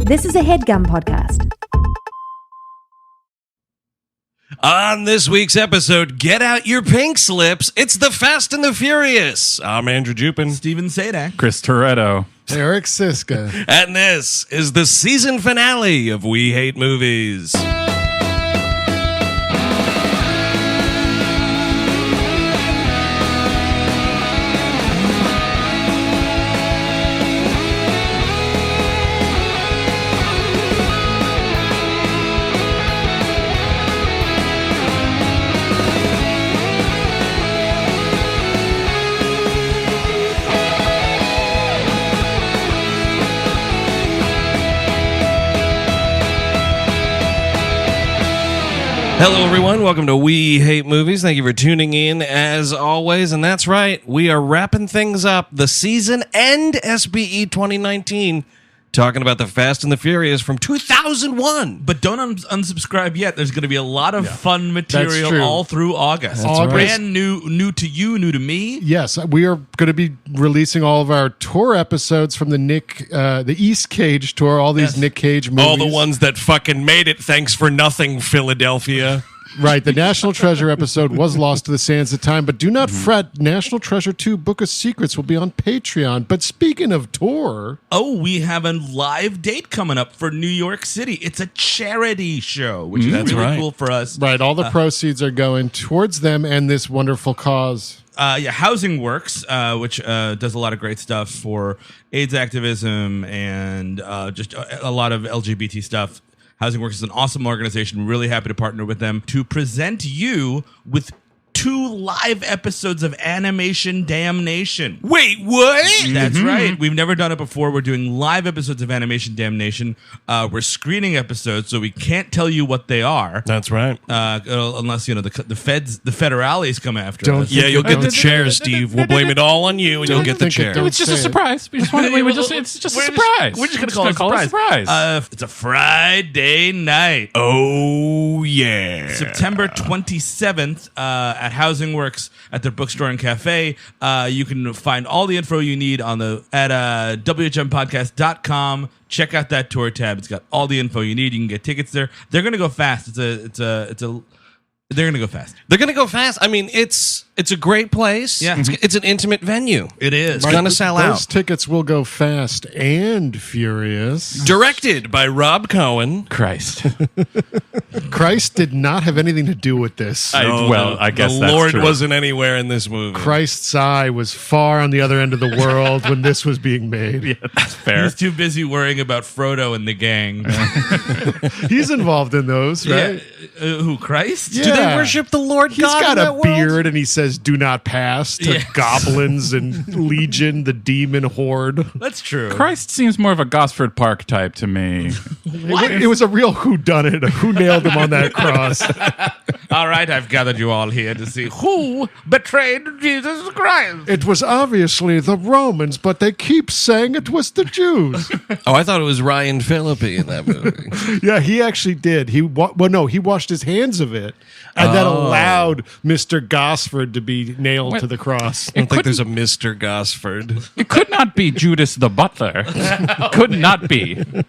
This is a HeadGum podcast. On this week's episode, get out your pink slips. It's the Fast and the Furious. I'm Andrew Jupin. Steven Sadak. Chris Toretto. Eric Siska. And this is the season finale of We Hate Movies. Hello, everyone. Welcome to We Hate Movies. Thank you for tuning in, as always. And that's right, we are wrapping things up. The season end SBE 2019, talking about the Fast and the Furious from 2001. But don't unsubscribe yet. There's going to be a lot of fun material all through August. That's brand new to you, new to me. Yes, we are going to be releasing all of our tour episodes from the East Cage tour, all these Nick Cage movies. All the ones that fucking made it, thanks for nothing, Philadelphia. Right, the National Treasure episode was lost to the sands of time, but do not fret. National Treasure 2 Book of Secrets will be on Patreon. But speaking of tour... Oh, we have a live date coming up for New York City. It's a charity show, which is really cool for us. Right, all the proceeds are going towards them and this wonderful cause. Housing Works, which does a lot of great stuff for AIDS activism and just a lot of LGBT stuff. Housing Works is an awesome organization. Really happy to partner with them to present you with 2 live episodes of Animation Damnation. Wait, what? That's right. We've never done it before. We're doing live episodes of Animation Damnation. We're screening episodes, so we can't tell you what they are. That's right. Unless, the federales come after us. Yeah, you'll get the chair, Steve. We'll blame it all on you, and you'll get the chair. It's just a surprise. It's just a surprise. We're just going to call it a surprise. It's a Friday night. Oh, yeah. September 27th at Housing Works at their bookstore and cafe. You can find all the info you need at WHMpodcast.com. Check out that tour tab. It's got all the info you need. You can get tickets there. They're going to go fast. They're going to go fast. They're going to go fast. I mean, it's a great place. Yeah. It's an intimate venue. It is. It's going to sell out. Those tickets will go fast and furious. Directed by Rob Cohen. Christ did not have anything to do with this. I guess the that's Lord true. wasn't anywhere in this movie. Christ's eye was far on the other end of the world when this was being made. Yeah, that's fair. He's too busy worrying about Frodo and the gang. He's involved in those, right? Yeah. Who, Christ? Yeah. Do they worship the Lord He's God got in a that world? beard and he says, "Do not pass" to goblins and Legion, the demon horde. That's true. Christ seems more of a Gosford Park type to me. It was a real whodunit. Who nailed him on that cross? All right, I've gathered you all here to see who betrayed Jesus Christ. It was obviously the Romans, but they keep saying it was the Jews. Oh, I thought it was Ryan Phillippe in that movie. Yeah, he actually did. He washed his hands of it, and that allowed Mr. Gosford to be nailed to the cross. I don't think there's a Mr. Gosford. It could not be Judas the Butler. Could not be. Did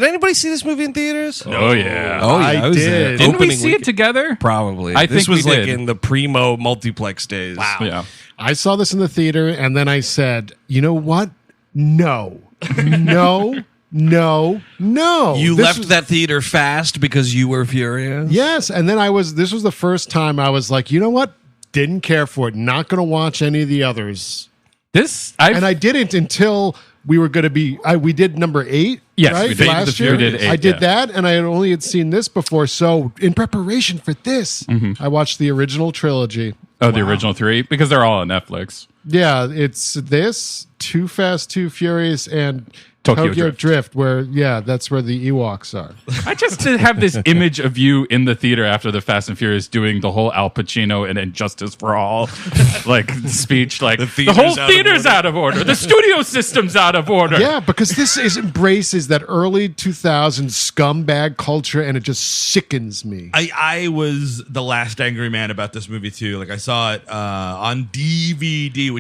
anybody see this movie in theaters? Oh, yeah. Oh, yeah. I was did. Didn't we opening see it together? Probably. I this think was we like did. in the primo multiplex days. Wow. Yeah. I saw this in the theater, and then I said, "You know what? No. You This left was- that theater fast because you were furious? Yes, and then this was the first time I was like, you know what? Didn't care for it. Not going to watch any of the others. And I didn't until we were going to be, we did number 8. Yes, right? we did. Last We year. did 8, I did yeah. that, and I had seen this before. So in preparation for this, I watched the original trilogy. Oh, the original 3? Because they're all on Netflix. Yeah, it's this, Too Fast, Too Furious, and Tokyo Drift, where, that's where the Ewoks are. I just have this image of you in the theater after the Fast and Furious doing the whole Al Pacino and Injustice for All speech. Like the whole theater's out of order. The studio system's out of order. Yeah, because this embraces that early 2000s scumbag culture, and it just sickens me. I was the last angry man about this movie too. Like I saw it on DVD,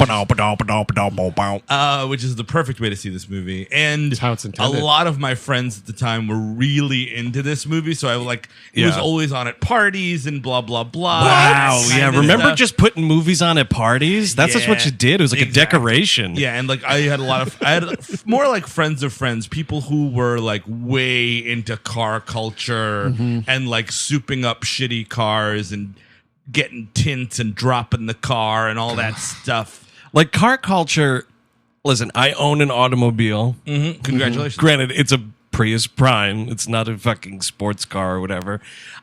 which is the perfect way to see this movie. And and That's how it's a intended. lot of my friends at the time were really into this movie, so I it was always on at parties and blah blah blah. Wow, Kind yeah. of Remember stuff. just putting movies on at parties? That's just what you did. It was like a decoration. Yeah, and like I had more like friends of friends, people who were like way into car culture and like souping up shitty cars and getting tints and dropping the car and all that stuff. Like car culture. Listen, I own an automobile. Congratulations. Granted, it's a Prius Prime. It's not a fucking sports car or whatever.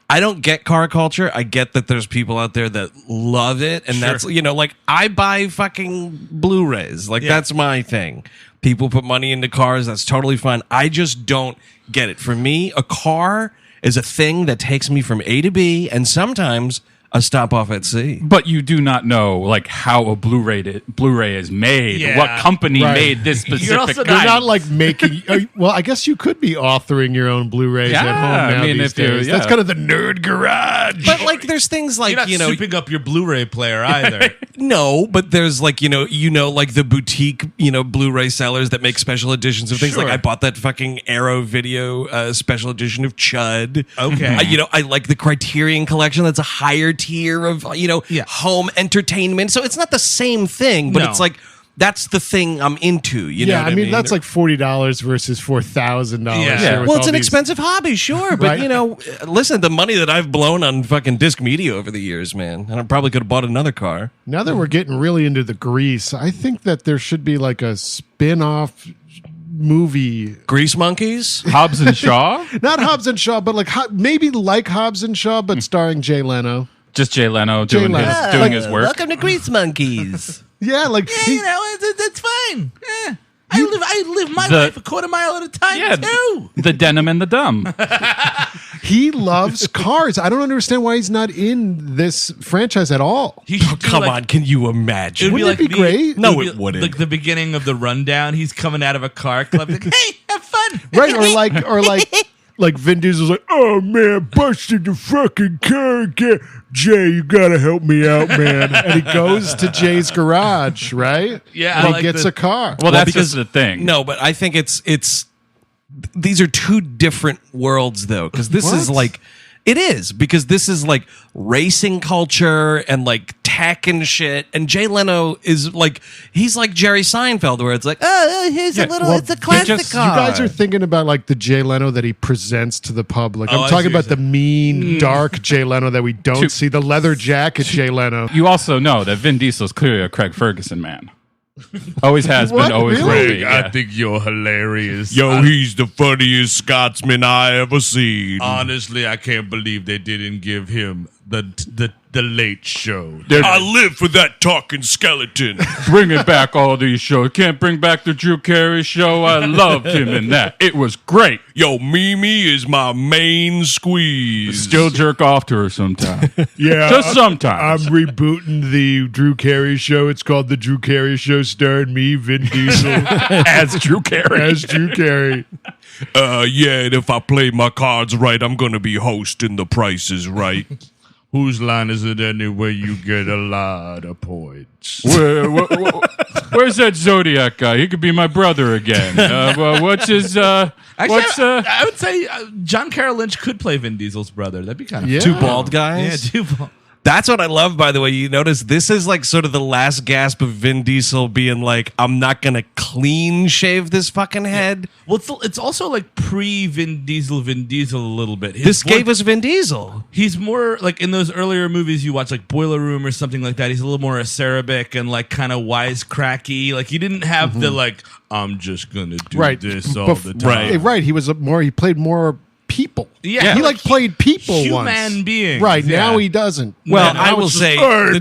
I don't get car culture. I get that there's people out there that love it. And that's, like I buy fucking Blu-rays. Like that's my thing. People put money into cars. That's totally fine. I just don't get it. For me, a car is a thing that takes me from A to B and sometimes a stop off at C. But you do not know like how a Blu-ray is made. Yeah. What company Right. made this specific? You're not like making. Well, I guess you could be authoring your own Blu-rays at home now these days. That's kind of the nerd garage. But like there's things like, You're not souping up your Blu-ray player either. No, but there's like, like the boutique, Blu-ray sellers that make special editions of things. Sure. Like I bought that fucking Arrow Video special edition of Chud. Okay. I like the Criterion collection. That's a higher tier of, home entertainment. So it's not the same thing, but No. it's like, that's the thing I'm into. You know what I mean that's like $40 versus $4,000. Yeah. Well, it's an expensive hobby, sure, but Right. listen, the money that I've blown on fucking disc media over the years, man, and I probably could have bought another car. Now that we're getting really into the grease, I think that there should be like a spin-off movie. Grease Monkeys? Hobbs and Shaw. Not Hobbs and Shaw, but like maybe like Hobbs and Shaw, but starring Jay Leno. Just Jay Leno doing Leno. his work. Welcome to Grease Monkeys. Yeah, like That's fine. Yeah. I live my life a quarter mile at a time too. The Denim and the Dumb. he loves cars. I don't understand why he's not in this franchise at all. Come on, can you imagine? Wouldn't it be great? No, it wouldn't. Like the beginning of the rundown, he's coming out of a car club. Like, hey, have fun. Right, or like Vin Diesel's like, oh man, busted the fucking car again. Jay, you gotta help me out, man. And he goes to Jay's garage, right? Yeah, and I he like gets the- a car. Well, that's because- just the thing. No, but I think it's these are two different worlds though, because this is What? like it is because this is like racing culture and like tech and shit. And Jay Leno is like he's like Jerry Seinfeld, where it's like, here's a little, it's a classic car. You guys are thinking about like the Jay Leno that he presents to the public. Oh, I'm I talking see what about the mean, dark Jay Leno that we don't see, the leather jacket Jay Leno. You also know that Vin Diesel is clearly a Craig Ferguson man. Always has What? been, always Really? will be. Yeah. think you're hilarious. he's the funniest Scotsman I ever seen. Honestly, I can't believe they didn't give him the Late Show. I live for that talking skeleton. Bringing back all these shows. Can't bring back the Drew Carey show. I loved him in that. It was great. Yo, Mimi is my main squeeze. Still jerk off to her sometimes. Yeah, Just sometimes. I'm rebooting the Drew Carey show. It's called The Drew Carey Show, starring me, Vin Diesel, As Drew Carey. as Drew Carey. And if I play my cards right, I'm gonna be hosting The Price is Right. Whose line is it anyway? You get a lot of points. Where's that Zodiac guy? He could be my brother again. What's his? Actually, I would say John Carroll Lynch could play Vin Diesel's brother. That'd be kind of Yeah. Two bald guys? Yeah, two bald. That's what I love, by the way. You notice this is like sort of the last gasp of Vin Diesel being like, I'm not going to clean shave this fucking head. Well, it's also like pre-Vin Diesel a little bit. This gave us Vin Diesel. He's more like in those earlier movies you watch, like Boiler Room or something like that. He's a little more acerbic and like kind of wisecracky. Like he didn't have the like, I'm just gonna do this all the time. Right. He played more people. Yeah. He like played people Human once. beings. Right. Yeah. Now he doesn't. Well, Now I it's will just, say the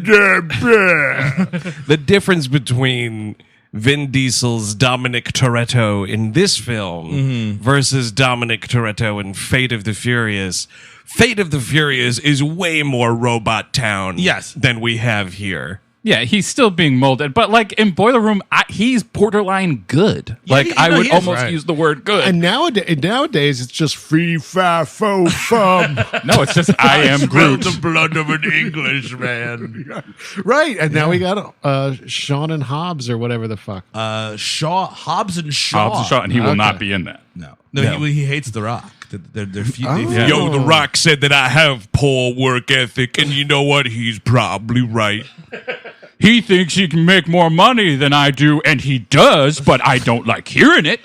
the difference between Vin Diesel's Dominic Toretto in this film versus Dominic Toretto in Fate of the Furious. Fate of the Furious is way more Robot Town Yes. than we have here. Yeah, he's still being molded, but like in Boiler Room, he's borderline good. I would almost use the word good. And nowadays, it's just free, fa, fo, fum. No, it's just I am Groot. The blood of an Englishman. Right, and now we got Sean and Hobbs or whatever the fuck. Hobbs and Shaw. And he will not be in that. No. He hates The Rock. They're Yo, The Rock said that I have poor work ethic, and you know what? He's probably right. He thinks he can make more money than I do, and he does, but I don't like hearing it.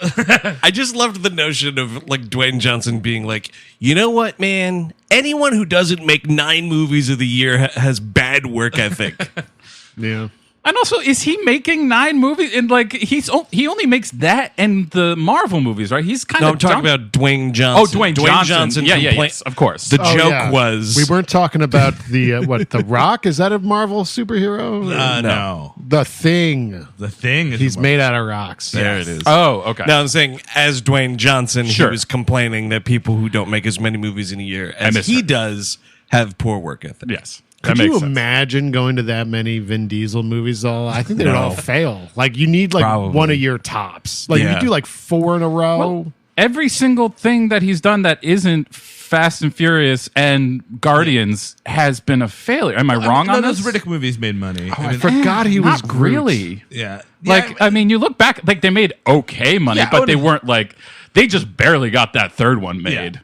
I just loved the notion of like Dwayne Johnson being like, you know what, man? Anyone who doesn't make 9 movies of the year has bad work ethic. Yeah. And also, is he making 9 movies? And like, he only makes that and the Marvel movies, right? He's kind of. No, I'm talking about Dwayne Johnson. Oh, Dwayne Johnson. Yes, of course. The joke was we weren't talking about the The Rock. Is that a Marvel superhero? No. The Thing. The Thing is He's made out of rocks. There it is. Oh, okay. Now I'm saying, as Dwayne Johnson, Sure. he was complaining that people who don't make as many movies in a year as he does have poor work ethic. Yes. Could you imagine going to that many Vin Diesel movies? I think they would all fail. Like, you need one a year tops. Like, you do like 4 in a row. Well, every single thing that he's done that isn't Fast and Furious and Guardians has been a failure. Am I wrong on this? Those Riddick movies made money. I forgot he was not Groot. really. Yeah. Like, I mean, you look back, like they made okay money, but they weren't like, they just barely got that third one made. Yeah.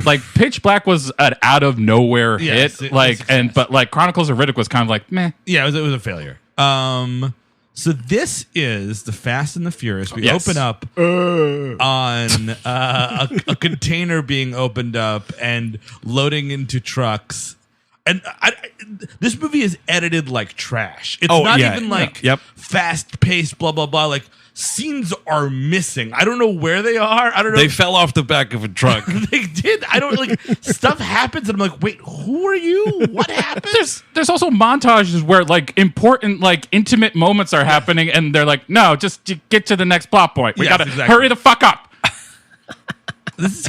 Like Pitch Black was an out of nowhere hit, but like Chronicles of Riddick was kind of like meh. Yeah, it was a failure. So this is the Fast and the Furious. We open up on a container being opened up and loading into trucks. And this movie is edited like trash. It's not even like fast paced, blah blah blah. Like, scenes are missing. I don't know where they are. I don't know. They fell off the back of a truck. They did. I don't like stuff happens and I'm like, wait, who are you? What happened? There's also montages where like important, like intimate moments are happening and they're like, no, just get to the next plot point. We gotta hurry the fuck up. This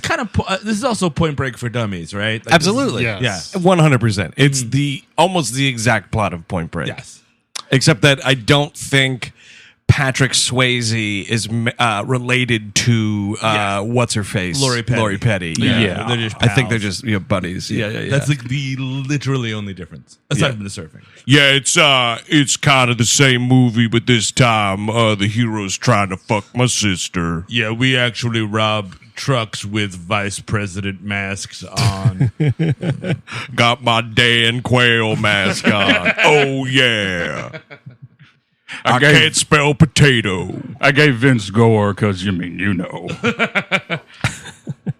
is also Point Break for dummies, right? Like, Absolutely. Yes. 100%. It's almost the exact plot of Point Break. Yes. Except that I don't think Patrick Swayze is related to what's her face, Lori Petty. Yeah. They're just I think they're pals. just buddies. Yeah. That's like the literally only difference aside from the surfing. Yeah, it's kind of the same movie, but this time the hero's trying to fuck my sister. Yeah, we actually rob trucks with vice president masks on. Got my Dan Quayle mask on. Oh yeah. I can't spell potato. I gave Vince Gore because you know.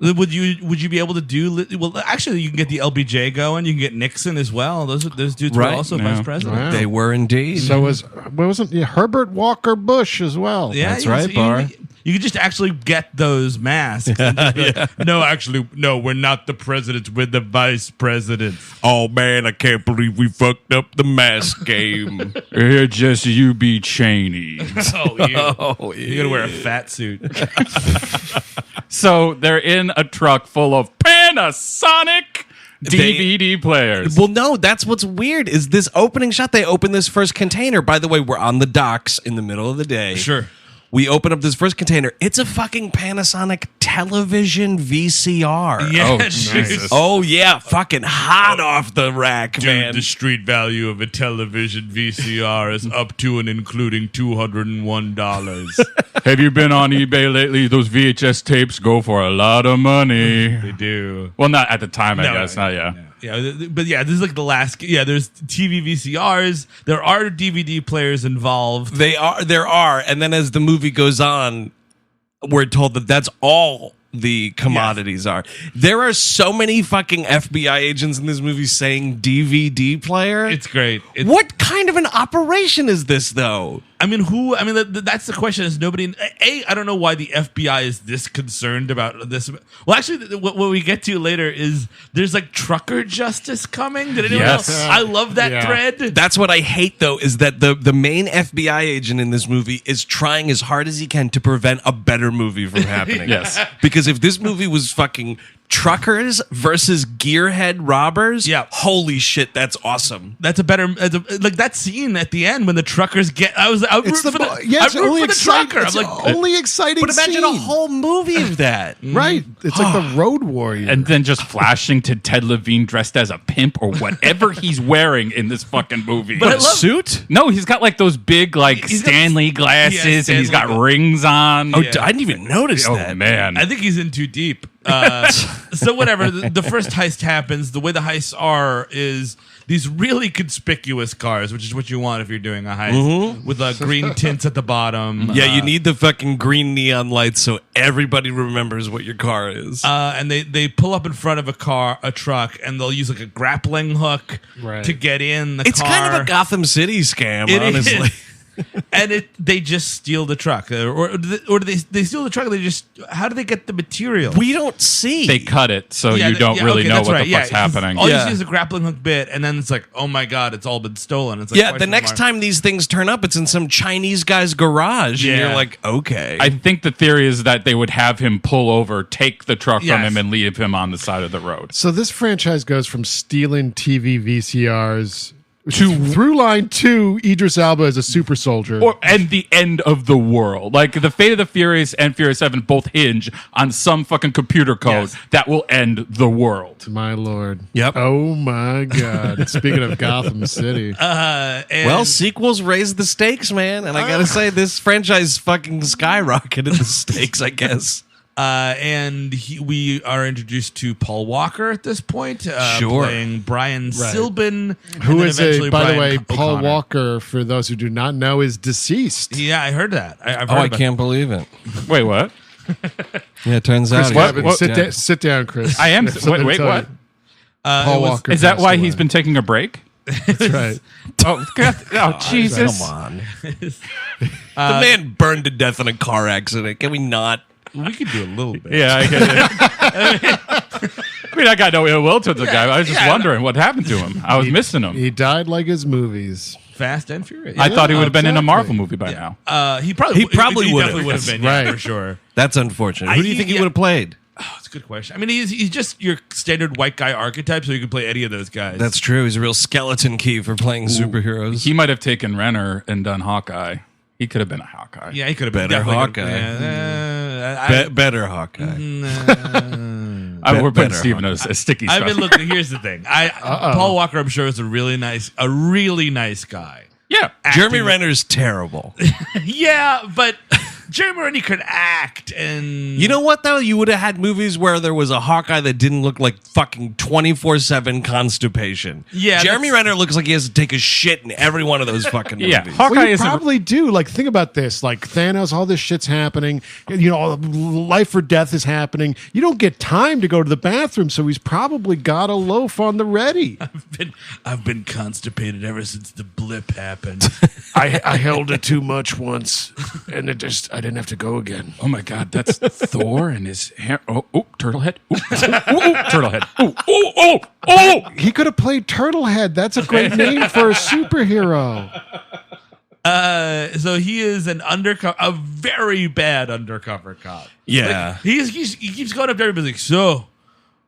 Would you be able to do? Well, actually, you can get the LBJ going. You can get Nixon as well. Those dudes were also vice president. Wow. They were indeed. So wasn't Herbert Walker Bush as well? Yeah, that's right, Bar. You could just actually get those masks. No, we're not the presidents. We're the vice presidents. Oh man, I can't believe we fucked up the mask game. Here, Jesse, you be Cheney. You gotta wear a fat suit. So they're in a truck full of Panasonic DVD players. Well, no, that's what's weird is this opening shot. They open this first container. By the way, we're on the docks in the middle of the day. Sure. We open up this first container. It's a fucking Panasonic television VCR. Yeah, Oh, Jesus. Oh, yeah. Fucking hot off the rack, man. The street value of a television VCR is up to and including $201. Have you been on eBay lately? Those VHS tapes go for a lot of money. They do. Well, not at the time, I guess. Not yet. Yeah, but yeah, this is like the last. Yeah, there's TV VCRs. There are DVD players involved. There are. And then as the movie goes on, we're told that that's all the commodities are. There are so many fucking FBI agents in this movie saying DVD player. It's great. What kind of an operation is this, though? I mean, that's the question. Is nobody? I don't know why the FBI is this concerned about this. Well, actually, what we get to later is there's like trucker justice coming. Did anyone else? I love that thread. That's what I hate, though, is that the main FBI agent in this movie is trying as hard as he can to prevent a better movie from happening. Yes. Because if this movie was fucking truckers versus gearhead robbers. Yeah. Holy shit, that's awesome. That's a better like that scene at the end when the truckers get. I root for the trucker. It's I'm like, only exciting. But imagine a whole movie of that. Right. It's like the Road Warrior. And then just flashing to Ted Levine dressed as a pimp or whatever he's wearing in this fucking movie. But a suit? No, he's got like those big like Stanley glasses and he's got rings on. Oh, I didn't even notice that. Oh, man. I think he's in too deep. So whatever. The first heist happens. The way the heists are is these really conspicuous cars, which is what you want if you're doing a heist, with green tints at the bottom. Yeah, you need the fucking green neon lights so everybody remembers what your car is. And they pull up in front of a truck, and they'll use like a grappling hook to get in the car. It's kind of a Gotham City scam, honestly. And they just steal the truck, or do they steal the truck? How do they get the material? We don't see. They cut it, so you don't really know what the fuck's happening. All you see is a grappling hook bit, and then it's like, oh my god, it's all been stolen. It's like, the next time these things turn up, it's in some Chinese guy's garage, and you're like, okay. I think the theory is that they would have him pull over, take the truck from him, and leave him on the side of the road. So this franchise goes from stealing TV VCRs through line 2, Idris Elba as a super soldier. And the end of the world. Like the Fate of the Furious and Furious 7 both hinge on some fucking computer code that will end the world. My lord. Yep. Oh my god. Speaking of Gotham City. Well, sequels raise the stakes, man. And I gotta say, this franchise fucking skyrocketed the stakes, I guess. We are introduced to Paul Walker at this point, playing Brian Silbin, who is by the way, Paul Walker, for those who do not know, is deceased. Yeah, I heard that. I can't believe it. Wait, what? Yeah, it turns out. Sit down, Chris. I am. Wait, what? Paul Walker. Is that why he's been taking a break? That's right. Oh, Jesus! Come on. The man burned to death in a car accident. Can we not? We could do a little bit. Yeah, I get it. I mean, I got no ill will to the guy. I was just wondering what happened to him. I was missing him. He died like his movies. Fast and Furious. I thought he would have been in a Marvel movie by now. He probably definitely would have been, for sure. That's unfortunate. Who do you think he would have played? Oh, that's a good question. I mean, he's just your standard white guy archetype, so you can play any of those guys. That's true. He's a real skeleton key for playing superheroes. He might have taken Renner and done Hawkeye. He could have been a Hawkeye. Yeah, he could have been better Hawkeye. Better Hawkeye. We're putting Steven as a sticky stuff. I've been looking. Here's the thing. Paul Walker, I'm sure, is a really nice guy. Yeah, Jeremy Renner's terrible. Yeah, but Jeremy Renner could act, and you know what though? You would have had movies where there was a Hawkeye that didn't look like fucking 24/7 constipation. Yeah, Jeremy Renner looks like he has to take a shit in every one of those fucking movies. Yeah, Hawkeye well, you probably do. Like, think about this. Like Thanos, all this shit's happening. You know, life or death is happening. You don't get time to go to the bathroom, so he's probably got a loaf on the ready. I've been constipated ever since the blip happened. I held it too much once, and I didn't have to go again. Oh my God, that's Thor and his hair. Oh, Turtlehead. Turtlehead. Oh. He could have played Turtlehead. That's a great name for a superhero. So he is a very bad undercover cop. Yeah, like, he keeps going up to everybody like, so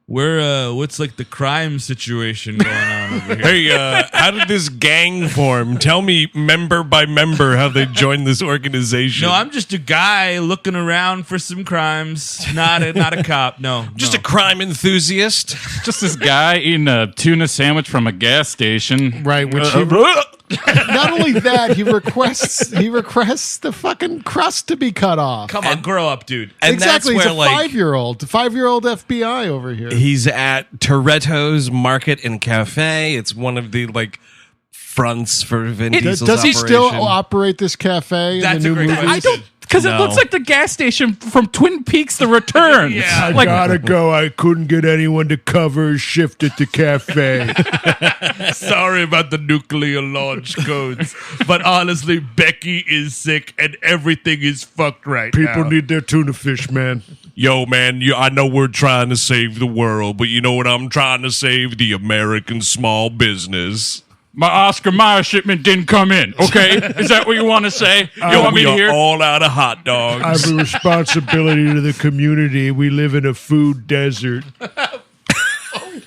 what's like the crime situation going on over here? Hey, how did this gang form? Tell me member by member how they joined this organization. No, I'm just a guy looking around for some crimes. Not a cop. No, just a crime enthusiast. Just this guy eating a tuna sandwich from a gas station. Right, which not only that, he requests the fucking crust to be cut off. Come on, grow up, dude. And exactly, that's he's where, a 5-year-old FBI over here. He's at Toretto's Market and Cafe. It's one of the fronts for Vin Diesel's Does he operation. still operate this cafe? That's in the a new great movies? question. I don't. Because it looks like the gas station from Twin Peaks: The Return. Yeah. I gotta go. I couldn't get anyone to cover his shift at the cafe. Sorry about the nuclear launch codes, but honestly, Becky is sick and everything is fucked right now. People need their tuna fish, man. Yo, man, I know we're trying to save the world, but you know what I'm trying to save? The American small business. My Oscar Mayer shipment didn't come in. Okay, is that what you want to say? You want me to hear? All out of hot dogs. I have a responsibility to the community. We live in a food desert.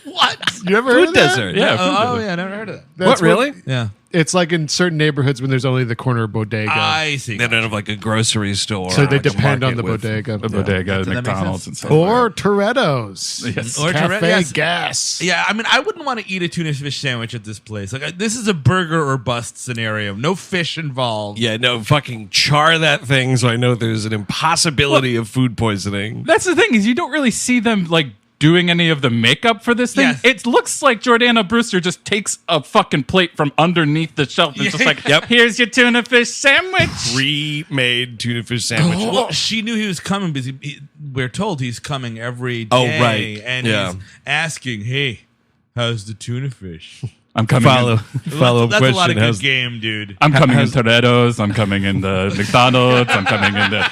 What? You ever heard of that? desert? Yeah. Yeah, I never heard of that. That's Really? Yeah. It's like in certain neighborhoods when there's only the corner bodega. I see. They don't have like a grocery store. So they like a depend on market the with- bodega. The bodega, that make McDonald's, sense? and stuff. Or Toretto's. Yes. Or Cafe Toretto- yes. gas. Yeah, I mean, I wouldn't want to eat a tuna fish sandwich at this place. Like, this is a burger or bust scenario. No fish involved. Yeah, no, fucking char that thing so I know there's an impossibility of food poisoning. That's the thing, is you don't really see them like doing any of the makeup for this thing. Yes. It looks like Jordana Brewster just takes a fucking plate from underneath the shelf and it's just like, here's your tuna fish sandwich. Pre-made tuna fish sandwich. Well, she knew he was coming because we're told he's coming every day. Oh, right. And Yeah. he's asking, hey, how's the tuna fish? I'm coming Follow-up That's a lot question. of good How's- game, dude. I'm coming in Toretto's. I'm coming in the McDonald's. I'm coming in the...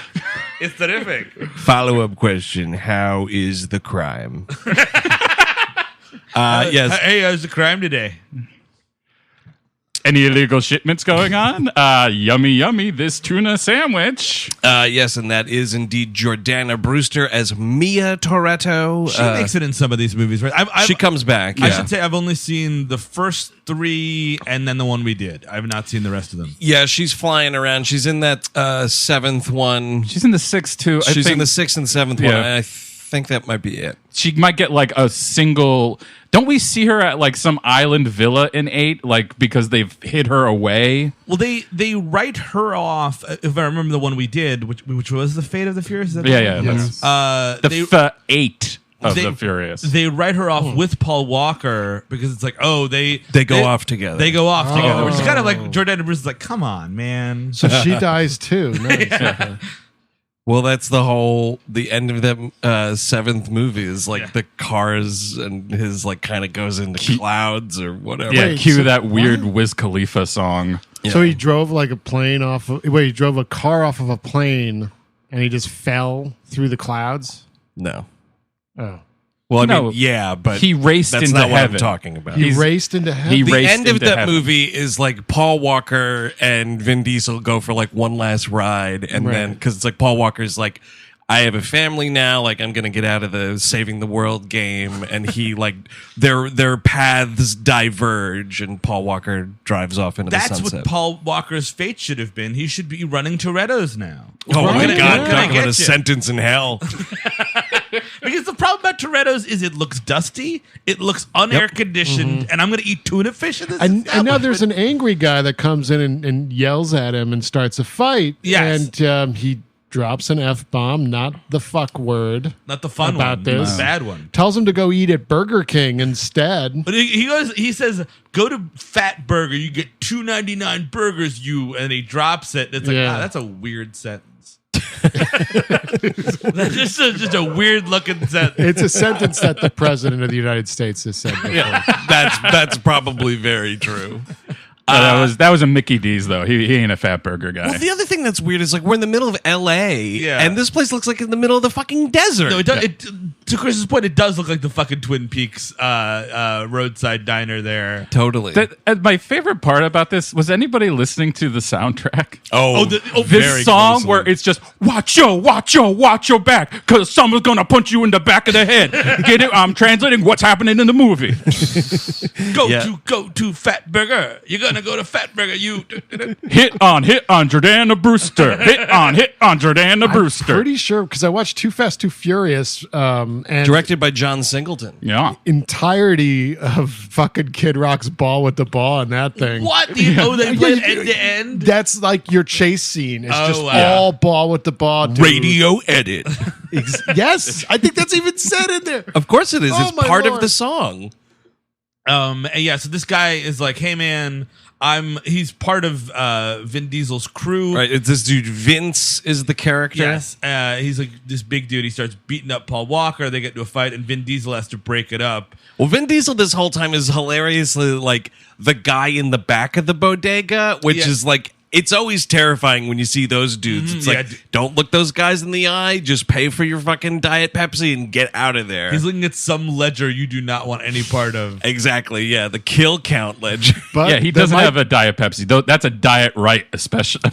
It's terrific. Follow-up question. How is the crime? Yes. Hey, how's the crime today? Any illegal shipments going on? Yummy, yummy, this tuna sandwich. Yes, and that is indeed Jordana Brewster as Mia Toretto. She makes it in some of these movies, right? She comes back. I Yeah. should say I've only seen the first 3 and then the one we did. I've not seen the rest of them. Yeah, she's flying around. She's in that seventh one. She's in the 6th, too. I She's think in the sixth and seventh one. Yeah. And I think that might be it. she might get like a single... Don't we see her at like some island villa in 8? Like, because they've hid her away? Well, they write her off. If I remember the one we did, which was the Fate of the Furious. Is that Yeah, the one? yeah. They, The 8 of they- the Furious. They write her off with Paul Walker because it's like, oh, they go off together. They go off together, which is kind of like Jordana Brewster's like, come on, man. So she dies too. Nice. Okay. Well, that's the end of that seventh movie is like the cars and his like kind of goes into clouds or whatever. yeah, Wait, cue so that weird Wiz Khalifa song. So he drove like a plane off of, he drove a car off of a plane and he just fell through the clouds? No. Oh. Well, I No, mean, yeah, but he raced that's into not what heaven. I'm talking about. He He's- raced into heaven? he The raced end of into that heaven. movie is like Paul Walker and Vin Diesel go for like one last ride, and then because it's like Paul Walker's like, I have a family now, like I'm gonna get out of the saving the world game, and he like their paths diverge, and Paul Walker drives off into That's the sunset. what Paul Walker's fate should have been. He should be running Toretto's now. Oh my Gonna- God! gonna Talk get about a you. sentence in hell. Because the problem about Toretto's is it looks dusty, it looks unair conditioned, and I'm going to eat tuna fish in this. I know there's an angry guy that comes in and yells at him and starts a fight. Yes. And he drops an F-bomb, not the fuck word. Not the fun about one, this. the bad one. Tells him to go eat at Burger King instead. But he says, go to Fat Burger, you get $2.99 burgers, you, and he drops it. It's like, Yeah. wow, that's a weird sentence. That's just a weird looking sentence. It's a sentence that the president of the United States has said before. That's probably very true. That was a Mickey D's though. He ain't a fat burger guy. Well, the other thing that's weird is like we're in the middle of L.A. Yeah. and this place looks like in the middle of the fucking desert. No, to Chris's point, it does look like the fucking Twin Peaks roadside diner there. Totally. My favorite part about this was anybody listening to the soundtrack. Very This song closely. where it's just watch your back, because someone's gonna punch you in the back of the head. Get it? I'm translating what's happening in the movie. Go to Fat Burger. You're gonna go to Fat Burger. You hit on Jordana Brewster. Hit on Jordana Brewster. Pretty sure, because I watched Too Fast, Too Furious, and Directed by John Singleton. Yeah. entirety of fucking Kid Rock's Ball with the Ball and that thing. what? Do you know they played end to end? That's like your chase scene. It's just wow. all ball with the ball. Dude. Radio edit. Yes, I think that's even said in there. Of course it is. Oh, It's my part of Lord. the song. And yeah, so this guy is like, hey man, he's part of Vin Diesel's crew. Right. It's this dude Vince is the character. Yes. He's like this big dude. He starts beating up Paul Walker. They get into a fight, and Vin Diesel has to break it up. Well, Vin Diesel this whole time is hilariously like the guy in the back of the bodega, which Yeah. is like it's always terrifying when you see those dudes. It's like, don't look those guys in the eye. Just pay for your fucking Diet Pepsi and get out of there. He's looking at some ledger you do not want any part of. Exactly, yeah. The kill count ledger. But yeah, he doesn't have a Diet Pepsi. Though that's a diet right, especially.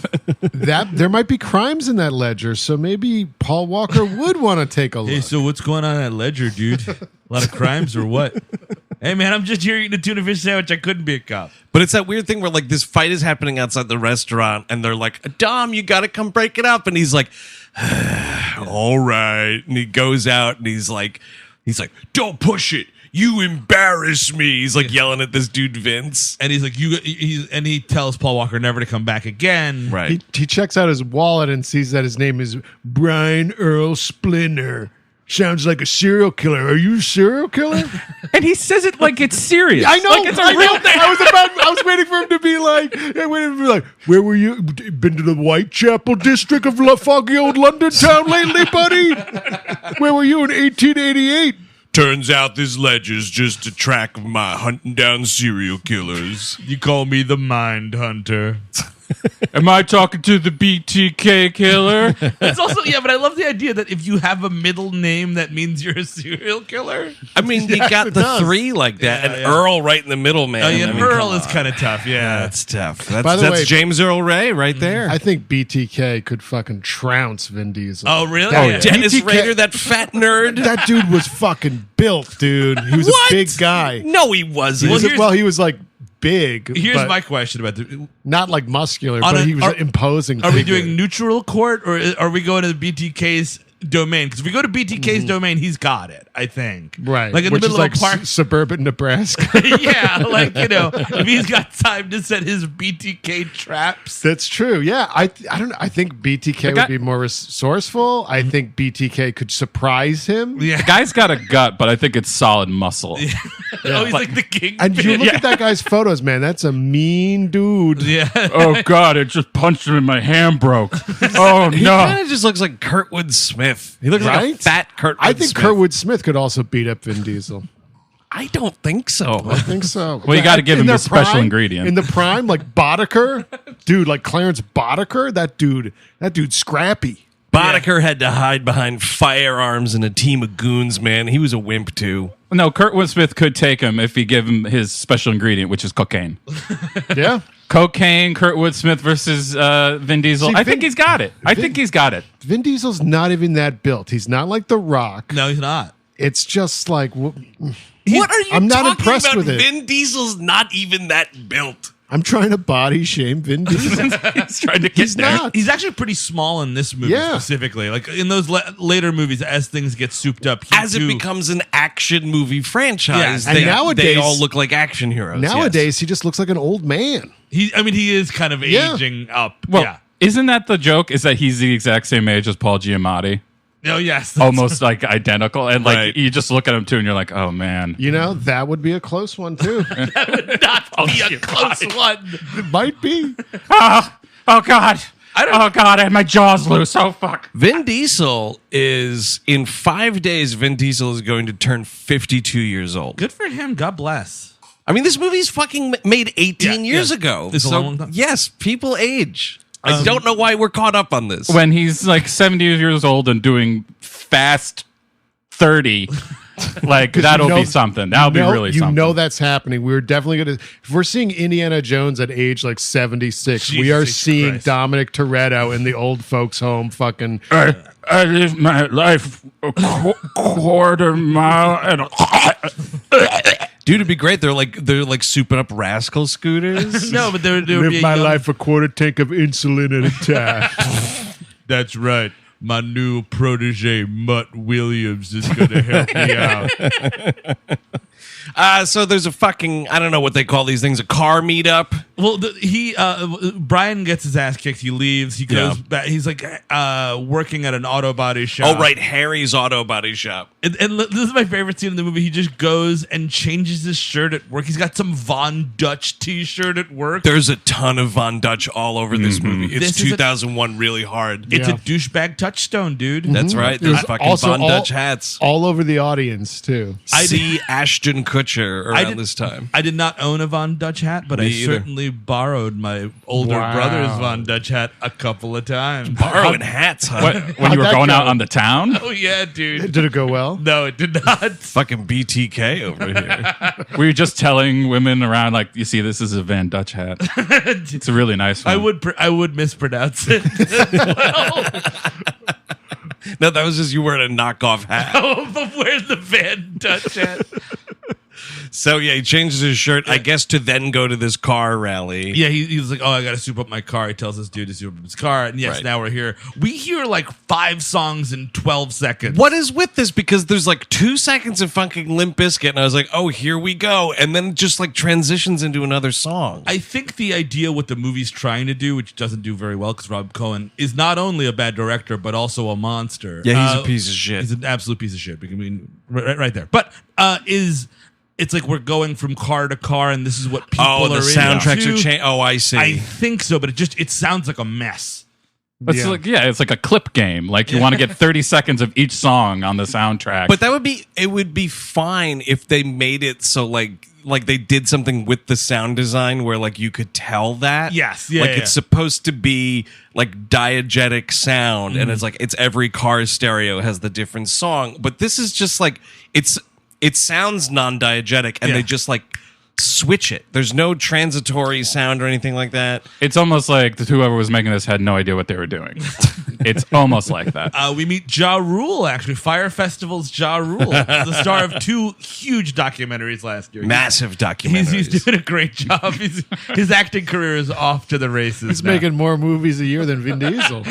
There might be crimes in that ledger, so maybe Paul Walker would want to take a look. Hey, so what's going on in that ledger, dude? A lot of crimes or what? Hey, man, I'm just here eating a tuna fish sandwich. I couldn't be a cop. But it's that weird thing where, like, this fight is happening outside the restaurant, and they're like, Dom, you got to come break it up. And he's like, all right. And he goes out, and he's like, don't push it. You embarrass me. He's like yelling at this dude, Vince. And he's like, and he tells Paul Walker never to come back again. Right. He checks out his wallet and sees that his name is Brian Earl Splinter. Sounds like a serial killer. Are you a serial killer? And he says it like it's serious. I know. Like it's a real thing. I was waiting for him to be like, where were you? Been to the Whitechapel district of foggy old London town lately, buddy? Where were you in 1888? Turns out this ledger's just a track of my hunting down serial killers. You call me the Mind Hunter. Am I talking to the BTK killer? It's also, but I love the idea that if you have a middle name, that means you're a serial killer. I mean, you got the three like that, and Earl right in the middle, man. I mean, Earl is kind of tough, That's tough. By the that's way, James Earl Ray right there. I think BTK could fucking trounce Vin Diesel. Oh, really? Dennis BTK Rader, that fat nerd. That dude was fucking built, dude. He was What? a big guy. No, he wasn't. He was like big. Here's but my question about the... not like muscular, but he was imposing. Are we figure. doing neutral court, or are we going to BTK's domain? Because if we go to BTK's domain, he's got it, I think. Right. Like in Which the middle is like of a park. suburban Nebraska. Yeah, like, if he's got time to set his BTK traps. That's true. Yeah. I don't know. I think BTK would be more resourceful. I think BTK could surprise him. Yeah. The guy's got a gut, but I think it's solid muscle. Oh, he's like the king. And you look at that guy's photos, man. That's a mean dude. Yeah. Oh, God, it just punched him and my hand broke. Oh, He no. kind of just looks like Kurtwood Smith. He looks like a Right? fat Kurtwood I think Smith. Kurtwood Smith could also beat up Vin Diesel. I don't think so. I think so. Well, you gotta give In him their the special prime- ingredient. In the prime, like Boddicker, dude, like Clarence Boddicker, that dude's scrappy. Boddicker had to hide behind firearms and a team of goons, man. He was a wimp, too. No, Kurtwood Smith could take him if he gave him his special ingredient, which is cocaine. Yeah. Cocaine, Kurtwood Smith versus Vin Diesel. See, I think he's got it. I think he's got it. Vin Diesel's not even that built. He's not like The Rock. No, he's not. It's just like What are you I'm not talking impressed about? with it. Vin Diesel's not even that built. I'm trying to body shame Vin Diesel. He's trying to get He's there. not. He's actually pretty small in this movie specifically. Like in those later movies, as things get souped up, As it becomes an action movie franchise, and they nowadays- all look like action heroes. Nowadays, he just looks like an old man. he is kind of aging up. Well, isn't that the joke? Is that he's the exact same age as Paul Giamatti? Oh, yes. Almost like identical. And like Right. you just look at him too and you're like, oh man. You know, that would be a close one, too. That would not be a close one. It might be. Oh God. Oh God, I had my jaws loose. Oh fuck. Vin Diesel is, in 5 days, Vin Diesel is going to turn 52 years old. Good for him. God bless. I mean, this movie's fucking made 18 years ago. It's a long time. Yes, people age. I don't know why we're caught up on this. When he's like 70 years old and doing fast 30, like that'll be something. That'll be really something. You know that's happening. We're definitely going to... If we're seeing Indiana Jones at age like 76, we are Jesus seeing Christ. Dominic Toretto in the old folks' home fucking... I live my life a quarter mile and Dude, it'd be great. They're like souping up rascal scooters. No, but there would be Live a my young- life a quarter tank of insulin at a time. That's right. My new protege, Mutt Williams, is going to help me out. So there's a fucking, I don't know what they call these things, a car meetup. Well, Brian gets his ass kicked. He leaves. He goes back. He's like working at an auto body shop. Oh, right, Harry's Auto Body Shop. And this is my favorite scene in the movie. He just goes and changes his shirt at work. He's got some Von Dutch t-shirt at work. There's a ton of Von Dutch all over this movie. It's This is 2001 really hard. It's Yeah. a douchebag touchstone, dude. That's right. There's fucking Also Von all- Dutch hats. All over the audience, too. See Ash Ashton Kutcher around this time. I did not own a Von Dutch hat, but Me I either. certainly borrowed my older brother's Von Dutch hat a couple of times. Borrowing hats, huh? When you were going out on the town? Oh yeah, dude. Did it go well? No, it did not. Fucking BTK over here. Were you just telling women around, like, you see, this is a Van Dutch hat? It's a really nice one. I would mispronounce it. No, that was just you wearing a knockoff hat. Oh, but where's the Van Dutch hat? So yeah, he changes his shirt, I guess, to then go to this car rally. Yeah, he was like, "Oh, I got to soup up my car." He tells this dude to soup up his car, and yes, Right. now we're here. We hear like 5 songs in 12 seconds. What is with this? Because there's like 2 seconds of fucking Limp Bizkit, and I was like, "Oh, here we go," and then it just like transitions into another song. I think the idea what the movie's trying to do, which doesn't do very well because Rob Cohen is not only a bad director but also a monster. Yeah, he's a piece of shit. He's an absolute piece of shit. I mean, right there. But it's like we're going from car to car, and this is what people are the soundtracks into. are changing. Oh, I see. I think so, but it sounds like a mess. It's it's like a clip game. Like you want to get 30 seconds of each song on the soundtrack. But it would be fine if they made it so like they did something with the sound design where like you could tell that. Yes. It's supposed to be like diegetic sound, and it's every car stereo has the different song. But this is just like it sounds non-diegetic, and they just like switch it. There's no transitory sound or anything like that. It's almost like whoever was making this had no idea what they were doing. It's almost like that. We meet Ja Rule, actually. Fire Festival's Ja Rule, the star of 2 huge documentaries last year. Massive documentaries. He's doing a great job. His acting career is off to the races. He's now. making more movies a year than Vin Diesel.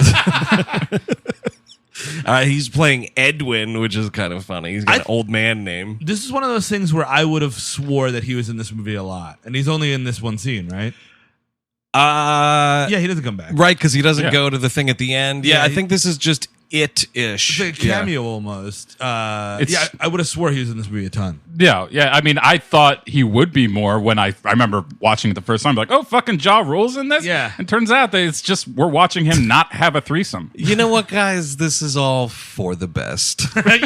He's playing Edwin, which is kind of funny. He's got an old man name. This is one of those things where I would have swore that he was in this movie a lot, and he's only in this one scene, right? Yeah, he doesn't come back. Right, because he doesn't go to the thing at the end. Yeah, I think this is just it-ish. It's like a cameo almost. I would have swore he was in this movie a ton. Yeah. I mean, I thought he would be more when I remember watching it the first time. Like, oh, fucking Ja Rule's in this? Yeah. And turns out that it's just we're watching him not have a threesome. You know what, guys? This is all for the best.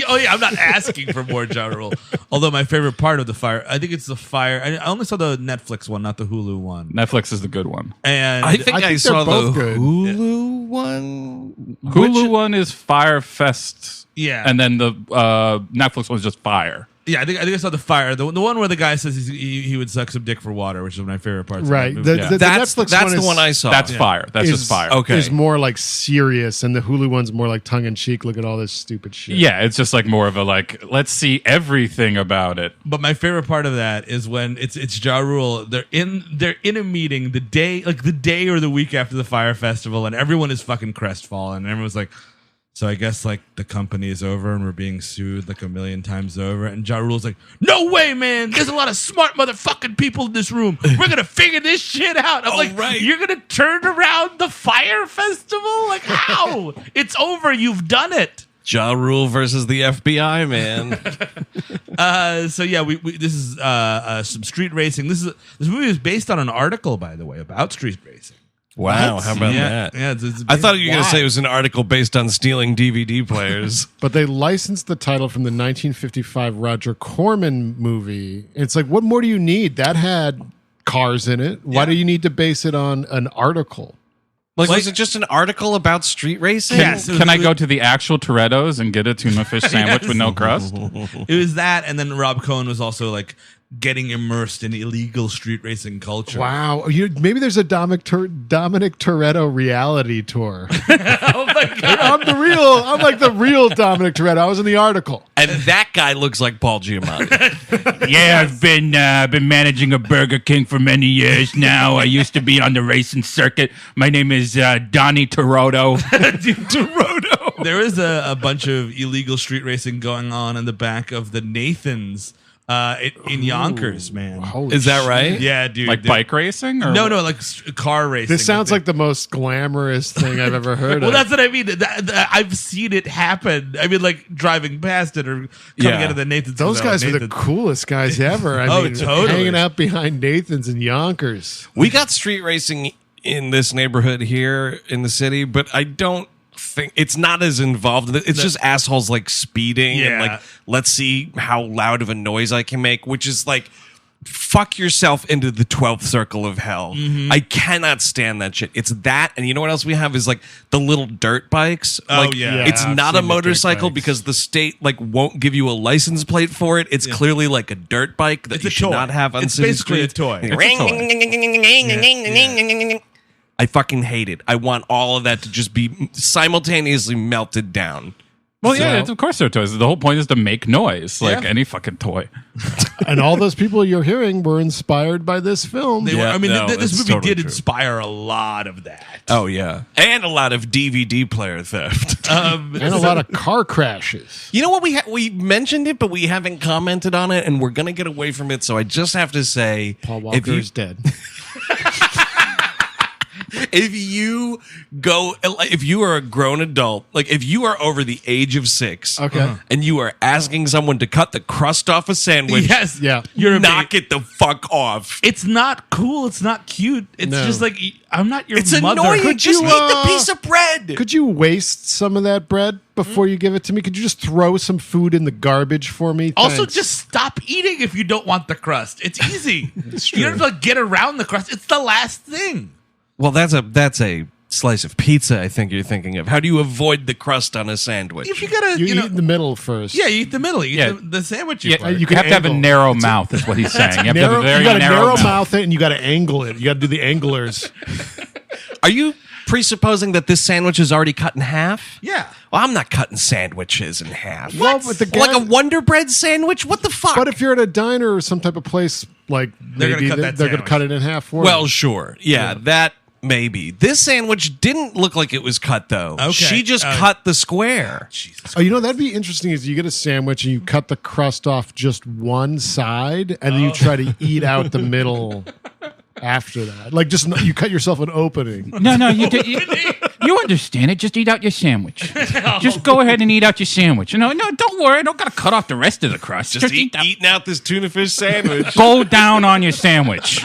Oh, yeah, I'm not asking for more Ja Rule. Although my favorite part of the fire, I think it's the fire. I only saw the Netflix one, not the Hulu one. Netflix is the good one. And I think I saw the both good. Hulu one. Hulu one is Fire Fest. Yeah. And then the Netflix one's just Fire. Yeah, I think I saw the fire. The one where the guy says he would suck some dick for water, which is one of my favorite parts. Right. Of the movie. The That's Netflix the one I saw. That's Fire. That's just Fire. Okay. Is more like serious, and the Hulu one's more like tongue in cheek. Look at all this stupid shit. Yeah, it's just like more of a like, let's see everything about it. But my favorite part of that is when it's Ja Rule. They're in a meeting the day or the week after the fire festival, and everyone is fucking crestfallen. And everyone's like, so I guess like the company is over and we're being sued like 1,000,000 times over. And Ja Rule's like, no way, man. There's a lot of smart motherfucking people in this room. We're going to figure this shit out. I'm like, right. You're going to turn around the fire festival? Like, how? It's over. You've done it. Ja Rule versus the FBI, man. So yeah, we this is some street racing. This movie is based on an article, by the way, about street racing. Wow, how about Yeah, that? yeah. It's I thought you were going to Why? say it was an article based on stealing DVD players. But they licensed the title from the 1955 Roger Corman movie. It's like, what more do you need? That had cars in it. Why do you need to base it on an article? Like, was it just an article about street racing? Yes. Can I go to the actual Toretto's and get a tuna fish sandwich with no crust? It was that, and then Rob Cohen was also like getting immersed in illegal street racing culture. Wow. Maybe there's a Dominic Toretto reality tour. Oh my god! I'm like the real Dominic Toretto. I was in the article. And that guy looks like Paul Giamatti. Yeah, I've been managing a Burger King for many years now. I used to be on the racing circuit. My name is Donnie Toretto. Toretto. There is a bunch of illegal street racing going on in the back of the Nathans in Yonkers, man. Holy Is that shit. right? Yeah, dude. Like bike racing? Or No, like car racing. This sounds like the most glamorous thing I've ever heard Well, of. that's what I mean. I've seen it happen. I mean, like driving past it or coming Yeah. out of the Nathans. Those guys are the Nathans. coolest guys ever. I Oh, mean, totally. hanging out behind Nathan's and Yonkers. We got street racing in this neighborhood here in the city, but I don't think it's not as involved. It's just assholes like speeding and like, let's see how loud of a noise I can make, which is like, fuck yourself into the 12th circle of hell. I cannot stand that shit. It's that, and you know what else we have is like the little dirt bikes. It's not a motorcycle because the state like won't give you a license plate for it. It's clearly like a dirt bike that you should not have on city streets. It's basically a toy. I fucking hate it. I want all of that to just be simultaneously melted down. Well, yeah, of course they're toys. The whole point is to make noise, like any fucking toy. And all those people you're hearing were inspired by this film. They were, I mean, this movie did inspire a lot of that. Oh, yeah. And a lot of DVD player theft. And a lot of car crashes. You know what? We mentioned it, but we haven't commented on it, and we're going to get away from it, so I just have to say... Paul Walker is dead. If you are a grown adult, like if you are over the age of 6, and you are asking someone to cut the crust off a sandwich, you're knock it the fuck off. It's not cool. It's not cute. It's just like, I'm not your mother. It's annoying. Just eat the piece of bread. Could you waste some of that bread before you give it to me? Could you just throw some food in the garbage for me? Also, Thanks. just stop eating if you don't want the crust. It's easy. You don't have to like, get around the crust. It's the last thing. Well, that's a slice of pizza, I think you're thinking of. How do you avoid the crust on a sandwich? If you gotta, you eat in the middle first. Yeah, you eat the middle. You eat the sandwich. You have to have a narrow mouth, is what he's saying. You have to have a very narrow mouth it, and you got to angle it. You got to do the anglers. Are you presupposing that this sandwich is already cut in half? Yeah. Well, I'm not cutting sandwiches in half. Well, but like a Wonder Bread sandwich? What the fuck? But if you're at a diner or some type of place, like they're maybe going to cut it in half for Well, you. sure. Yeah, that maybe. This sandwich didn't look like it was cut, though. Okay. She just cut the square. Jesus. Oh, you know, that'd be interesting is you get a sandwich and you cut the crust off just one side and then you try to eat out the middle after that. Like, just you cut yourself an opening. No, you understand it. Just eat out your sandwich. Just go ahead and eat out your sandwich. No, don't worry. I don't got to cut off the rest of the crust. Just eating out this tuna fish sandwich. Go down on your sandwich.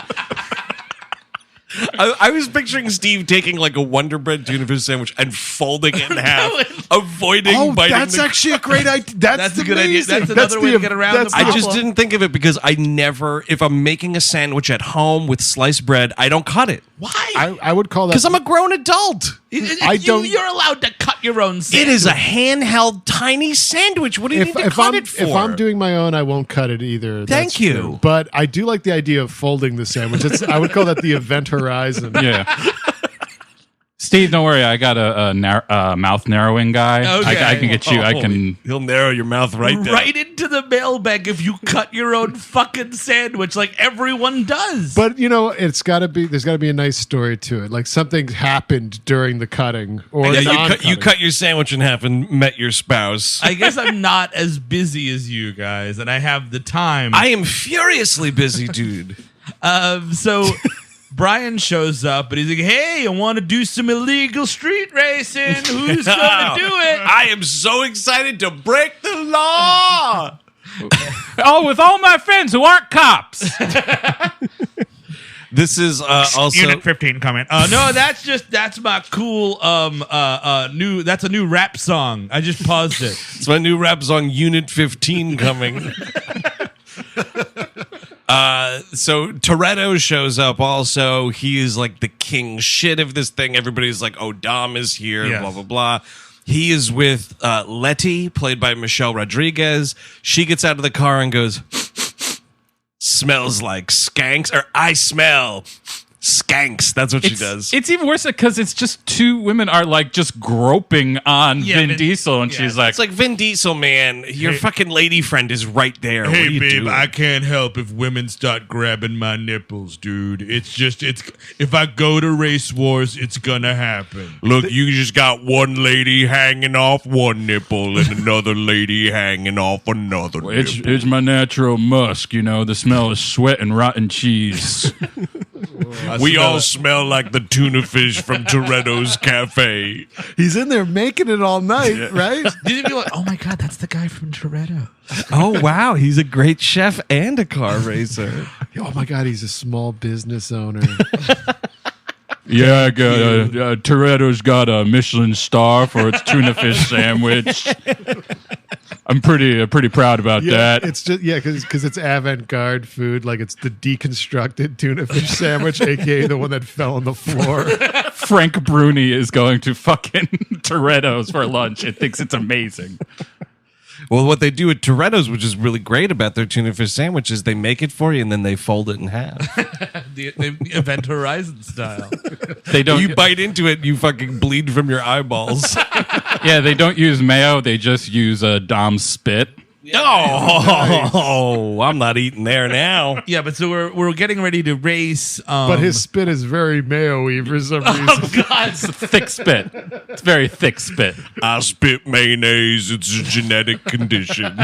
I was picturing Steve taking like a Wonder Bread tuna fish sandwich and folding it in half, avoiding biting. That's actually a great idea. That's a good idea. That's another way to get around the problem. I just didn't think of it because I never, if I'm making a sandwich at home with sliced bread, I don't cut it. Why? I would call that Because I'm a grown adult. You're allowed to cut your own sandwich. It is a handheld tiny sandwich. What do you need to cut it for? If I'm doing my own, I won't cut it either. Thank you. True. But I do like the idea of folding the sandwich. I would call that the event horizon. Yeah. Steve, don't worry. I got a mouth narrowing guy. Okay. I can get you. I can. He'll narrow your mouth right down. Right into the mailbag if you cut your own fucking sandwich like everyone does. But, you know, there's got to be a nice story to it. Like something happened during the cutting. Or you cut your sandwich in half and met your spouse. I guess I'm not as busy as you guys, and I have the time. I am furiously busy, dude. So Brian shows up, and he's like, hey, I want to do some illegal street racing. Who's going to do it? I am so excited to break the law. With all my friends who aren't cops. This is also Unit 15 comment. No, that's my cool that's a new rap song. I just paused it. It's my new rap song, Unit 15, coming. So Toretto shows up also. He is like the king shit of this thing. Everybody's like, oh, Dom is here, blah, blah, blah. He is with Letty, played by Michelle Rodriguez. She gets out of the car and goes, smells like skanks, or I smell skanks. That's what she does. It's even worse because it's just two women are like just groping on Vin Diesel, and she's like, it's like, Vin Diesel, man, your fucking lady friend is right there. What are you doing? I can't help if women start grabbing my nipples, dude. It's if I go to race wars, it's gonna happen. Look, you just got one lady hanging off one nipple and another lady hanging off another nipple. It's my natural musk, the smell of sweat and rotten cheese. We all smell like the tuna fish from Toretto's Cafe. He's in there making it all night, right? Didn't be like, oh my god, that's the guy from Toretto. Oh wow, he's a great chef and a car racer. Oh my god, he's a small business owner. Yeah, I got Toretto's got a Michelin star for its tuna fish sandwich. I'm pretty proud about that. It's just because it's avant-garde food, like it's the deconstructed tuna fish sandwich, aka the one that fell on the floor. Frank Bruni is going to fucking Toretto's for lunch and thinks it's amazing. Well, what they do at Toretto's, which is really great about their tuna fish sandwich, is they make it for you and then they fold it in half. the Event Horizon style. They don't. You bite into it, you fucking bleed from your eyeballs. Yeah, they don't use mayo. They just use Dom's spit. Oh, I'm not eating there now. Yeah, but so we're getting ready to race. But his spit is very mayo-y for some reason. Oh God, It's a thick spit. It's very thick spit. I spit mayonnaise. It's a genetic condition.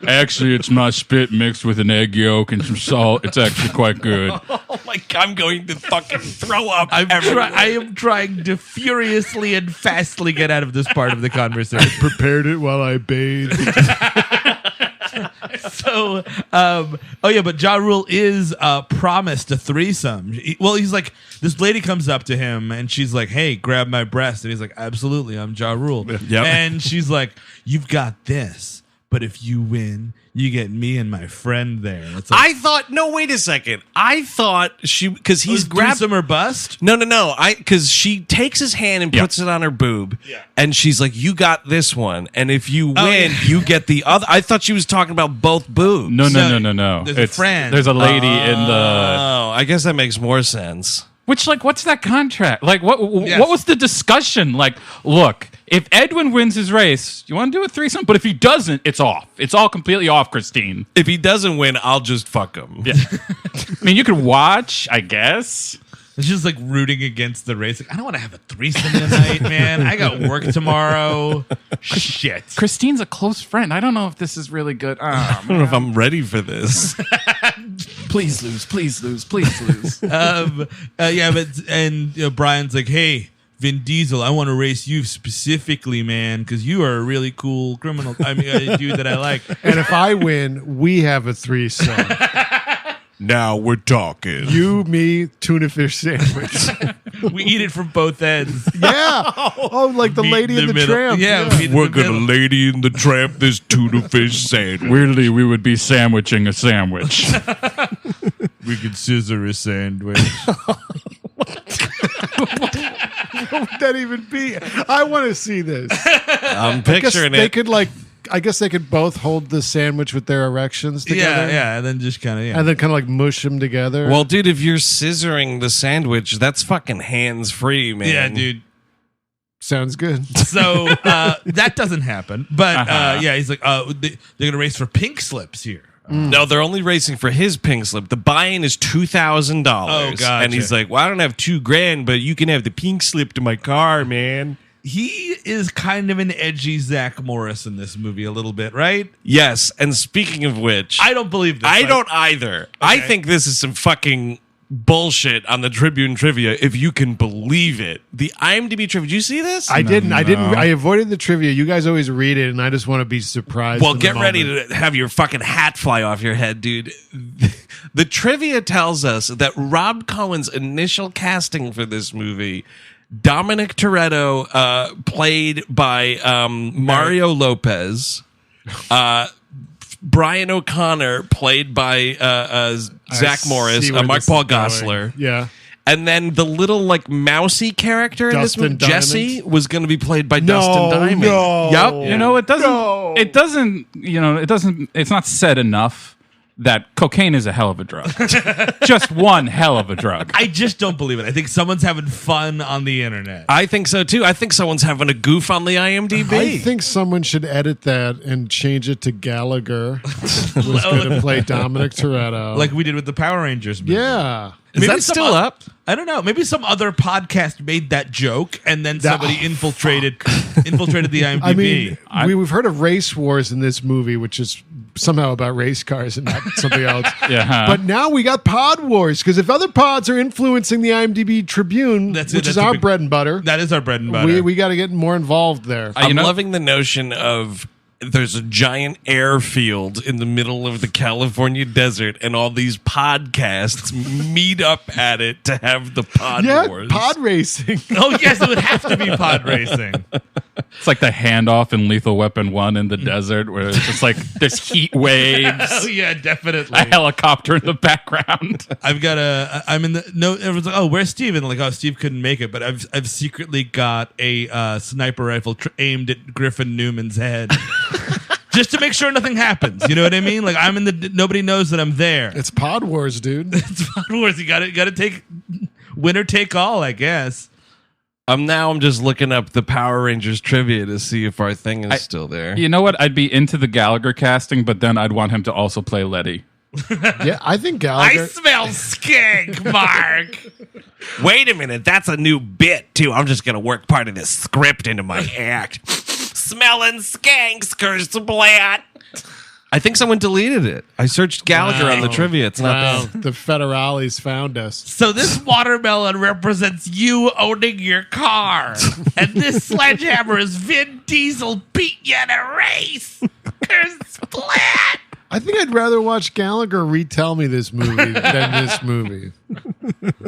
Actually, it's my spit mixed with an egg yolk and some salt. It's actually quite good. Oh my God, I'm going to fucking throw up. I am trying to furiously and fastly get out of this part of the conversation. Prepared it while I bathed. So, but Ja Rule is promised a threesome. He's like, this lady comes up to him and she's like, "Hey, grab my breast," and he's like, "Absolutely, I'm Ja Rule." Yep. And she's like, "You've got this, but if you win, you get me and my friend there." It's like, I thought, no, wait a second. I thought because he's grabbed threesome or bust. No. Because she takes his hand and puts it on her boob, and she's like, "You got this one, and if you win, you get the other." I thought she was talking about both boobs. No. There's a friend. There's a lady in the. Oh, I guess that makes more sense. Which, like, what's that contract? Like, what was the discussion? Like, look, if Edwin wins his race, you want to do a threesome? But if he doesn't, it's off. It's all completely off, Christine. If he doesn't win, I'll just fuck him. Yeah. I mean, you could watch, I guess. It's just like rooting against the race. Like, I don't want to have a threesome tonight, man. I got work tomorrow. Shit. Christine's a close friend. I don't know if this is really good. I don't know if I'm ready for this. Please lose. Please lose. Please lose. Brian's like, "Hey, Vin Diesel, I want to race you specifically, man, because you are a really cool criminal. I mean, a dude that I like." And if I win, we have a threesome. Now we're talking. You, me, tuna fish sandwich. We eat it from both ends. Yeah. Oh, like the Meet Lady in and the the middle. Tramp. Yeah. We're gonna Lady in the Tramp this tuna fish sandwich. Weirdly, we would be sandwiching a sandwich. We could scissor a sandwich. What would that even be? I want to see this. I'm picturing it. I guess they could both hold the sandwich with their erections together. Yeah, and then just kind of, And then kind of like mush them together. Well, dude, if you're scissoring the sandwich, that's fucking hands free, man. Yeah, dude. Sounds good. So that doesn't happen. But he's like, they're going to race for pink slips here. No, they're only racing for his pink slip. The buy-in is $2,000. Oh, gotcha. And he's like, "Well, I don't have $2,000, but you can have the pink slip to my car, man." He is kind of an edgy Zach Morris in this movie a little bit, right? Yes, and speaking of which, I don't believe this. I don't either. I think this is some fucking bullshit on the Tribune trivia, if you can believe it. The IMDb trivia. Did you see this? I didn't. I avoided the trivia. You guys always read it, and I just want to be surprised. Well, get ready to have your fucking hat fly off your head, dude. The trivia tells us that Rob Cohen's initial casting for this movie, Dominic Toretto, played by Mario Lopez, Brian O'Connor, played by Zach Morris, Mark Paul Gosselaar. Yeah. And then the little like mousy character in this movie, Dustin Jesse, was going to be played by Dustin Diamond. No. Yep. You know, it doesn't, it's not said enough that cocaine is a hell of a drug. Just one hell of a drug. I just don't believe it. I think someone's having fun on the internet. I think so too. I think someone's having a goof on the IMDb. I think someone should edit that and change it to Gallagher was going to play Dominic Toretto. Like we did with the Power Rangers movie. Yeah. Is that still up? I don't know. Maybe some other podcast made that joke, and then somebody infiltrated the IMDb. I mean, we've heard of race wars in this movie, which is somehow about race cars and not something else. Yeah. But now we got pod wars, because if other pods are influencing the IMDb Tribune, which is our bread and butter, that is our bread and butter. we got to get more involved there. I'm loving the notion of there's a giant airfield in the middle of the California desert, and all these podcasts meet up at it to have the pod wars. Pod racing. Oh, yes, it would have to be pod racing. It's like the handoff in Lethal Weapon 1 in the desert where it's just like there's heat waves. Oh, yeah, definitely. A helicopter in the background. I'm in the, no, everyone's like, oh, where's Steve? And like, oh, Steve couldn't make it, but I've secretly got a sniper rifle aimed at Griffin Newman's head. Just to make sure nothing happens. You know what I mean? Like, I'm in the, nobody knows that I'm there. It's Pod Wars, dude. It's Pod Wars. You gotta take, winner take all, I guess. I'm just looking up the Power Rangers trivia to see if our thing is still there. You know what? I'd be into the Gallagher casting, but then I'd want him to also play Letty. Yeah, I think Gallagher. I smell skank, Mark. Wait a minute, that's a new bit too. I'm just gonna work part of this script into my act. Smelling skanks, Kersplat. I think someone deleted it. I searched Gallagher on the trivia. It's not there. The Federales found us. So this watermelon represents you owning your car. And this sledgehammer is Vin Diesel beat you in a race. Kersplat. I think I'd rather watch Gallagher retell me this movie than this movie.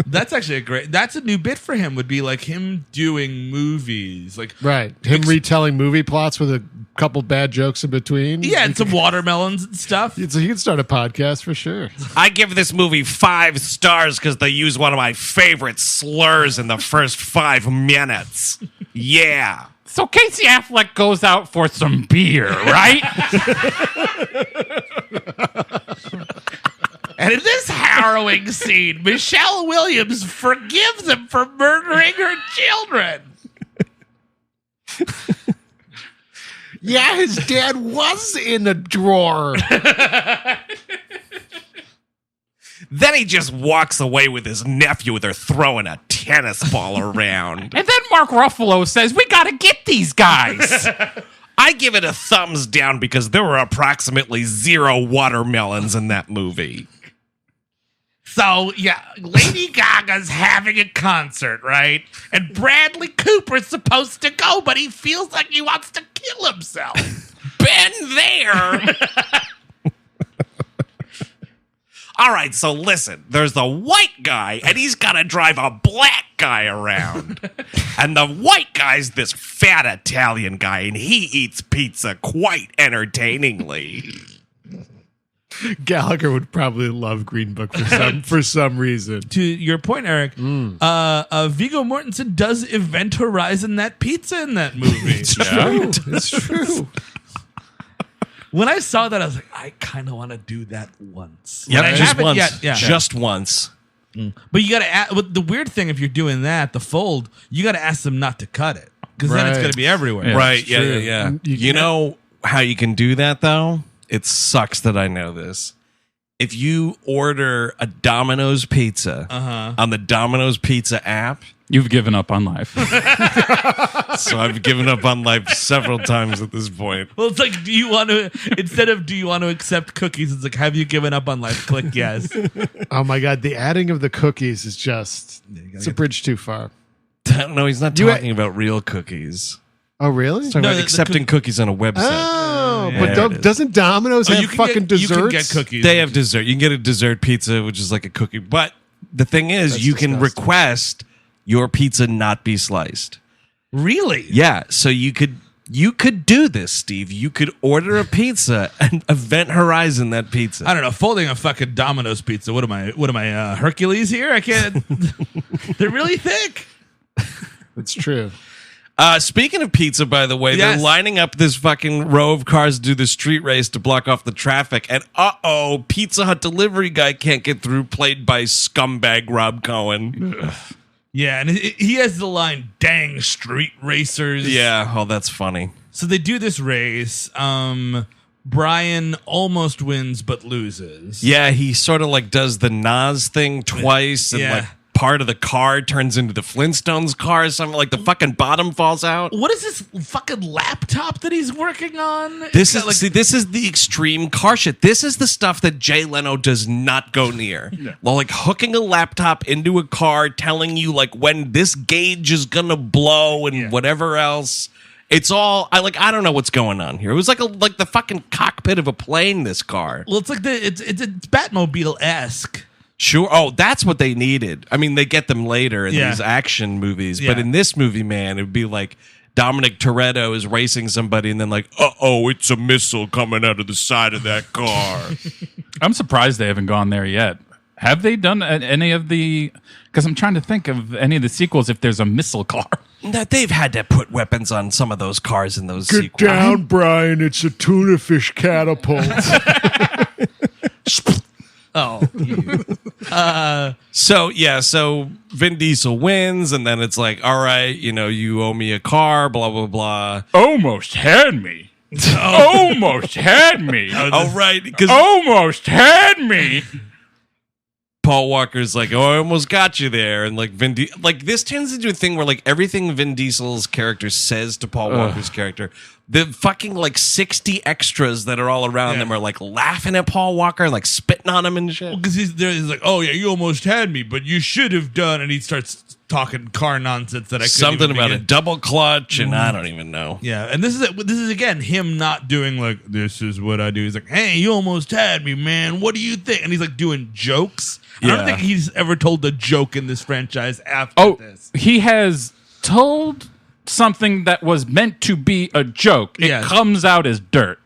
That's actually that's a new bit for him, would be like him doing movies. Like, right. Him retelling movie plots with a couple bad jokes in between. Yeah, and some watermelons and stuff. So he could start a podcast for sure. I give this movie 5 stars because they use one of my favorite slurs in the first 5 minutes. Yeah. So Casey Affleck goes out for some beer, right? And in this harrowing scene, Michelle Williams forgives him for murdering her children. Yeah, his dad was in a drawer. Then he just walks away with his nephew. They're throwing a tennis ball around. And then Mark Ruffalo says, we got to get these guys. I give it a thumbs down because there were approximately 0 watermelons in that movie. So, yeah, Lady Gaga's having a concert, right? And Bradley Cooper's supposed to go, but he feels like he wants to kill himself. Been there. All right, so listen, there's the white guy, and he's got to drive a black guy around. And the white guy's this fat Italian guy, and he eats pizza quite entertainingly. Gallagher would probably love Green Book for some reason. To your point, Eric, Viggo Mortensen does Event Horizon that pizza in that movie. It's true. It's true. When I saw that, I was like, I kind of want to do that once. Yeah, just once. Yeah. Just once. But you got to. The weird thing, if you're doing that, the fold, you got to ask them not to cut it because then it's going to be everywhere. Yeah, right? Yeah. You know how you can do that though? It sucks that I know this. If you order a Domino's pizza on the Domino's Pizza app, you've given up on life. So I've given up on life several times at this point. Well, it's like, do you want to accept cookies? It's like, have you given up on life? Click yes. Oh my God. The adding of the cookies is just, it's a bridge too far. No, he's not talking about real cookies. Oh, really? He's talking about accepting cookies on a website. Oh, but doesn't Domino's have fucking desserts? You can get cookies. They have dessert. You can get a dessert pizza, which is like a cookie. But the thing is, That's you can disgusting. request your pizza not be sliced. Really? Yeah. So you could do this, Steve. You could order a pizza and Event Horizon that pizza. I don't know. Folding a fucking Domino's pizza. What am I, Hercules here? I can't. They're really thick. It's true. Speaking of pizza, by the way, Yes. they're lining up this fucking row of cars to do the street race to block off the traffic. And Pizza Hut delivery guy can't get through, played by scumbag Rob Cohen. Yeah, and he has the line, dang street racers. Yeah, that's funny. So they do this race. Brian almost wins but loses. Yeah, he sort of like does the Nas thing twice, and Yeah. like part of the car turns into the Flintstones car or something. Like the fucking bottom falls out. What is this fucking laptop that he's working on? This is the extreme car shit. This is the stuff that Jay Leno does not go near. Well, like hooking a laptop into a car, telling you like when this gauge is gonna blow and whatever else. It's all I don't know what's going on here. It was like the fucking cockpit of a plane. This car. Well, it's like it's Batmobile-esque. Sure. Oh, that's what they needed. I mean, they get them later in these action movies, but in this movie, man, it would be like Dominic Toretto is racing somebody, and then like, it's a missile coming out of the side of that car. I'm surprised they haven't gone there yet. Have they done any of the? Because I'm trying to think of any of the sequels. If there's a missile car, That they've had to put weapons on some of those cars in those sequels. Get down, Brian. It's a tuna fish catapult. So Vin Diesel wins, and then it's like, all right, you owe me a car, blah blah blah. almost had me. Almost had me. Oh, right, because Almost had me. Paul Walker's like, I almost got you there, and like this turns into a thing where like everything Vin Diesel's character says to Paul Walker's character, the fucking like 60 extras that are all around them are like laughing at Paul Walker and like spitting on him and shit. Because he's like, oh yeah, you almost had me, but you should have done, and he starts talking car nonsense that I couldn't something even about begin. a double clutch, and I don't even know. Yeah, and this is again him not doing like, this is what I do. He's like, hey, you almost had me, man. What do you think? And he's like doing jokes. I don't think he's ever told a joke in this franchise after this. He has told something that was meant to be a joke. It comes out as dirt.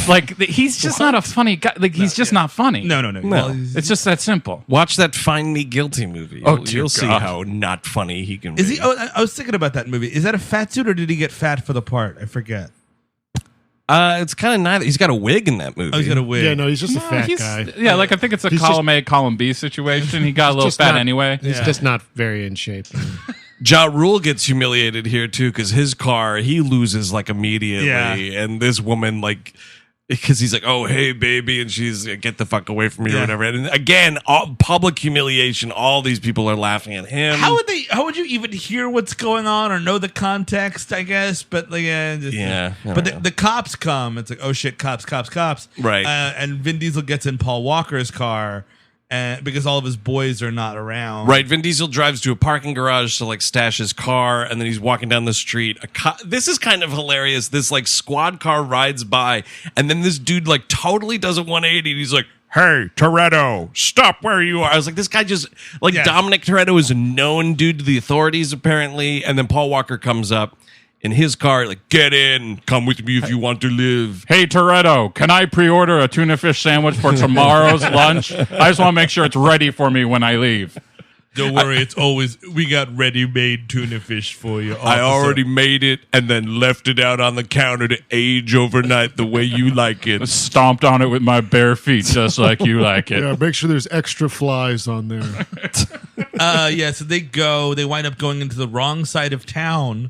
Like he's just not a funny guy. Like he's just not funny. No. Well, It's just that simple. Watch that Find Me Guilty movie. You'll see how not funny he can be. is he? Oh, I was thinking about that movie. Is that a fat suit, or did he get fat for the part? I forget. It's kind of neither. He's got a wig in that movie. Oh, he's got a wig. Yeah, no, he's just a fat guy. Yeah, like I think it's a He's column A, column B situation. He got a little Just fat not- anyway. He's just not very in shape. Ja Rule gets humiliated here too because his car he loses like immediately, Yeah. and this woman like because he's like, oh hey baby, and she's get the fuck away from me or whatever. And again, public humiliation. All these people are laughing at him. How would you even hear what's going on or know the context? I guess, but like, But the cops come. It's like, oh shit, cops. Right. And Vin Diesel gets in Paul Walker's car, because all of his boys are not around. Right, Vin Diesel drives to a parking garage to like stash his car, and then he's walking down the street. This is kind of hilarious. This like squad car rides by, and then this dude like totally does a 180. And he's like, "Hey, Toretto, stop where you are." I was like, this guy just like Dominic Toretto is a known dude to the authorities apparently, and then Paul Walker comes up in his car, like, get in, come with me if you want to live. Hey, Toretto, can I pre-order a tuna fish sandwich for tomorrow's lunch? I just want to make sure it's ready for me when I leave. Don't worry, we got ready-made tuna fish for you. Officer. I already made it and then left it out on the counter to age overnight the way you like it. Stomped on it with my bare feet, just like you like it. Yeah, make sure there's extra flies on there. So they wind up going into the wrong side of town.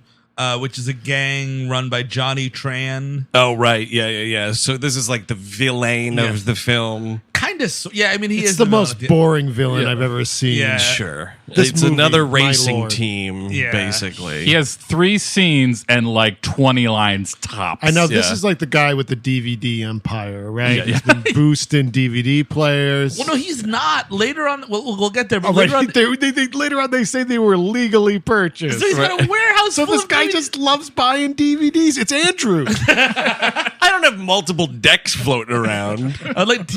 Which is a gang run by Johnny Tran. Oh, right. Yeah. So this is like the villain of the film. Kind of. Yeah, I mean, he It's is the most boring villain I've ever seen. Yeah. Sure. This It's movie, another my racing lord. team, basically. He has 3 scenes and like 20 lines tops. I know this is like the guy with the DVD empire, right? He's been boosting DVD players. Well, no, he's not. Later on, we'll get there. But Oh, right. later on, Later on, they say they were legally purchased. so he's got a warehouse. So full this of guy DVDs. just loves buying DVDs. It's Andrew. I don't have multiple decks floating around. I'd like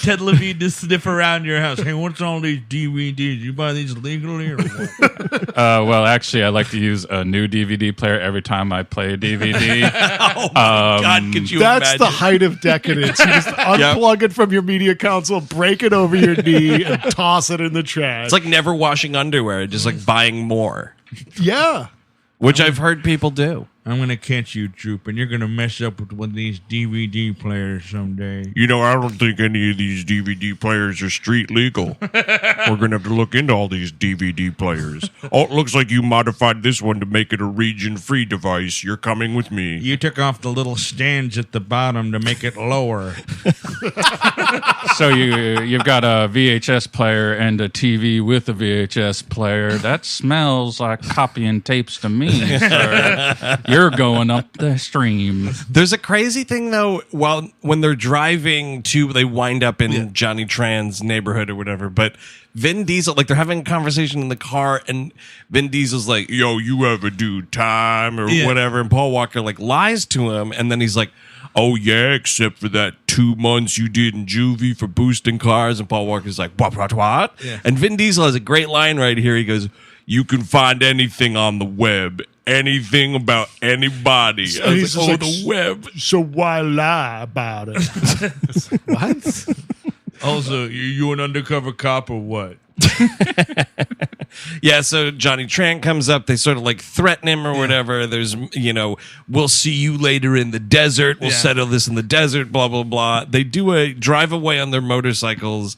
Ted Levine to sniff around your house. Hey, what's all these DVDs? You buy these legally or what? Well, actually, I like to use a new DVD player every time I play a DVD. Oh, my God, could you That's imagine? the height of decadence. You just unplug it from your media console, break it over your knee, and toss it in the trash. It's like never washing underwear, just like buying more, yeah. which I've heard people do. I'm going to catch you, Troop, and you're going to mess up with one of these DVD players someday. You know, I don't think any of these DVD players are street legal. We're going to have to look into all these DVD players. Oh, it looks like you modified this one to make it a region-free device. You're coming with me. You took off the little stands at the bottom to make it lower. So you've got a VHS player and a TV with a VHS player. That smells like copying tapes to me, sir. You're going up the stream. There's a crazy thing though. When they're driving they wind up in Johnny Tran's neighborhood or whatever. But Vin Diesel, like they're having a conversation in the car, and Vin Diesel's like, "Yo, you ever do time or whatever?" And Paul Walker like lies to him, and then he's like, "Oh yeah, except for that 2 months you did in juvie for boosting cars." And Paul Walker's like, "What? Yeah. And Vin Diesel has a great line right here. He goes, "You can find anything on the web, anything about anybody." So I he's was like, just the web. So why lie about it? What? Also, you an undercover cop or what? Yeah, so Johnny Tran comes up. They sort of like threaten him or whatever. There's, we'll see you later in the desert. We'll settle this in the desert, blah, blah, blah. They do a drive away on their motorcycles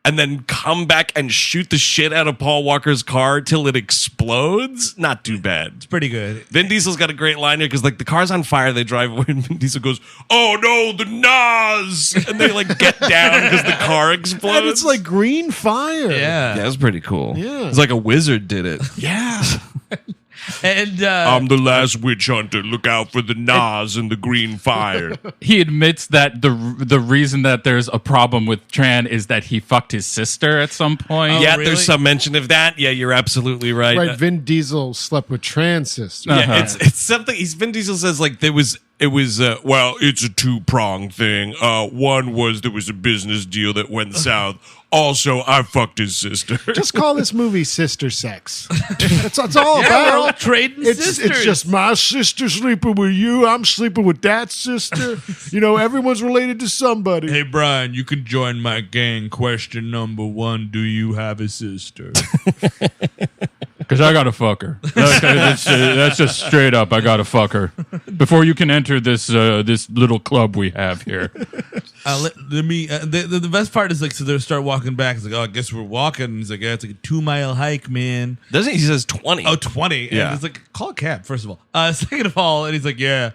and then come back and shoot the shit out of Paul Walker's car till it explodes. Not too bad. It's pretty good. Vin Diesel's got a great line here because like the car's on fire. They drive away and Vin Diesel goes, "Oh no, the Nas!" And they like get down because the car explodes. And it's like green fire. Yeah, it was pretty cool. Yeah. It's like a wizard did it. Yeah. And I'm the last witch hunter. Look out for the Nas and the green fire. He admits that the reason that there's a problem with Tran is that he fucked his sister at some point. Yeah, really? there's some mention of that. Yeah, you're absolutely right. Right, Vin Diesel slept with trans sister. Yeah, it's something. Vin Diesel says like it was Well, it's a two-pronged thing. One was there was a business deal that went south. Also, I fucked his sister. Just call this movie Sister Sex. That's all we're about. all trading sisters. It's just my sister sleeping with you. I'm sleeping with that sister. Everyone's related to somebody. Hey, Brian, you can join my gang. Question number 1, do you have a sister? Because I gotta fuck her. That's just straight up. I gotta fuck her before you can enter this little club we have here. The best part is like, so they start walking back. It's like, oh, I guess we're walking. He's like, yeah, it's like a 2-mile hike, man. Doesn't he? He says 20. Oh, 20. Yeah. And it's like, call a cab, first of all. Second of all, and he's like, yeah.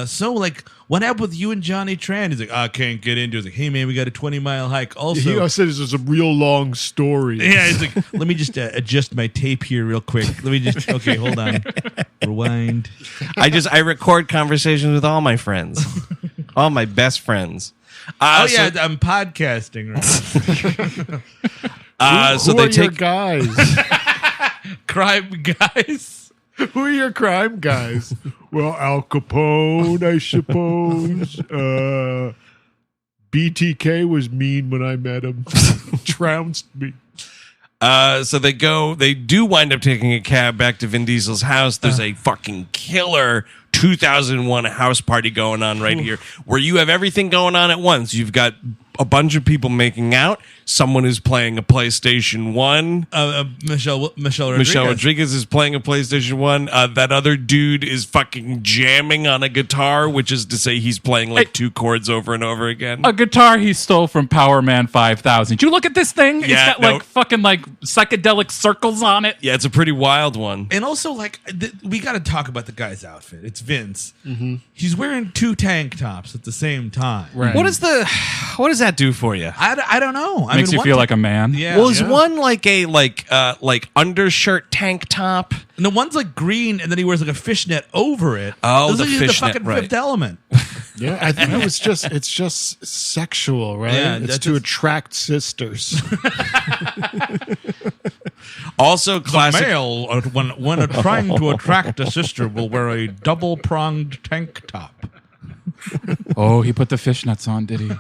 So like, what happened with you and Johnny Tran? He's like, I can't get into it. He's like, hey man, we got a 20-mile hike. Also, He said this was a real long story. yeah, he's like, let me just adjust my tape here real quick. Okay, hold on. Rewind. I record conversations with all my friends, all my best friends. I'm podcasting right. Who are your guys? Crime guys. Who are your crime guys? Well, Al Capone, I suppose. BTK was mean when I met him. Trounced me. So they do wind up taking a cab back to Vin Diesel's house. There's a fucking killer 2001 house party going on right here where you have everything going on at once. You've got a bunch of people making out. Someone is playing a PlayStation 1. Michelle Rodriguez is playing a PlayStation 1. That other dude is fucking jamming on a guitar, which is to say he's playing like 2 chords over and over again. A guitar he stole from Power Man 5000. You look at this thing? Yeah, it's got like fucking like psychedelic circles on it. Yeah, it's a pretty wild one. And also, like, we got to talk about the guy's outfit. It's Vince. Mm-hmm. He's wearing 2 tank tops at the same time. Right. What does that do for you? I don't know. Makes you feel like a man. Yeah. Well, is one like a like undershirt tank top? And the one's like green, and then he wears like a fishnet over it. Oh, the fishnet, the fucking right. Fifth Element. Yeah, I think it's just sexual, right? Yeah, it's to attract sisters. Also, classic. The male, when trying to attract a sister, will wear a double-pronged tank top. Oh, he put the fishnets on, did he?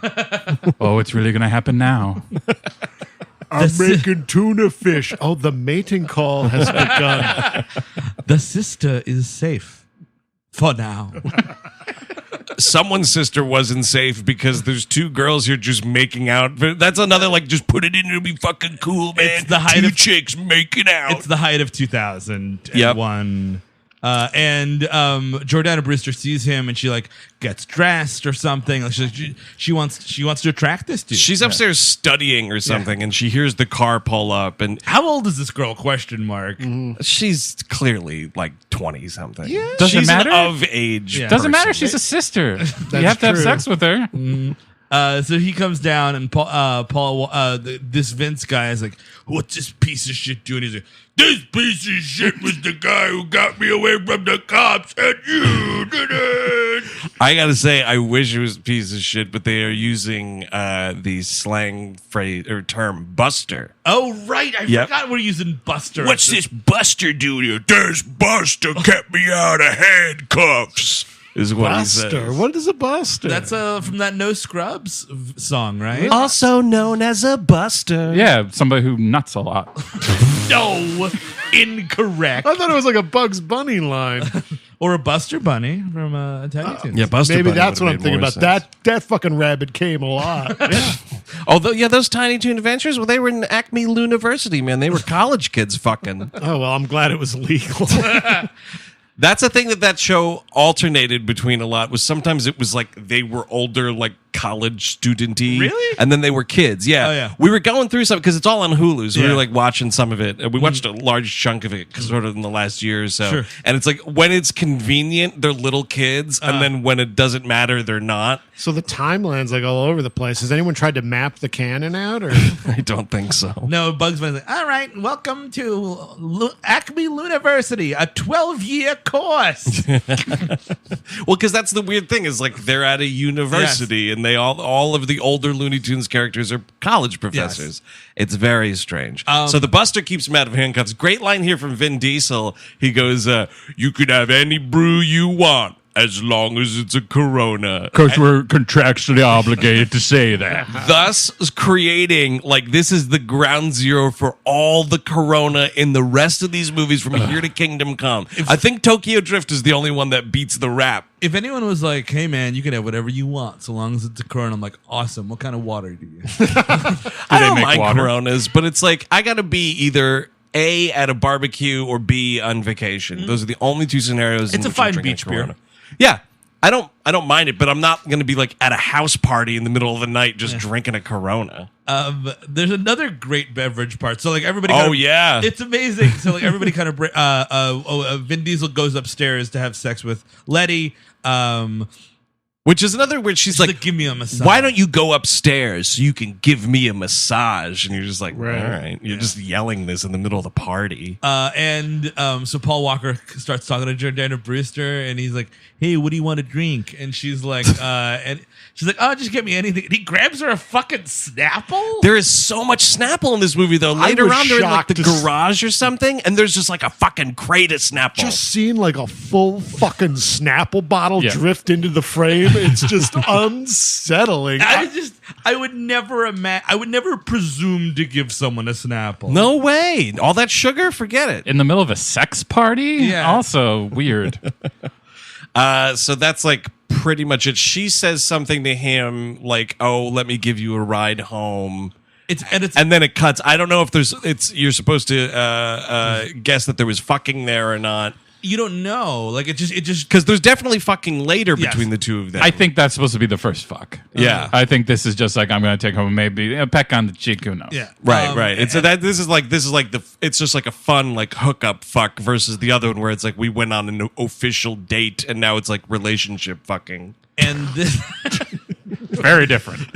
Oh, it's really going to happen now. I'm making tuna fish. Oh, the mating call has begun. The sister is safe for now. Someone's sister wasn't safe because there's 2 girls here just making out. That's another like just put it in to be fucking cool, man. It's the height 2 of chicks making out. It's the height of 2001. And Jordana Brewster sees him and she like gets dressed or something. Like she wants to attract this dude. She's upstairs studying or something, and she hears the car pull up. And how old is this girl? Question mark. She's clearly like 20 something. Yeah, doesn't she's matter. Of age. Yeah. Doesn't matter. person. She's a sister. You have to have sex with her. So he comes down, and this Vince guy is like, "What's this piece of shit doing?" He's like, "This piece of shit was the guy who got me away from the cops, and you did it." I gotta say, I wish it was a piece of shit, but they are using the slang phrase or term "buster." Oh right, I forgot we're using Buster. What's this Buster doing here? This Buster kept me out of handcuffs. Is what Buster. he says. What is a buster? That's from that No Scrubs song, right? Also known as a buster. Yeah, somebody who nuts a lot. No, incorrect. I thought it was like a Bugs Bunny line. Or a Buster Bunny from Tiny Toons. Yeah, Buster. Maybe Bunny that's what I'm would've made thinking more about. sense. That fucking rabbit came a lot. Yeah. Although, yeah, those Tiny Toon Adventures, well, they were in Acme University, man. They were college kids fucking. Oh, well, I'm glad it was legal. That's a thing that show alternated between a lot. Was sometimes it was like they were older, like college student-y. Really? And then they were kids. Yeah. Oh, yeah. We were going through some because it's all on Hulu. So we Yeah. were like watching some of it. And we watched a large chunk of it sort of in the last year or so. Sure. And it's like when it's convenient, they're little kids. And then when it doesn't matter, they're not. So the timeline's like all over the place. Has anyone tried to map the canon out? Or I don't think so. No, Bugs Bunny's like, all right, welcome to Acme University, a 12-year course. Well, because that's the weird thing is like they're at a university and they all of the older Looney Tunes characters are college professors. It's very strange. So the Buster keeps him out of handcuffs. Great line here from Vin Diesel. He goes, "You could have any brew you want as long as it's a Corona." Because we're contractually obligated to say that. Thus creating like this is the ground zero for all the Corona in the rest of these movies from here to Kingdom Come. I think Tokyo Drift is the only one that beats the rap. If anyone was like, hey, man, you can have whatever you want so long as it's a Corona, I'm like, awesome. What kind of water do you have? I don't make mind water? Coronas, but it's like I got to be either A, at a barbecue or B, on vacation. Those are the only two scenarios. It's in a which I'm fine drinking beach Corona. beer. Yeah, I don't mind it, but I'm not going to be like at a house party in the middle of the night just drinking a Corona. There's another great beverage part. So like everybody. Oh, kind of, yeah. it's amazing. So like everybody kind of. Vin Diesel goes upstairs to have sex with Letty. Which is another where she's like, give me a massage. why don't you go upstairs so you can give me a massage? And you're just like, Right. all right. You're just yelling this in the middle of the party. So Paul Walker starts talking to Jordana Brewster, and he's like, "Hey, what do you want to drink?" And she's like, "Oh, just get me anything." And he grabs her a fucking Snapple. There is so much Snapple in this movie, though. I Later was on, they're in like the shocked to garage or something, and there's just like a fucking crate of Snapple. just seeing like a full fucking Snapple bottle Yeah. drift into the frame, it's just unsettling. I would never presume to give someone a Snapple. No way. All that sugar? Forget it. In the middle of a sex party? Yeah. Also weird. So that's like pretty much it. She says something to him like, "Oh, let me give you a ride home." And then it cuts. I don't know if you're supposed to guess that there was fucking there or not. You don't know. Like it just Because there's definitely fucking later Yes. between the two of them. I think that's supposed to be the first fuck. Yeah. I think this is just like, I'm going to take home maybe a peck on the cheek. Who knows? yeah. Right. And so this is like it's just like a fun like hookup fuck versus the other one where it's like we went on an official date and now it's like relationship fucking. And this Very different.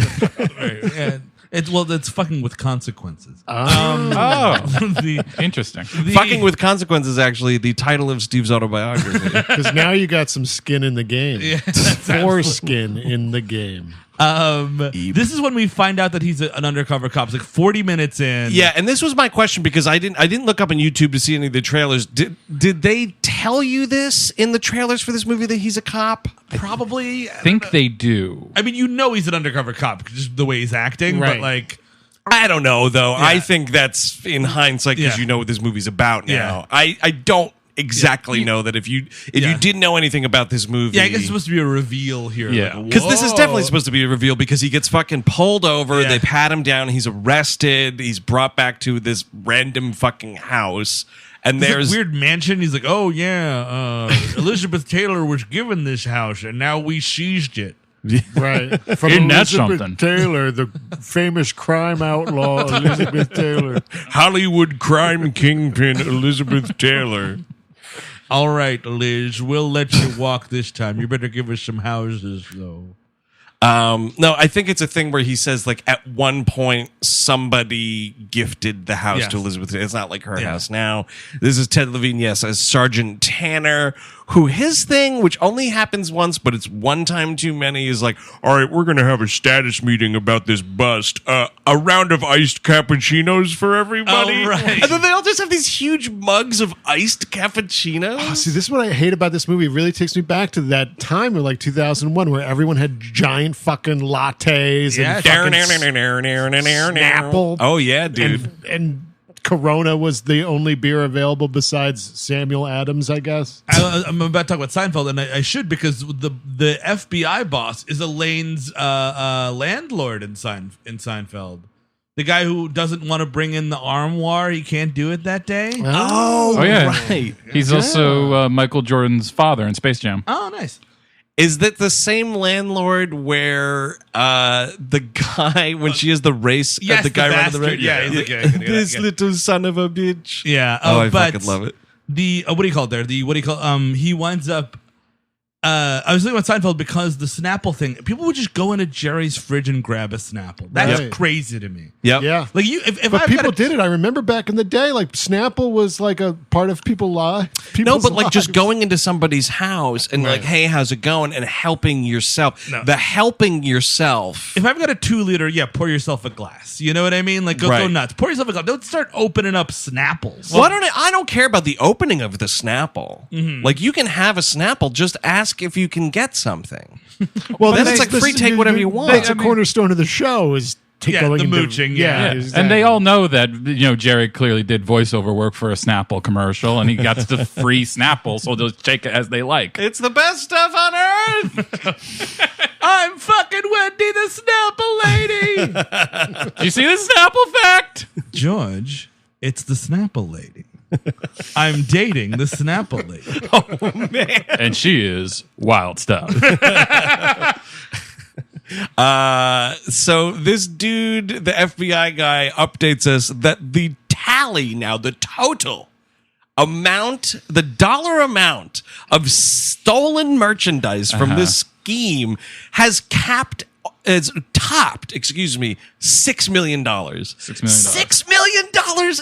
and it's fucking with consequences. Oh, The- interesting. Fucking with consequences actually the title of Steve's autobiography. Because now you got some skin in the game. Yeah, that's Foreskin in the game. This is when we find out that he's an undercover cop. It's like 40 minutes in. Yeah, and this was my question because I didn't look up on YouTube to see any of the trailers. Did they tell you this in the trailers for this movie that he's a cop? Probably. I think they do. I mean, he's an undercover cop just the way he's acting, Right. but like, I don't know though. I think that's in hindsight because Yeah. you know what this movie's about now. Yeah. I don't exactly know that if you didn't know anything about this movie. yeah, I guess it's supposed to be a reveal here. Yeah. Like, because this is whoa. definitely supposed to be a reveal because he gets fucking pulled over. Yeah. They pat him down. He's arrested. He's brought back to this random fucking house. And There's there's a weird mansion. He's like, oh yeah, Elizabeth Taylor was given this house, and now we seized it. Right. From Isn't that Elizabeth something? Taylor, the famous crime outlaw, Elizabeth Taylor. Hollywood crime kingpin Elizabeth Taylor. All right, Liz, we'll let you walk this time. You better give us some houses, though. No, I think it's a thing where he says like at one point somebody gifted the house to Elizabeth. It's not like her house now. This is Ted Levine, yes, as Sergeant Tanner, who his thing, which only happens once, but it's one time too many, is like, all right, we're going to have a status meeting about this bust. A round of iced cappuccinos for everybody. Oh, right. And then they all just have these huge mugs of iced cappuccinos. Oh, see, this is what I hate about this movie. It really takes me back to that time of like 2001 where everyone had giant fucking lattes and fucking Snapple. Oh, yeah, dude. And Corona was the only beer available besides Samuel Adams, I guess. I'm about to talk about Seinfeld, and I should, because the FBI boss is Elaine's landlord in Seinfeld. The guy who doesn't want to bring in the armoire, he can't do it that day. Oh yeah. right. He's also Michael Jordan's father in Space Jam. Oh, nice. Is that the same landlord where the guy, when she has the race, Yes, the guy running the bastard. race? Yeah, he's like, yeah, This little son of a bitch. Yeah. Oh, I but fucking love it. The what do you call it there? He winds up. I was thinking about Seinfeld because the Snapple thing. People would just go into Jerry's fridge and grab a Snapple. That's Right. crazy to me. Yep. Yeah. Like if But I've people got did it. I remember back in the day, like Snapple was like a part of people's lives. No, but like just going into somebody's house and like, hey, how's it going? And helping yourself. No. The helping yourself. If I've got a 2-liter, pour yourself a glass. You know what I mean? Like go nuts. Pour yourself a glass. Don't start opening up Snapples. Well, I don't care about the opening of the Snapple. Like you can have a Snapple, just ask if you can get something. Well, then it's like free, take whatever you want. That's a cornerstone of the show is going the into, mooching. exactly. And they all know that Jerry clearly did voiceover work for a Snapple commercial, and he got the free Snapple, so they'll take it as they like. It's the best stuff on earth. I'm fucking Wendy the Snapple lady. Do you see the Snapple fact? George, it's the Snapple lady. I'm dating the Snapple lady. Oh man. And she is wild stuff. So this dude, the FBI guy, updates us that the tally now, the total amount, the dollar amount of stolen merchandise from this scheme has topped, $6 million. $6 million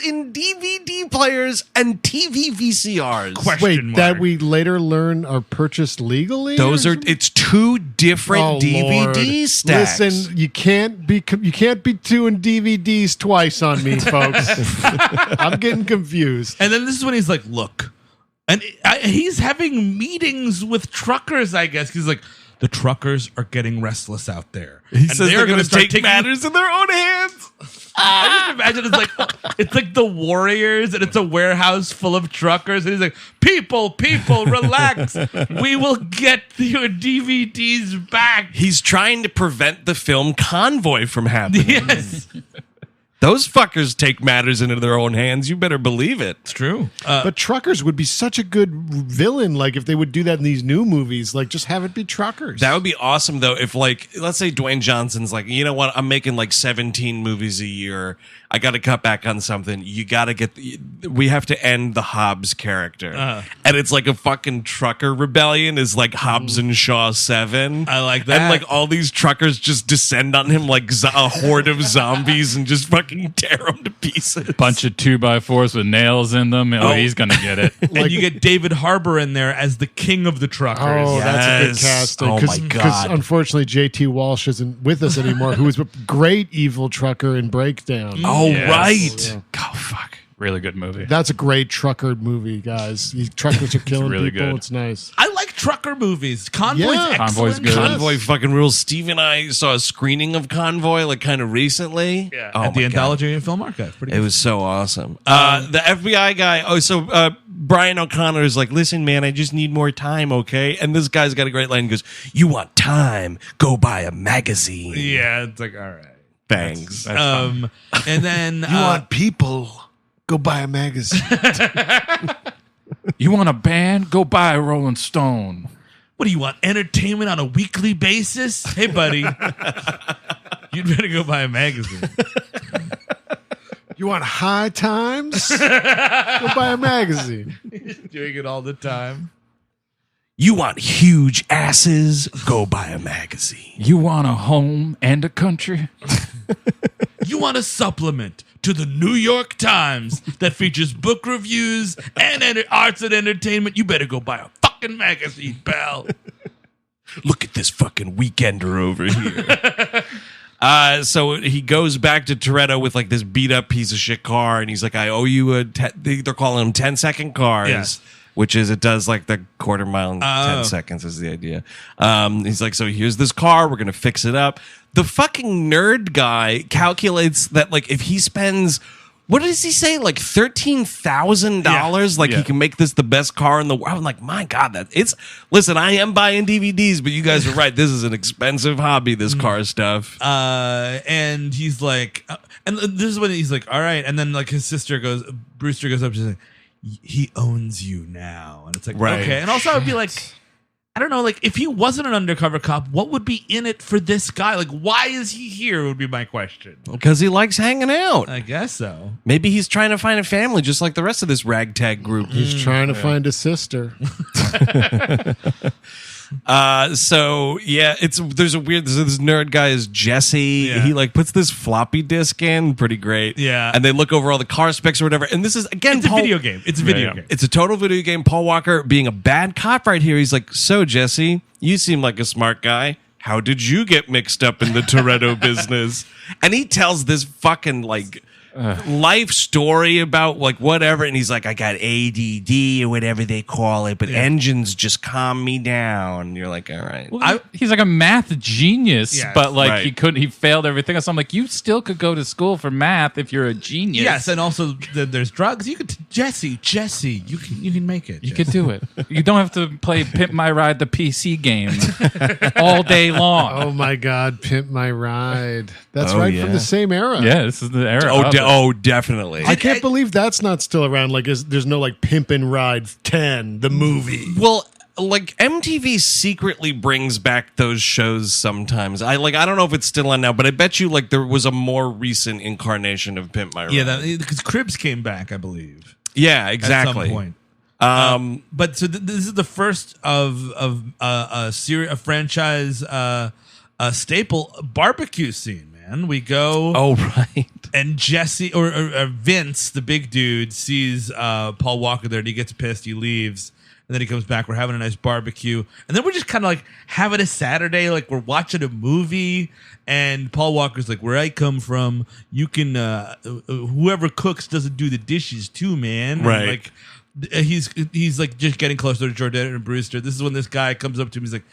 in DVD players and TV VCRs. Wait, that we later learn are purchased legally? It's two different DVD stacks. Listen, you can't be doing DVDs twice on me, folks. I'm getting confused. And then this is when he's like, look. And he's having meetings with truckers, I guess. He's like, the truckers are getting restless out there. He says they're going to take matters in their own hands. I just imagine it's like the Warriors, and it's a warehouse full of truckers, and he's like, people, relax. We will get your DVDs back. He's trying to prevent the film Convoy from happening. Yes. Those fuckers take matters into their own hands. You better believe it. It's true. But truckers would be such a good villain, like if they would do that in these new movies, like just have it be truckers. That would be awesome, though, if, like, let's say Dwayne Johnson's like, you know what, I'm making like 17 movies a year. I got to cut back on something. You got to we have to end the Hobbs character. And it's like a fucking trucker rebellion is like Hobbs and Shaw 7. I like that. And like all these truckers just descend on him like a horde of zombies and just fucking tear him to pieces. Bunch of 2x4s with nails in them. Oh, he's going to get it. And you get David Harbour in there as the king of the truckers. Oh, that's a good Yes. casting. Oh, my God. Because unfortunately, J.T. Walsh isn't with us anymore, who was a great evil trucker in Breakdown. Oh, Yes. right. Oh, fuck. Really good movie. That's a great trucker movie, guys. These truckers are killing really people. good. It's nice. I like trucker movies. Convoy's Yeah. excellent. Convoy's good. Convoy fucking rules. Steve and I saw a screening of Convoy like kind of recently. Yeah, Oh at the my God. Anthology Film Archive. Pretty It good. was so awesome. The FBI guy. Brian O'Connor is like, listen, man, I just need more time, okay? And this guy's got a great line. He goes, you want time? Go buy a magazine. Yeah, it's like, all right. Thanks. And then You want people? Go buy a magazine. You want a band? Go buy a Rolling Stone. what do you want? Entertainment on a weekly basis? Hey, buddy, you'd better go buy a magazine. You want high times? Go buy a magazine. Doing it all the time. You want huge asses? Go buy a magazine. You want a home and a country? You want a supplement to the New York Times that features book reviews and arts and entertainment? You better go buy a fucking magazine, pal. Look at this fucking weekender over here. So he goes back to Toretto with like this beat up piece of shit car, and he's like, I owe you they're calling them 10-second cars. Yes. Which is, it does like the quarter mile in 10 seconds is the idea. He's like, so here's this car. We're going to fix it up. The fucking nerd guy calculates that like if he spends, what does he say? Like $13,000? Like he can make this the best car in the world. I'm like, my God, listen, I am buying DVDs, but you guys are right. This is an expensive hobby, this car stuff. And he's like, and this is when he's like, all right. And then like his sister Brewster goes up to say, he owns you now. And it's like, okay. And also I would be like, I don't know, like if he wasn't an undercover cop, what would be in it for this guy? Like, why is he here would be my question. Because he likes hanging out. I guess so. Maybe he's trying to find a family just like the rest of this ragtag group. He's trying to find a sister. So yeah, there's this nerd guy is Jesse. Yeah. He like puts this floppy disk in, pretty great. Yeah. And they look over all the car specs or whatever. And this is again, It's a video game. It's a video game. It's a total video game. Paul Walker being a bad cop right here. He's like, so Jesse, you seem like a smart guy. How did you get mixed up in the Toretto business? And he tells this fucking like life story about like whatever, and he's like, I got ADD or whatever they call it, but engines just calm me down. And you're like, all right. Well, he's like a math genius, Yes. but like Right. he failed everything else. I'm like, you still could go to school for math if you're a genius. Yes, and also there's drugs. You could Jesse, you can make it. You could do it. You don't have to play Pimp My Ride the PC game all day long. Oh my God, Pimp My Ride. That's from the same era. Yeah, this is the era. Definitely. I can't believe that's not still around. Like, there's no like Pimp and Ride 10, the movie. Well, like MTV secretly brings back those shows sometimes. I don't know if it's still on now, but I bet you like there was a more recent incarnation of Pimp My Ride. Yeah, because Cribs came back, I believe. Yeah, exactly. At some point. But so this is the first of a franchise staple barbecue scene. Man, we go. Oh right. And Jesse or Vince, the big dude, sees Paul Walker there, and he gets pissed. He leaves, and then he comes back. We're having a nice barbecue, and then we're just kind of like having a Saturday, like we're watching a movie. And Paul Walker's like, where I come from, you can whoever cooks doesn't do the dishes too, man. Right. And like he's like just getting closer to Jordana and Brewster. This is when this guy comes up to him. He's like,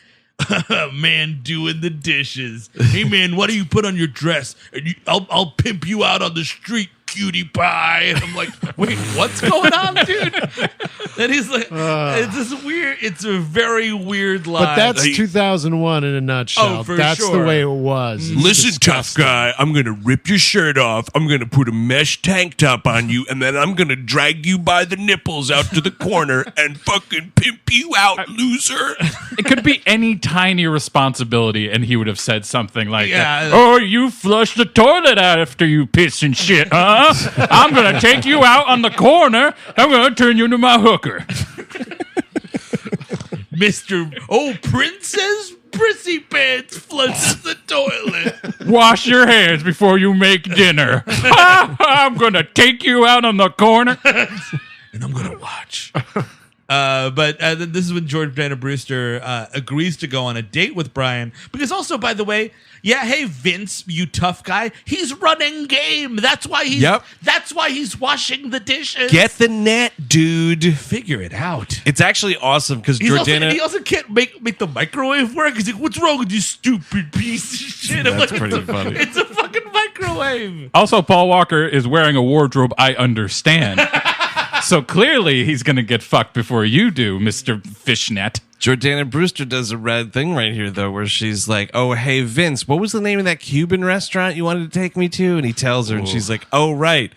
man doing the dishes. Hey man, what do you put on your dress? And I'll pimp you out on the street, cutie pie. And I'm like, wait, what's going on, dude? And he's like, it's this weird. It's a very weird line. But that's 2001 in a nutshell. Oh, for that's sure. the way it was. It's Listen, disgusting. tough guy, I'm going to rip your shirt off. I'm going to put a mesh tank top on you, and then I'm going to drag you by the nipples out to the corner and fucking pimp you out, loser. It could be any tiny responsibility, and he would have said something like, Yeah. "Oh, you flush the toilet out after you piss and shit, huh? I'm gonna take you out on the corner. I'm gonna turn you into my hooker." Princess Prissy Pants flushes the toilet. Wash your hands before you make dinner. I'm gonna take you out on the corner. And I'm gonna watch. But this is when Jordana Brewster agrees to go on a date with Brian, because also, by the way, hey Vince, you tough guy, he's running game. That's why he's washing the dishes. Get the net, dude. Figure it out. It's actually awesome because Jordana. He also can't make the microwave work. He's like, what's wrong with you, stupid piece of shit? I'm That's like, pretty funny. It's a fucking microwave. Also, Paul Walker is wearing a wardrobe I understand. So clearly he's going to get fucked before you do, Mr. Fishnet. Jordana Brewster does a rad thing right here, though, where she's like, oh, hey, Vince, what was the name of that Cuban restaurant you wanted to take me to? And he tells her, and she's like, oh, right.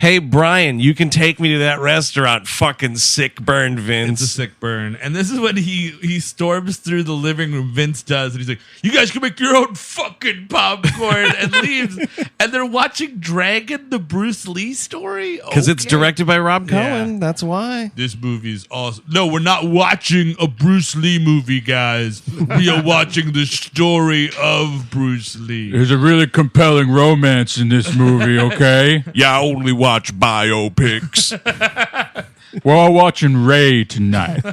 hey, Brian, you can take me to that restaurant. Fucking sick burn, Vince. It's a sick burn. And this is when he storms through the living room, Vince does, and he's like, you guys can make your own fucking popcorn, and leaves. And they're watching Dragon, the Bruce Lee story? Because it's directed by Rob Cohen. That's why. This movie is awesome. No, we're not watching a Bruce Lee movie, guys. We are watching the story of Bruce Lee. There's a really compelling romance in this movie, okay? Yeah, I only watch biopics. We're all watching Ray tonight.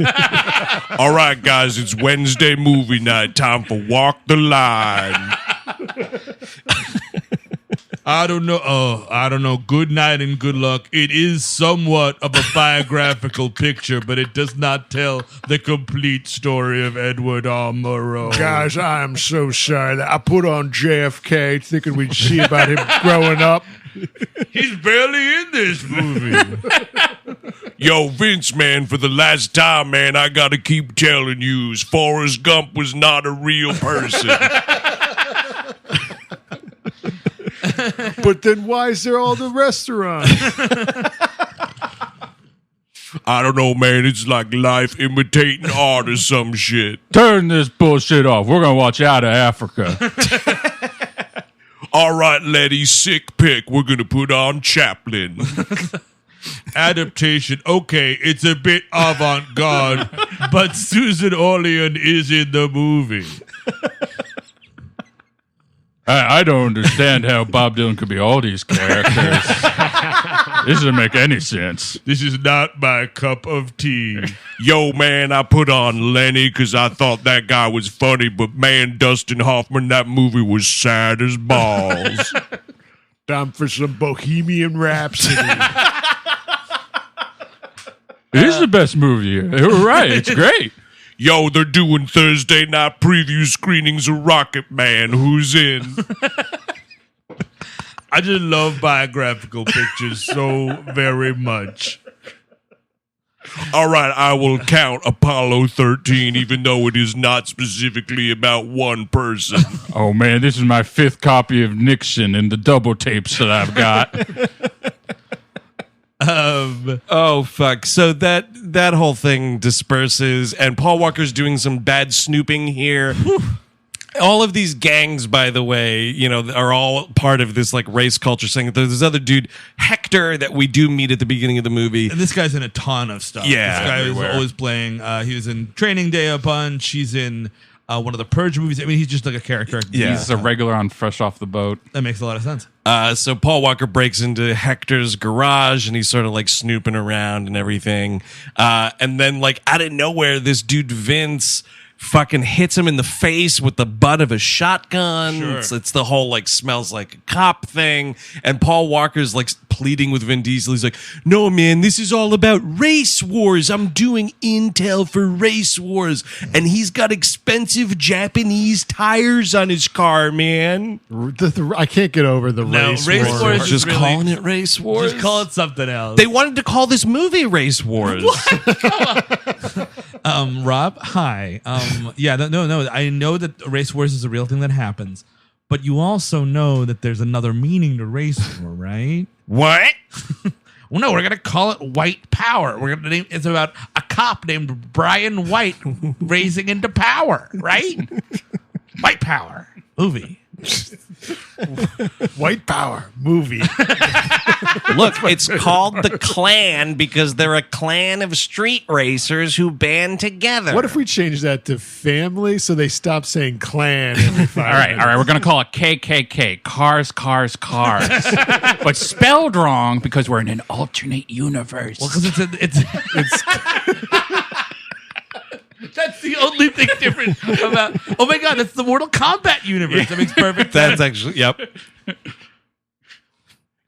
All right, guys, it's Wednesday movie night. Time for Walk the Line. I don't know. Oh, I don't know. Good night and good luck. It is somewhat of a biographical picture, but it does not tell the complete story of Edward R. Murrow. Guys, I am so sorry that I put on JFK thinking we'd see about him growing up. He's barely in this movie. Yo, Vince, man, for the last time, man, I gotta keep telling you, Forrest Gump was not a real person. But then why is there all the restaurants? I don't know, man. It's like life imitating art or some shit. Turn this bullshit off. We're going to watch Out of Africa. All right, Letty, sick pick. We're going to put on Chaplin. Adaptation. Okay, it's a bit avant-garde, but Susan Orlean is in the movie. I don't understand how Bob Dylan could be all these characters. This doesn't make any sense. This is not my cup of tea. Yo, man, I put on Lenny because I thought that guy was funny, but man, Dustin Hoffman, that movie was sad as balls. Time for some Bohemian Rhapsody. It is the best movie. You're right. It's great. Yo, they're doing Thursday night preview screenings of Rocket Man. Who's in? I just love biographical pictures so very much. All right, I will count Apollo 13, even though it is not specifically about one person. Oh, man, this is my 5th copy of Nixon and the double tapes that I've got. Oh fuck! So that whole thing disperses, and Paul Walker's doing some bad snooping here. All of these gangs, by the way, you know, are all part of this like race culture thing. There's this other dude, Hector, that we do meet at the beginning of the movie. And this guy's in a ton of stuff. Yeah, this guy everywhere. is always playing. He was in Training Day a bunch. He's in one of the Purge movies. I mean, he's just like a character. Yeah. He's a regular on Fresh Off the Boat. That makes a lot of sense. So Paul Walker breaks into Hector's garage and he's sort of like snooping around and everything. And then like out of nowhere, this dude Vince fucking hits him in the face with the butt of a shotgun. Sure. It's the whole like smells like a cop thing. And Paul Walker's like pleading with Vin Diesel. He's like, no, man, this is all about race wars. I'm doing intel for race wars. And he's got expensive Japanese tires on his car, man. I can't get over the race wars. Just calling it race wars. Just call it something else. They wanted to call this movie Race Wars. Rob, hi. Yeah, no. I know that race wars is a real thing that happens, but you also know that there's another meaning to race war, right? What? Well, no, we're gonna call it White Power. We're gonna name it's about a cop named Brian White raising into power, right? White Power movie. White Power movie. Look, it's called the Klan because they're a clan of street racers who band together. What if we change that to family so they stop saying clan every 5 All right. minutes? We're going to call it KKK. Cars. But spelled wrong because we're in an alternate universe. Well, because it's that's the only thing different about. Oh my god, that's the Mortal Kombat universe. That makes perfect sense. That's actually, yep.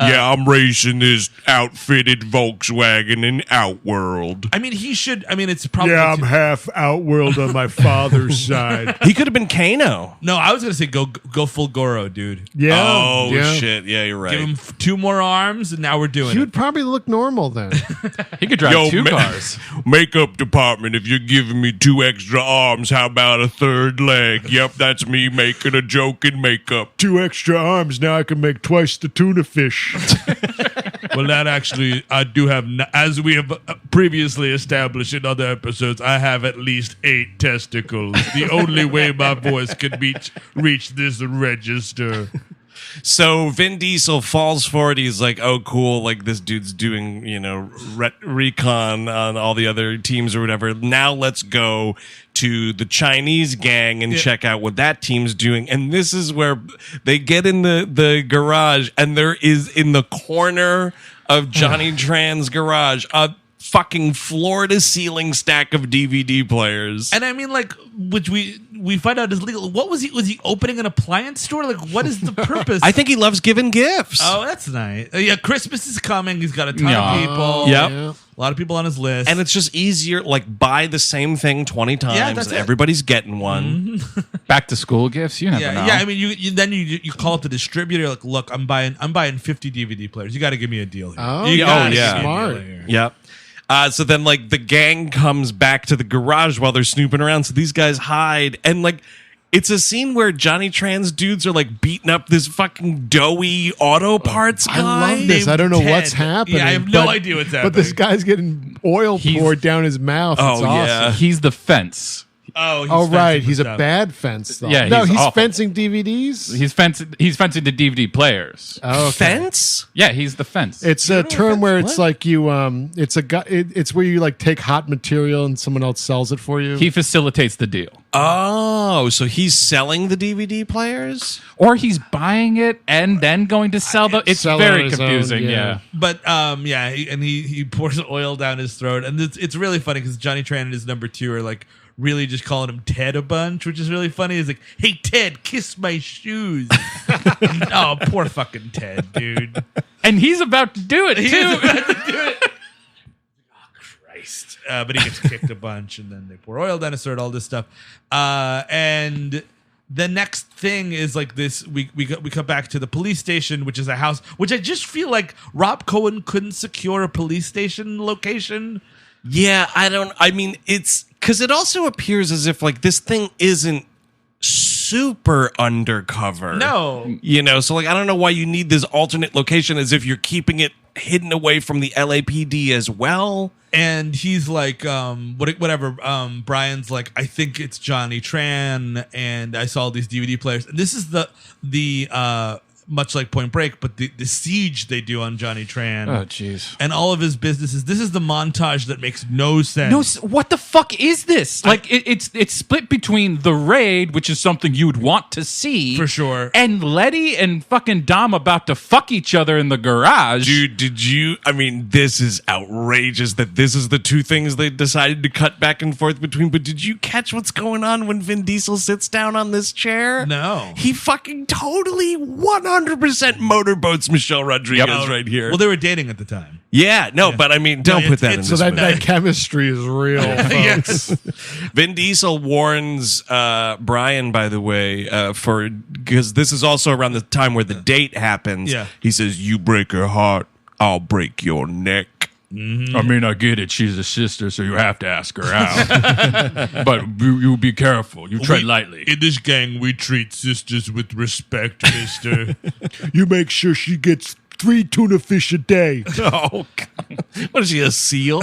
Yeah, I'm racing this outfitted Volkswagen in Outworld. I mean, he should. I mean, it's probably. Yeah, I'm half Outworld on my father's side. He could have been Kano. No, I was gonna say go full Goro, dude. Yeah. Oh, yeah. shit. Yeah, you're right. Give him 2 more arms, and now we're doing He it. would probably look normal then. He could drive 2 cars. Makeup department, if you're giving me 2 extra arms, how about a 3rd leg? Yep, that's me making a joke in makeup. 2 extra arms. Now I can make twice the tuna fish. Well, that actually, I do have, as we have previously established in other episodes, I have at least 8 testicles. The only way my voice can reach this register. So Vin Diesel falls for it. He's like, oh, cool. Like, this dude's doing, recon on all the other teams or whatever. Now let's go to the Chinese gang and check out what that team's doing. And this is where they get in the garage, and there is in the corner of Johnny Tran's garage a fucking floor-to-ceiling stack of DVD players. And I mean, like, which we find out is legal. What was he? Was he opening an appliance store? Like, what is the purpose? I think he loves giving gifts. Oh, that's nice. Yeah, Christmas is coming. He's got a ton of people. Yep. Yeah. A lot of people on his list. And it's just easier, like, buy the same thing 20 times. Yeah, that's it. Everybody's getting one. Back to school gifts, you never know. Yeah, I mean, you call up the distributor, like, look, I'm buying 50 DVD players. You got to give me a deal here. Oh, yeah. Smart. Yep. So then, like, the gang comes back to the garage while they're snooping around. So these guys hide. And, like, it's a scene where Johnny Tran's dudes are, like, beating up this fucking doughy auto parts guy. I love this. I don't know what's happening. Yeah, I have no idea what's happening. But this guy's getting oil poured down his mouth. It's awesome. Yeah. He's the fence. Oh, right. He's a bad fence, though. Yeah, he's awful. fencing DVDs? He's fencing the DVD players. Oh, okay. Fence? Yeah, he's the fence. It's a term where it's like you, it's where you like take hot material and someone else sells it for you. He facilitates the deal. Oh, so he's selling the DVD players? Or he's buying it and then going to sell the... It's Sell very on his confusing, own, yeah. But he pours oil down his throat, and it's really funny because Johnny Tran and his number 2 are like really just calling him Ted a bunch, which is really funny. He's like, "Hey Ted, kiss my shoes." Oh, poor fucking Ted, dude. And he's about to do it too. Christ. But he gets kicked a bunch, and then they pour oil down his throat, all this stuff. And the next thing is like this. We come back to the police station, which is a house, which I just feel like Rob Cohen couldn't secure a police station location. Yeah, it's because it also appears as if like this thing isn't super undercover. No. So like I don't know why you need this alternate location as if you're keeping it hidden away from the LAPD as well. And he's like, whatever. Brian's like, I think it's Johnny Tran, and I saw these DVD players. And this is the much like Point Break, but the siege they do on Johnny Tran. Oh, jeez. And all of his businesses. This is the montage that makes no sense. What the fuck is this? Like, it's split between the raid, which is something you'd want to see. For sure. And Letty and fucking Dom about to fuck each other in the garage. Dude, this is outrageous that this is the two things they decided to cut back and forth between. But did you catch what's going on when Vin Diesel sits down on this chair? No. He fucking totally 100% motorboats Michelle Rodriguez right here. Well, they were dating at the time. Yeah, but I mean, don't put that in so this that chemistry is real. Yes. Vin Diesel warns Brian, by the way, because this is also around the time where the date happens. Yeah. He says, "You break her heart, I'll break your neck." Mm-hmm. I mean, I get it. She's a sister, so you have to ask her out. But you be careful. You tread lightly. In this gang, we treat sisters with respect, mister. You make sure she gets 3 tuna fish a day. Oh, God. What is she, a seal?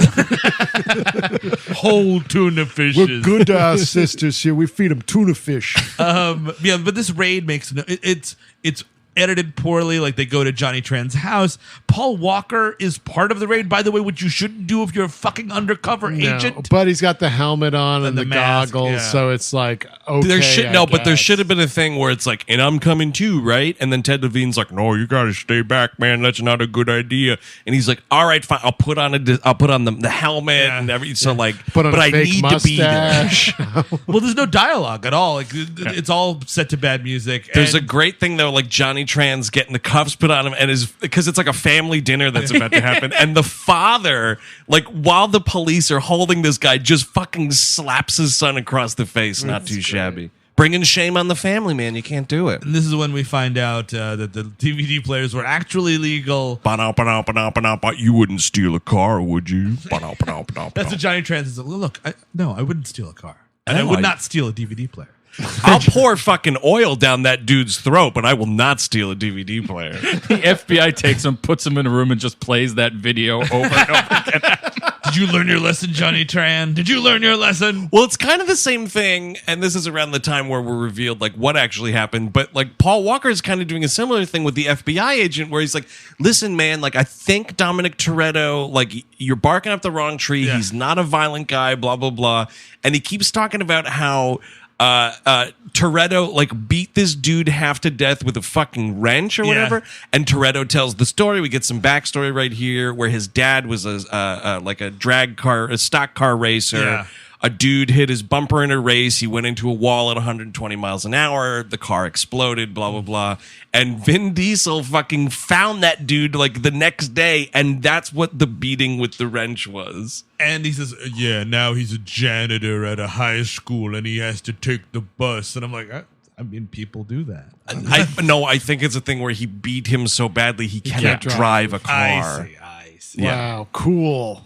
Whole tuna fishes. We're good to our sisters here. We feed them tuna fish. But this raid makes it's edited poorly. Like they go to Johnny Tran's house. Paul Walker is part of the raid, by the way, which you shouldn't do if you're a fucking undercover agent. But he's got the helmet on and the mask, goggles, yeah. So it's like, okay. There should have been a thing where it's like, and I'm coming too, right? And then Ted Levine's like, no, you got to stay back, man. That's not a good idea. And he's like, all right, fine. I'll put on the helmet and everything. So like, Put on but a I fake need mustache. to be there. Well, there's no dialogue at all. Like it's all set to bad music. There's a great thing though, like Johnny Tran's getting the cuffs put on him, and because it's like a family dinner that's about to happen, and the father, like while the police are holding this guy, just fucking slaps his son across the face. Not too shabby. Bringing shame on the family, man. You can't do it. And this is when we find out that the DVD players were actually legal. You wouldn't steal a car, would you? That's what Johnny Tran says. Look, I wouldn't steal a car. And I would not steal a DVD player. I'll pour fucking oil down that dude's throat, but I will not steal a DVD player. The FBI takes him, puts him in a room, and just plays that video over and over again. Did you learn your lesson, Johnny Tran? Did you learn your lesson? Well, it's kind of the same thing, and this is around the time where we're revealed like what actually happened. But like Paul Walker is kind of doing a similar thing with the FBI agent, where he's like, "Listen, man, like I think Dominic Toretto, like you're barking up the wrong tree. Yeah. He's not a violent guy, blah blah blah." And he keeps talking about how Toretto like beat this dude half to death with a fucking wrench or whatever. And Toretto tells the story. We get some backstory right here where his dad was like a drag car, a stock car racer. Yeah. A dude hit his bumper in a race. He went into a wall at 120 miles an hour. The car exploded, blah, blah, blah. And Vin Diesel fucking found that dude like the next day. And that's what the beating with the wrench was. And he says, yeah, now he's a janitor at a high school and he has to take the bus. And I'm like, I mean, people do that. I think it's a thing where he beat him so badly he cannot drive a car. I see. Wow, cool.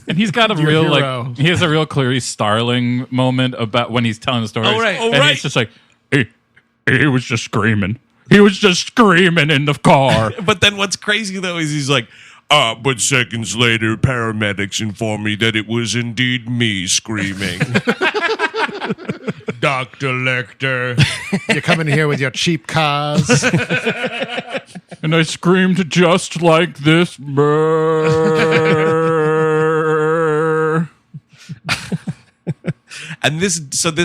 And he's got a hero. he has a real Clarice Starling moment about when he's telling the story. Oh, right. And he's just like, he was just screaming. He was just screaming in the car. But then what's crazy, though, is he's like, but seconds later, paramedics informed me that it was indeed me screaming. Dr. Lecter. You're coming here with your cheap cars. And I screamed just like this. And this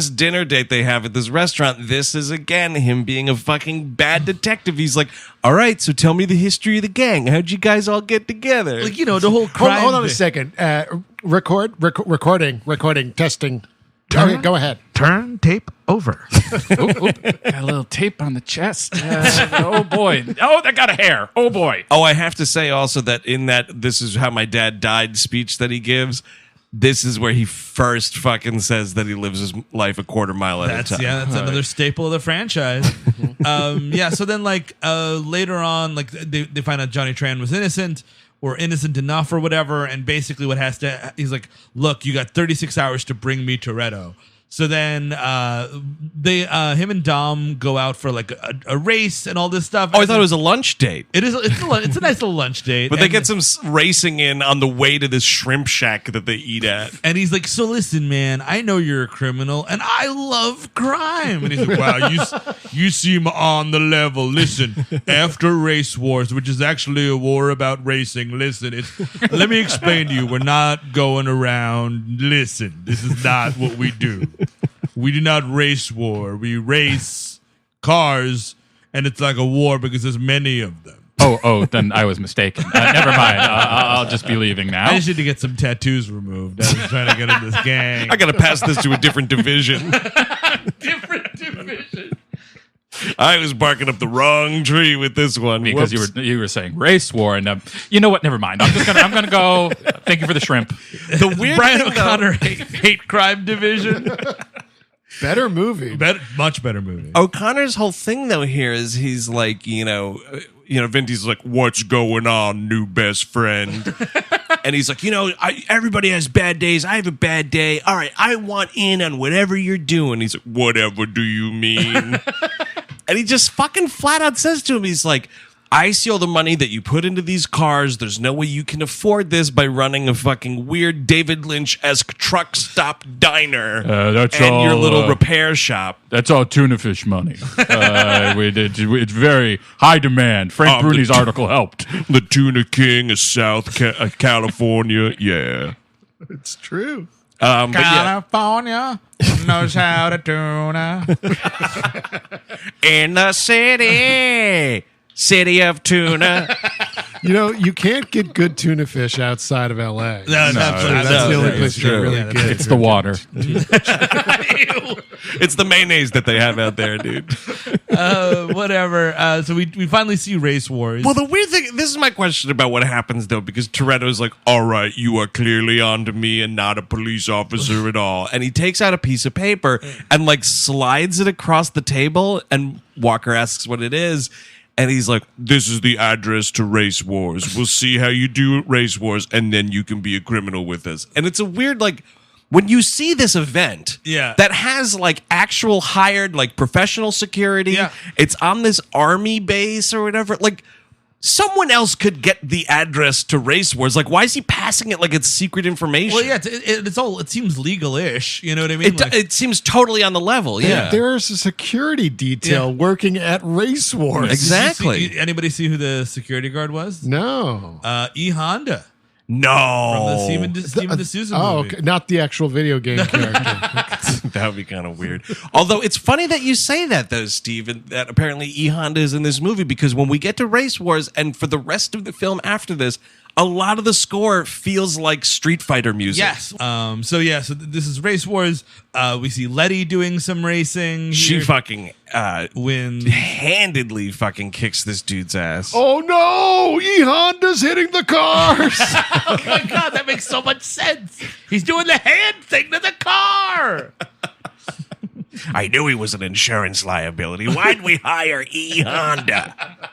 dinner date they have at this restaurant, this is again him being a fucking bad detective. He's like, all right, so tell me the history of the gang. How'd you guys all get together? Like, you know, the whole crime. Hold on a second. Recording, testing. Okay, go ahead. Turn tape over. Got a little tape on the chest. Oh, boy. Oh, that got a hair. Oh, boy. Oh, I have to say also that in that "This Is How My Dad Died" speech that he gives, this is where he first fucking says that he lives his life a quarter mile at a time. Yeah, that's another staple of the franchise. So then like later on, like they find out Johnny Tran was innocent or innocent enough or whatever, and basically he's like, look, you got 36 hours to bring me Toretto. So then him and Dom go out for like a race and all this stuff. Oh, I thought it was a lunch date. It is. It's a nice little lunch date. But they get some racing in on the way to this shrimp shack that they eat at. And he's like, so listen, man, I know you're a criminal and I love crime. And he's like, wow, you seem on the level. Listen, after Race Wars, which is actually a war about racing, listen, let me explain to you. We're not going around. Listen, this is not what we do. We do not race war. We race cars, and it's like a war because there's many of them. Oh, then I was mistaken. Never mind. I'll just be leaving now. I just need to get some tattoos removed. I was trying to get in this gang. I got to pass this to a different division. Different division. I was barking up the wrong tree with this one because you were saying race war, and you know what? Never mind. I'm gonna go. Thank you for the shrimp. The weird Brian thing, O'Connor hate crime division. Better movie. Much better movie. O'Connor's whole thing though here is he's like, Vin Diesel's like, what's going on, new best friend? And he's like, everybody has bad days. I have a bad day. All right, I want in on whatever you're doing. He's like, whatever do you mean? And he just fucking flat out says to him, he's like, I see all the money that you put into these cars. There's no way you can afford this by running a fucking weird David Lynch-esque truck stop diner that's and all, your little repair shop. That's all tuna fish money. It's very high demand. Frank Bruni's article helped. The Tuna King of South California. Yeah. It's true. California knows how to tuna. In the city of tuna. You can't get good tuna fish outside of L.A. That's the only place you can really get. It's the water. It's the mayonnaise that they have out there, dude. Whatever. So we finally see Race Wars. Well, the weird thing, this is my question about what happens, though, because Toretto's like, all right, you are clearly onto me and not a police officer at all. And he takes out a piece of paper and, like, slides it across the table, and Walker asks what it is. And he's like, this is the address to Race Wars. We'll see how you do Race Wars, and then you can be a criminal with us. And it's a weird, like, when you see this event Yeah. that has like actual hired like professional security, it's on this army base or whatever, like someone else could get the address to Race Wars. Like, why is he passing it like it's secret information? Well, yeah, it seems legal-ish. You know what I mean? It seems totally on the level. Yeah, There's a security detail working at Race Wars. Exactly. Anybody see who the security guard was? No. E. Honda. No. From the Steven D'Souza movie. Oh, okay. Not the actual video game character. That would be kind of weird. Although it's funny that you say that, though, Steve, and that apparently E. Honda is in this movie, because when we get to Race Wars and for the rest of the film after this, a lot of the score feels like Street Fighter music. Yes. So this is Race Wars. We see Letty doing some racing. She fucking wins. handedly fucking kicks this dude's ass. Oh no! E. Honda's hitting the cars! Oh my God, that makes so much sense. He's doing the hand thing to the car. I knew he was an insurance liability. Why'd we hire E. Honda?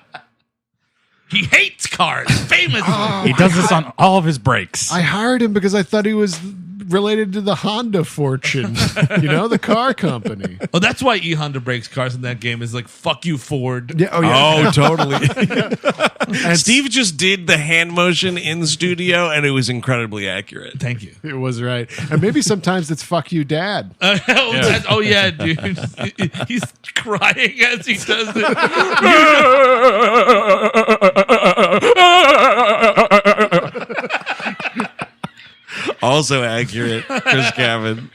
He hates cars, famously. He does this on all of his breaks. I hired him because I thought he was related to the Honda fortune. The car company. Oh, that's why E. Honda breaks cars in that game. Is like, fuck you, Ford. Yeah, Oh, totally. And Steve just did the hand motion in the studio, and it was incredibly accurate. Thank you. It was right. And maybe sometimes it's fuck you, Dad. Oh, yeah, dude. He's crying as he does it. Also accurate, Chris Cavan.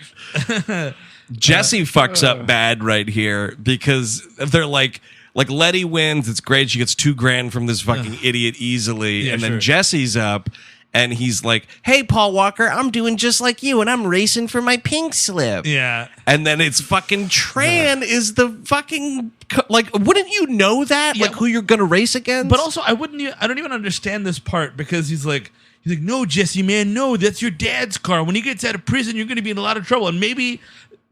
Jesse fucks up bad right here because they're like Letty wins. It's great. She gets $2,000 from this fucking idiot easily. Yeah, and then sure. Jesse's up and he's like, hey, Paul Walker, I'm doing just like you and I'm racing for my pink slip. Yeah. And then it's fucking Tran is the fucking, like, wouldn't you know that? Yeah. Like who you're going to race against? But also, I don't even understand this part because he's like, no, Jesse, man, no, that's your dad's car. When he gets out of prison, you're going to be in a lot of trouble. And maybe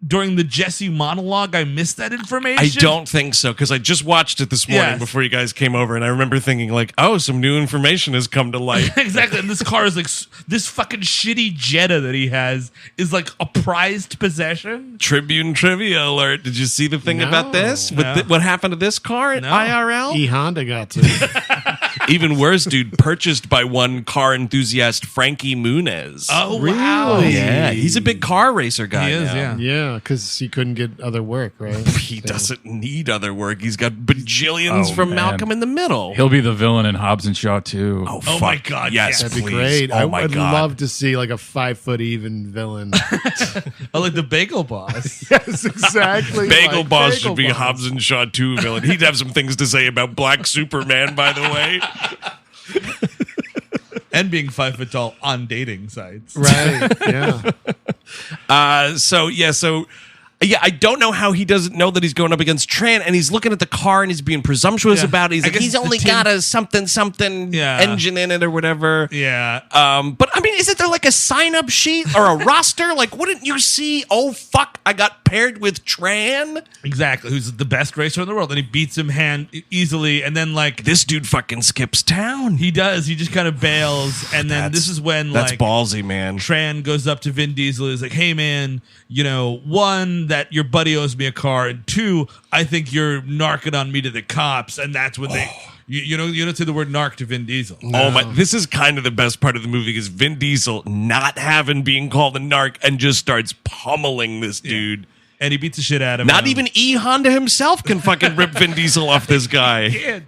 during the Jesse monologue, I missed that information. I don't think so, because I just watched it this morning Yes. before you guys came over, and I remember thinking, like, oh, some new information has come to light. Exactly. And this car is like, this fucking shitty Jetta that he has is like a prized possession. Tribune trivia alert. Did you see the thing about this? No. What happened to this car at No. IRL? E. Honda got to. Even worse, dude, purchased by one car enthusiast, Frankie Muniz. Oh, Really? wow. Yeah, he's a big car racer guy He is, now. yeah. Yeah, because he couldn't get other work, right? He doesn't need other work. He's got bajillions Oh, from man. Malcolm in the Middle. He'll be the villain in Hobbs and Shaw too. Oh, Oh, my God, Yes, yes. That'd be please. great. Oh, I my would God. love to see like a 5 foot even villain. Oh, like the Bagel Boss. Yes, exactly. Bagel like Boss Bagel should be Boss. Hobbs and Shaw 2 villain. He'd have some things to say about Black Superman, by the way. And being 5 foot tall on dating sites. Right. Yeah. So I don't know how he doesn't know that he's going up against Tran, and he's looking at the car and he's being presumptuous Yeah. about it. He's I like, guess he's the only tin- got a something Yeah. engine in it or whatever. Yeah. But I mean, isn't there like a sign-up sheet or a roster? Like, wouldn't you see, oh, fuck, I got paired with Tran? Exactly. Who's the best racer in the world. And he beats him easily. And then, like, This dude fucking skips town. he does. He just kind of bails. And then this is when, That's like, ballsy, man. Tran goes up to Vin Diesel. He's like, hey, man, one, that your buddy owes me a car. And two, I think you're narking on me to the cops. And that's when they... You don't say the word narc to Vin Diesel. Oh my! This is kind of the best part of the movie is Vin Diesel not having being called a narc and just starts pummeling this dude. And he beats the shit out of him. Not even E. Honda himself can fucking rip Vin Diesel off this guy.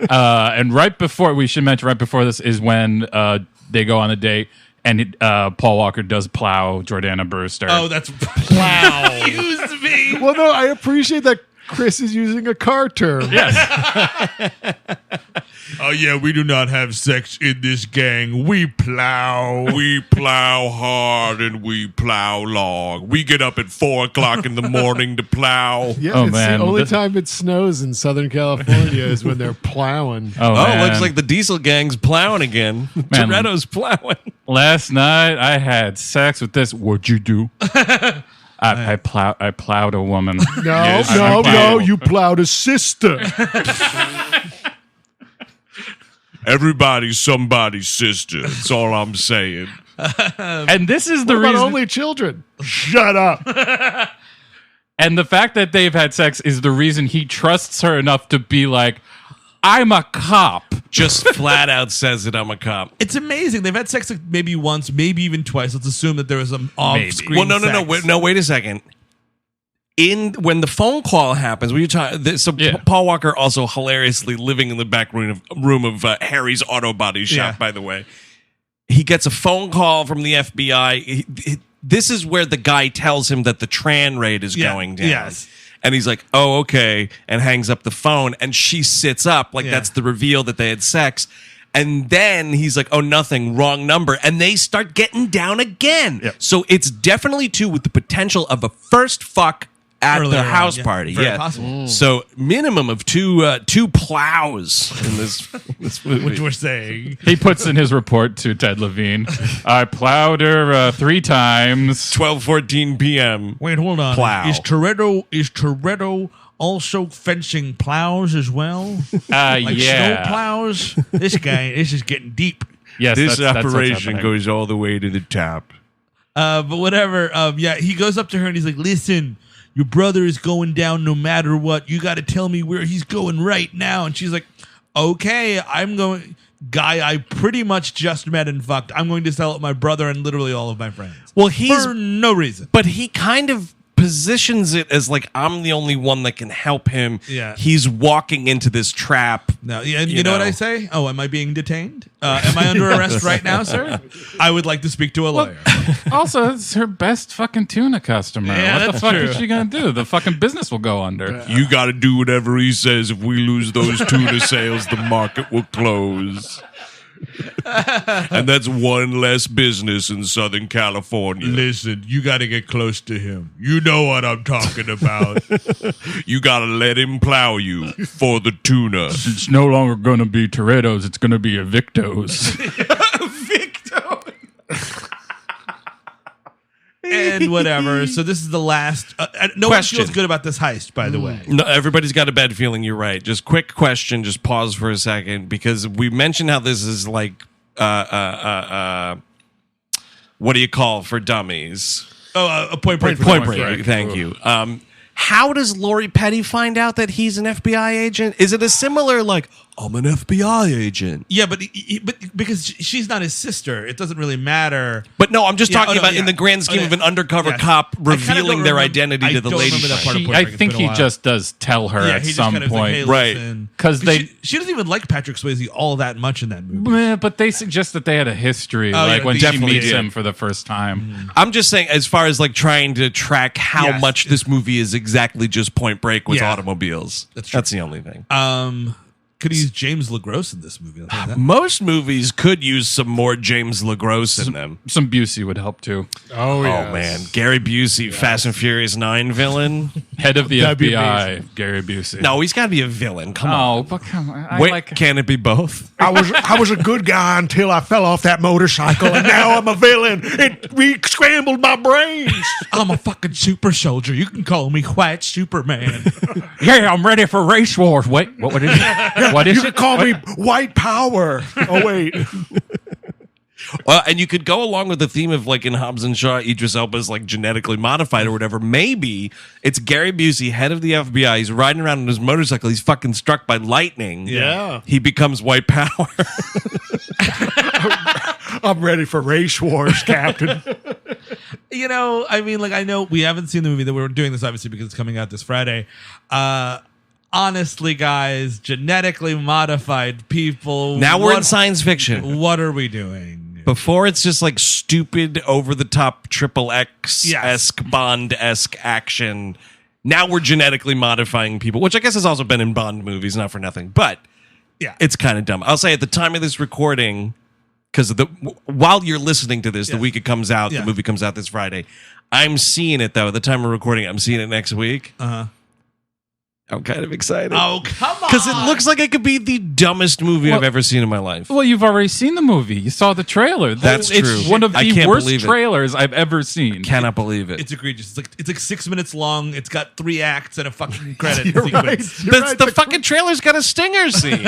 And right before this is when they go on a date, and Paul Walker does plow Jordana Brewster. Oh, that's plow. Excuse me. Well, no, I appreciate that Chris is using a car term. Yes. Oh, yeah, we do not have sex in this gang. We plow. We plow hard and we plow long. We get up at 4 o'clock in the morning to plow. Yeah, Oh, it's man. the only time it snows in Southern California is when they're plowing. Oh, Oh, man. looks like the Diesel gang's plowing again. Man. Toretto's plowing. Last night I had sex with this. What'd you do? I plowed a woman. No, you plowed a sister. Everybody's somebody's sister. That's all I'm saying. And this is the What about reason. only children? Shut up. And the fact that they've had sex is the reason he trusts her enough to be like, I'm a cop. Just flat out says it, I'm a cop. It's amazing. They've had sex like maybe once, maybe even twice. Let's assume that there was some off-screen Well, no. Wait a second. When the phone call happens, Paul Walker also hilariously living in the back room of Harry's auto body shop. Yeah. By the way, he gets a phone call from the FBI. This is where the guy tells him that the Tran raid is going down. Yes. And he's like, "Oh, okay," and hangs up the phone. And she sits up, like that's the reveal that they had sex. And then he's like, "Oh, nothing, wrong number," and they start getting down again. Yep. So it's definitely two with the potential of a first fuck at the house party. Very possible. So minimum of two plows in this movie. Which we're saying. He puts in his report to Ted Levine, I plowed her 3 times. 12:14 p.m. Wait, hold on. Plow. Is Toretto also fencing plows as well? Like snow plows? This is getting deep. Yes, This that's what's operation happening. goes all the way to the top. But whatever. He goes up to her and he's like, listen, your brother is going down no matter what. You got to tell me where he's going right now. And she's like, okay, I'm going... Guy I pretty much just met and fucked. I'm going to sell it my brother and literally all of my friends. Well, for no reason. But he kind of positions it as like, I'm the only one that can help him. Yeah. He's walking into this trap. No, you know what I say? Oh, am I being detained? Am I under arrest right now, sir? I would like to speak to a lawyer. Also, it's her best fucking tuna customer. Yeah, what the that's fuck true. is she going to do? The fucking business will go under. You got to do whatever he says. If we lose those tuna sales, the market will close. And that's one less business in Southern California. Listen, you got to get close to him. You know what I'm talking about. You got to let him plow you for the tuna. It's no longer going to be Toretto's. It's going to be Evictos. And whatever. So this is the last. No Question. one feels good about this heist, by the way. No, everybody's got a bad feeling. You're right. Just quick question. Just pause for a second because we mentioned how this is like, what do you call for dummies? Oh, a point break. Point break. Thank you. How does Lori Petty find out that he's an FBI agent? Is it a similar like, I'm an FBI agent? Yeah, but because she's not his sister, it doesn't really matter. But no, I'm just Yeah, talking about in the grand scheme of an undercover Yes. cop I kinda revealing don't their remember- identity I to the don't lady. remember that part of Point I Break. It's think been a he while. just does tell her at he just some kind of is like, point. hey, Right. listen. 'Cause they- she doesn't even like Patrick Swayze all that much in that movie. But they suggest that they had a history, like yeah, when she definitely meets did. him for the first time. I'm just saying, as far as like trying to track how Yes. much this movie is exactly just Point Break with Yeah. automobiles. That's true. That's the only thing. Could use James LaGrosse in this movie. I'll tell you that. Most movies could use some more James LaGrosse in them. Some Busey would help too. Oh, yeah. Oh man, Gary Busey, Fast and Furious 9 villain. Head of the That'd be FBI, Gary Busey. No, he's got to be a villain. Come on. Oh, but come on. I Wait, like. can it be both? I was a good guy until I fell off that motorcycle, and now I'm a villain. It re-scrambled my brains. I'm a fucking super soldier. You can call me White Superman. Yeah, I'm ready for race wars. Wait, what is it? What is You it? could call me White Power. Oh wait, And you could go along with the theme of like in Hobbs and Shaw, Idris Elba's like genetically modified or whatever. Maybe it's Gary Busey, head of the FBI. He's riding around on his motorcycle. He's fucking struck by lightning. Yeah. He becomes White Power. I'm ready for race wars, Captain. You know, I mean, like, I know we haven't seen the movie that we're doing this obviously because it's coming out this Friday. Honestly, guys, genetically modified people. Now we're in science fiction. What are we doing? Before it's just like stupid, over the top, XXX Yes. esque, Bond esque action. Now we're genetically modifying people, which I guess has also been in Bond movies, not for nothing. But Yeah. it's kind of dumb. I'll say at the time of this recording, because while you're listening to this, the Yeah. week it comes out, Yeah. the movie comes out this Friday. I'm seeing it though. At the time of recording, I'm seeing it next week. I'm kind of excited. Oh, come on. Because it looks like it could be the dumbest movie I've ever seen in my life. Well, you've already seen the movie. You saw the trailer. That's It's true. one of I the can't worst believe it. trailers I've ever seen. Cannot believe it. It's egregious. It's like 6 minutes long. It's got 3 acts and a fucking credit You're sequence. right. You're That's right. the fucking trailer's got a stinger scene.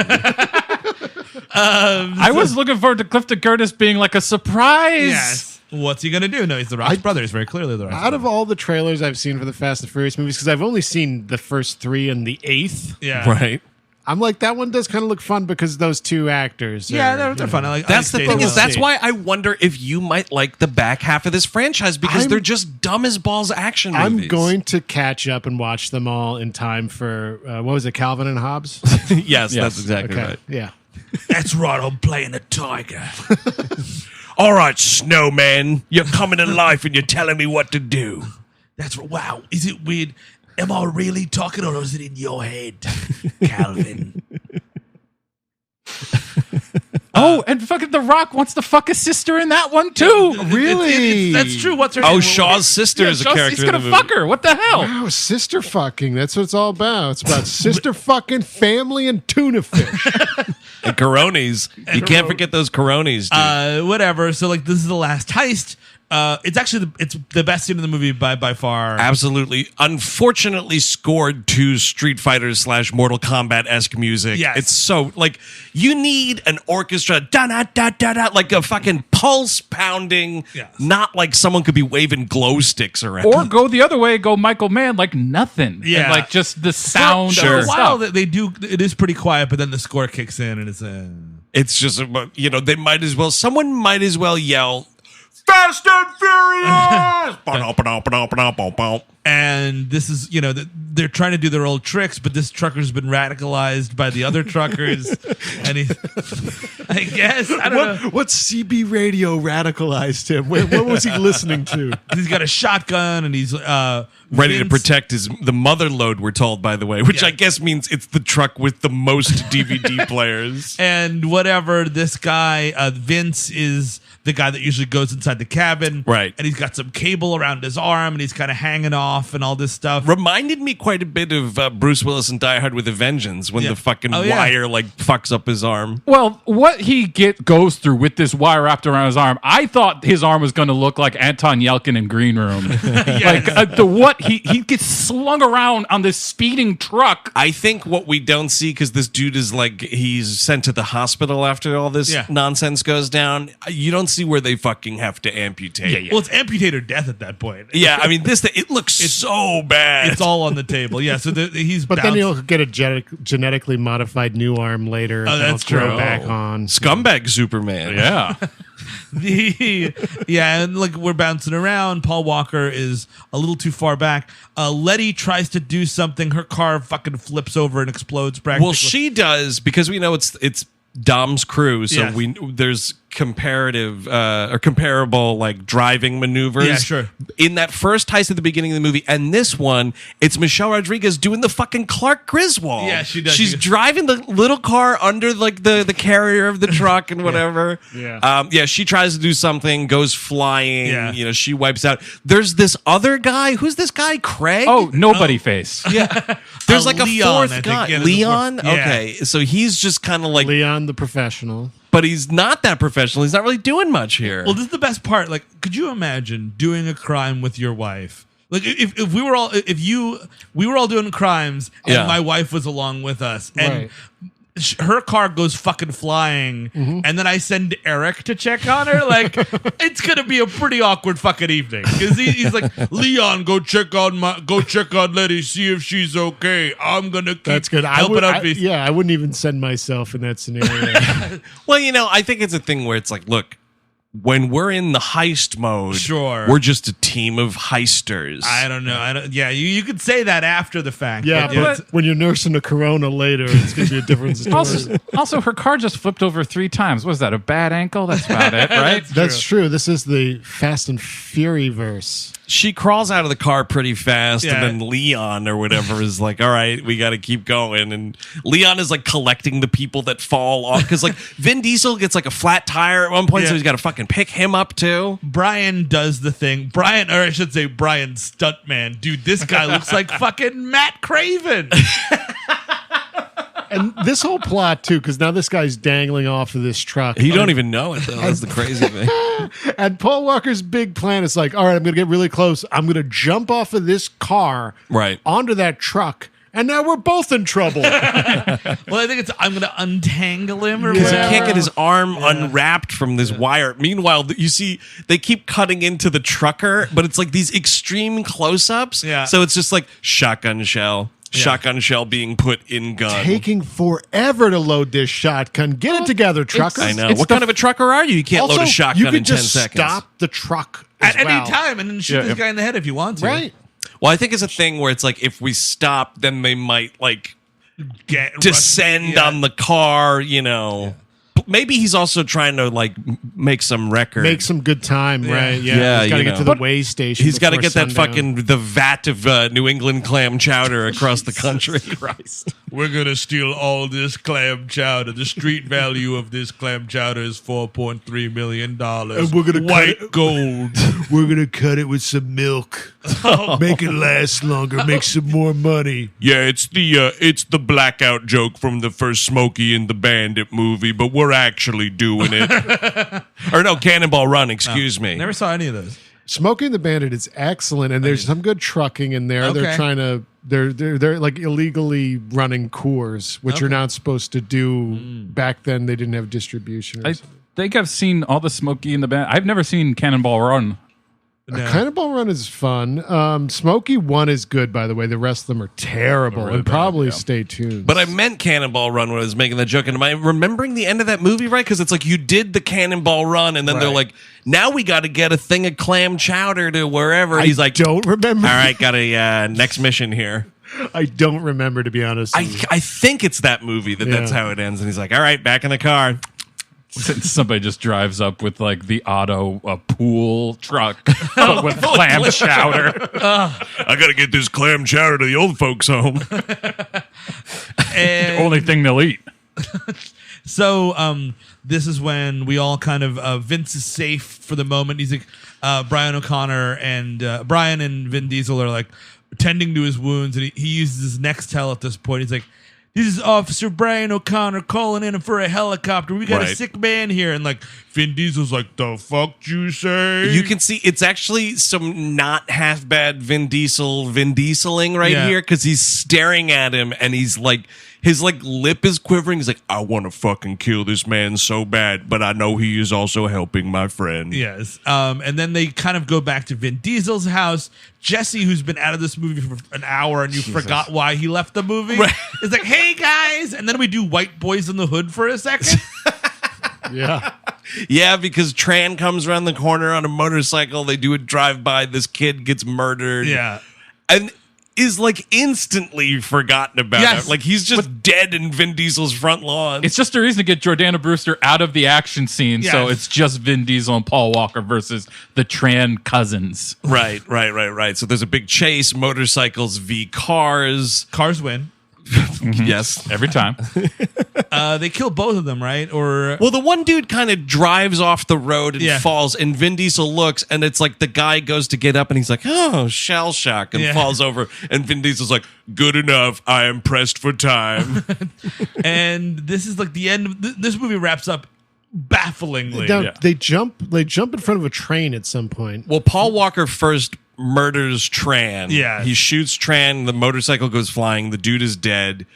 I was looking forward to Clifton Curtis being like a surprise. Yes. What's he going to do? No, he's the Rock's brother. He's very clearly the Rock's Out of brother. all the trailers I've seen for the Fast and Furious movies, because I've only seen the first 3 and the 8th, Yeah. Right. I'm like, that one does kind of look fun because those 2 actors. Yeah, they're fun. I like. That's I the like thing is Statham. that's why I wonder if you might like the back half of this franchise because I'm- they're just dumb as balls action movies. I'm going to catch up and watch them all in time for, what was it, Calvin and Hobbes? yes, that's exactly Okay, right. yeah. That's right. I'm playing a tiger. All right, Snowman, you're coming to life and you're telling me what to do. That's wow. Is it weird? Am I really talking or is it in your head, Calvin? Oh, and fucking The Rock wants to fuck his sister in that one too. Really? That's true. What's her Oh, name? Shaw's sister is a character He's in gonna the movie. fuck her. What the hell? Wow, sister fucking. That's what it's all about. It's about sister fucking, family, and tuna fish. And Coronis. You can't forget those Coronis, dude. Whatever. So like, this is the last heist. It's actually it's the best scene in the movie by far. Absolutely. Unfortunately scored to Street Fighter / Mortal Kombat-esque music. Yes. It's so, like, you need an orchestra, da-da-da-da-da, like a fucking pulse pounding, Yes. not like someone could be waving glow sticks around. Or go the other way, go Michael Mann, like nothing. Yeah. And like just the sound For of a the while stuff. they do. It is pretty quiet, but then the score kicks in and it's It's just, they might as well, someone might as well yell, Fast and Furious! Ba-dum-ba-dum-ba-dum-ba-dum-ba-dum. and this is they're trying to do their old tricks, but this trucker's been radicalized by the other truckers, and he, I guess I don't know. What CB radio radicalized him? What was he listening to? He's got a shotgun and he's ready to protect the mother load, we're told, by the way, which I guess means it's the truck with the most DVD players. and whatever. This guy Vince is the guy that usually goes inside the cabin, Right. And he's got some cable around his arm and he's kind of hanging off and all this stuff. Reminded me quite a bit of Bruce Willis in Die Hard with a Vengeance when Yeah. the fucking Oh, yeah. wire like fucks up his arm. Well, what he goes through with this wire wrapped around his arm, I thought his arm was going to look like Anton Yelkin in Green Room. Like he gets slung around on this speeding truck. I think what we don't see, because this dude is like, he's sent to the hospital after all this Yeah. nonsense goes down. You don't see where they fucking have to amputate. Well, it's amputate or death at that point. Yeah, I mean, it looks so bad. It's all on the table. Yeah, so he's But then he'll get a genetically modified new arm later. Oh, that'll that's grow true. back on. Scumbag Superman. Yeah. and like we're bouncing around. Paul Walker is a little too far back. Letty tries to do something. Her car fucking flips over and explodes. Practically. Well, she does, because we know it's Dom's crew, so Yes. there's comparative or comparable like driving maneuvers. Yeah, sure. In that first heist at the beginning of the movie, and this one, it's Michelle Rodriguez doing the fucking Clark Griswold. Yeah, she does. She's driving the little car under like the carrier of the truck and whatever. Yeah. She tries to do something, goes flying. Yeah. She wipes out. There's this other guy. Who's this guy? Craig. Oh, nobody face. Yeah. There's like a Leon, I fourth think, guy. yeah, there's a Leon? fourth- yeah. Okay. So he's just kind of like, Leon the professional. but he's not that professional. He's not really doing much here. Well, this is the best part. Like, could you imagine doing a crime with your wife? Like, if we were all we were all doing crimes and Yeah. my wife was along with us and. Right. Her car goes fucking flying, and then I send Eric to check on her. Like, it's gonna be a pretty awkward fucking evening because he's like, Leon, go check on Letty, see if she's okay. I'm gonna keep That's good. helping out. I wouldn't even send myself in that scenario. Well, I think it's a thing where it's like, look, when we're in the heist mode, Sure. we're just a team of heisters. I don't know. Yeah, you could say that after the fact. Yeah, but but when you're nursing a corona later, it's going to be a different story. Also, her car just flipped over 3 times. What was that, a bad ankle? That's about it, right? That's true. This is the Fast and Fury verse. She crawls out of the car pretty fast, Yeah. and then Leon or whatever is like, all right, we got to keep going. And Leon is like collecting the people that fall off, because like Vin Diesel gets like a flat tire at one point, so Yeah. he's got to fucking pick him up too. Brian does the thing. Brian Stuntman. Dude, this guy looks like fucking Matt Craven. And this whole plot, too, because now this guy's dangling off of this truck. You don't even know it, though. That's the crazy thing. And Paul Walker's big plan is like, all right, I'm going to get really close. I'm going to jump off of this car Right. onto that truck, And now we're both in trouble. Well, I think it's I'm going to untangle him or Because he whatever. can't get his arm unwrapped from this wire. Meanwhile, you see they keep cutting into the trucker, but it's like these extreme close-ups. Yeah. So it's just like shotgun shell being put in gun. Taking forever to load this shotgun. Get it together, trucker. I know. What kind of a trucker are you? You can't load a shotgun in 10 seconds. Stop the truck as At well. any time and then shoot this guy in the head if you want to. Right. Well, I think it's a thing where it's like if we stop, then they might like descend on the car, you know. Maybe he's also trying to like make some record. Make some good time, right? Yeah, he's got to you get know. to the way station. He's got to get before sundown. the vat of New England clam chowder across the country. Christ. We're going to steal all this clam chowder. The street value of this clam chowder is $4.3 million. And we're gonna white gold. We're going to cut it with some milk. Make it last longer. Make some more money. Yeah, it's the blackout joke from the first Smokey and the Bandit movie, but we're actually doing it. Or no, Cannonball Run, excuse me. Never saw any of those. Smoking the Bandit is excellent, and there's some good trucking in there. Okay. They're trying to they're like illegally running Coors, which you're not supposed to do. Back then, they didn't have distribution. I think I've seen all the Smokey in the Band. I've never seen Cannonball Run. Cannonball Run is fun. Smokey 1 is good, by the way. The rest of them are terrible, Really and bad, probably yeah. stay tuned. But I meant Cannonball Run when I was making that joke. And am I remembering the end of that movie right? Because it's like you did the Cannonball Run, and then they're like, now we got to get a thing of clam chowder to wherever. And he's like, don't remember. all right, got a next mission here. I don't remember, to be honest. I think it's that movie that's how it ends. And he's like, all right, back in the car. Somebody just drives up with like the auto pool truck but with clam chowder. I got to get this clam chowder to the old folks' home. And Only thing they'll eat. so this is when we all kind of Vince is safe for the moment. He's like Brian O'Connor and Brian and Vin Diesel are like tending to his wounds, and he uses his Nextel at this point. He's like, this is Officer Brian O'Connor calling in for a helicopter. We got a sick man here. And like Vin Diesel's like, the fuck you say? You can see it's actually some not half bad Vin Dieseling right here, because he's staring at him and he's like, his like lip is quivering. He's like, I want to fucking kill this man so bad, but I know he is also helping my friend. Yes. And then they kind of go back to Vin Diesel's house. Jesse, who's been out of this movie for an hour and you forgot why he left the movie, is like, hey guys. And then we do White Boys in the Hood for a second. Yeah. Yeah, because Tran comes around the corner on a motorcycle. They do a drive-by. This kid gets murdered. Yeah. And is like instantly forgotten about. Yes. Like he's just dead in Vin Diesel's front lawn. It's just a reason to get Jordana Brewster out of the action scene. So Yes. it's just Vin Diesel and Paul Walker versus the Tran cousins. Right. So there's a big chase, motorcycles v cars. Cars win. Yes. Every time. They kill both of them, right? Or Well, the one dude kind of drives off the road and falls, and Vin Diesel looks, and it's like the guy goes to get up, and he's like, oh, shell shock, and falls over, and Vin Diesel's like, good enough, I am pressed for time. and this is like the end of this movie wraps up bafflingly. They jump in front of a train at some point. Well, Paul Walker first murders Tran. Yeah. He shoots Tran, the motorcycle goes flying, the dude is dead.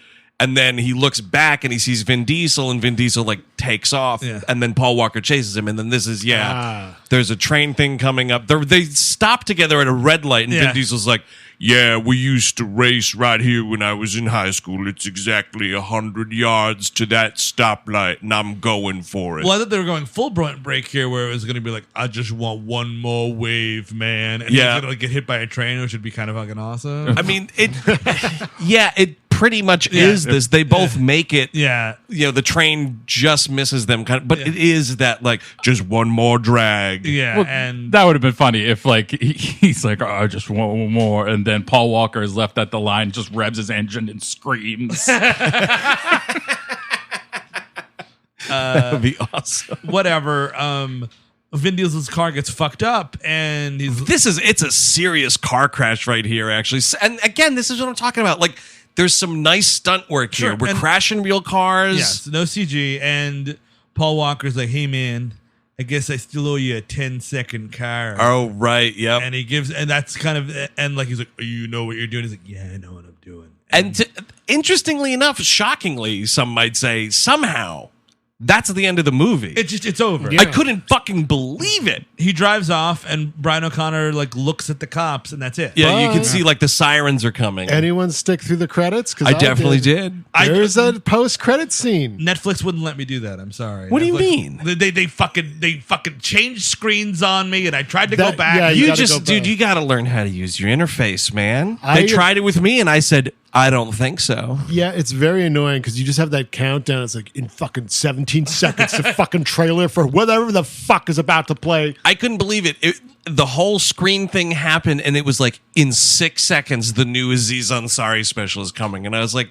And then he looks back and he sees Vin Diesel, and Vin Diesel like takes off, and then Paul Walker chases him. And then this is there's a train thing coming up. They stop together at a red light, and Vin Diesel's like, Yeah, we used to race right here when I was in high school. It's exactly 100 yards to that stoplight, and I'm going for it. Well, I thought they were going full break here, where it was going to be like, I just want one more wave, man. And he's going to like get hit by a train, which would be kind of fucking awesome. I mean, it pretty much is this. They both make it. Yeah. You know, the train just misses them, kind of, but it is that like just one more drag. Yeah. Well, and that would have been funny if like he's like, oh, I just want one more, and then Paul Walker is left at the line, just revs his engine and screams. That'd be awesome. Whatever. Vin Diesel's car gets fucked up, and it's a serious car crash right here, actually. And again, this is what I'm talking about. Like, there's some nice stunt work here. We're crashing real cars. Yes, no CG. And Paul Walker's like, hey, man, I guess I still owe you a 10-second car. Oh, right. Yep. And he gives, and that's kind of, and like, he's like, you know what you're doing? He's like, yeah, I know what I'm doing. And interestingly enough, shockingly, some might say, somehow, that's the end of the movie. It's over. I couldn't fucking believe it. He drives off, and Brian O'Connor like looks at the cops, and that's it. Yeah, you can see like the sirens are coming. Anyone stick through the credits? I definitely did. There's a post-credit scene. Netflix wouldn't let me do that. I'm sorry. What do you Netflix, mean? They fucking changed screens on me, and I tried to go back. Yeah, You gotta just, go back. dude, you got to learn how to use your interface, man. They tried it with me, and I said, I don't think so. Yeah, it's very annoying because you just have that countdown. It's like in fucking 17 seconds, the fucking trailer for whatever the fuck is about to play. I couldn't believe it. The whole screen thing happened, and it was like in 6 seconds, the new Aziz Ansari special is coming. And I was like,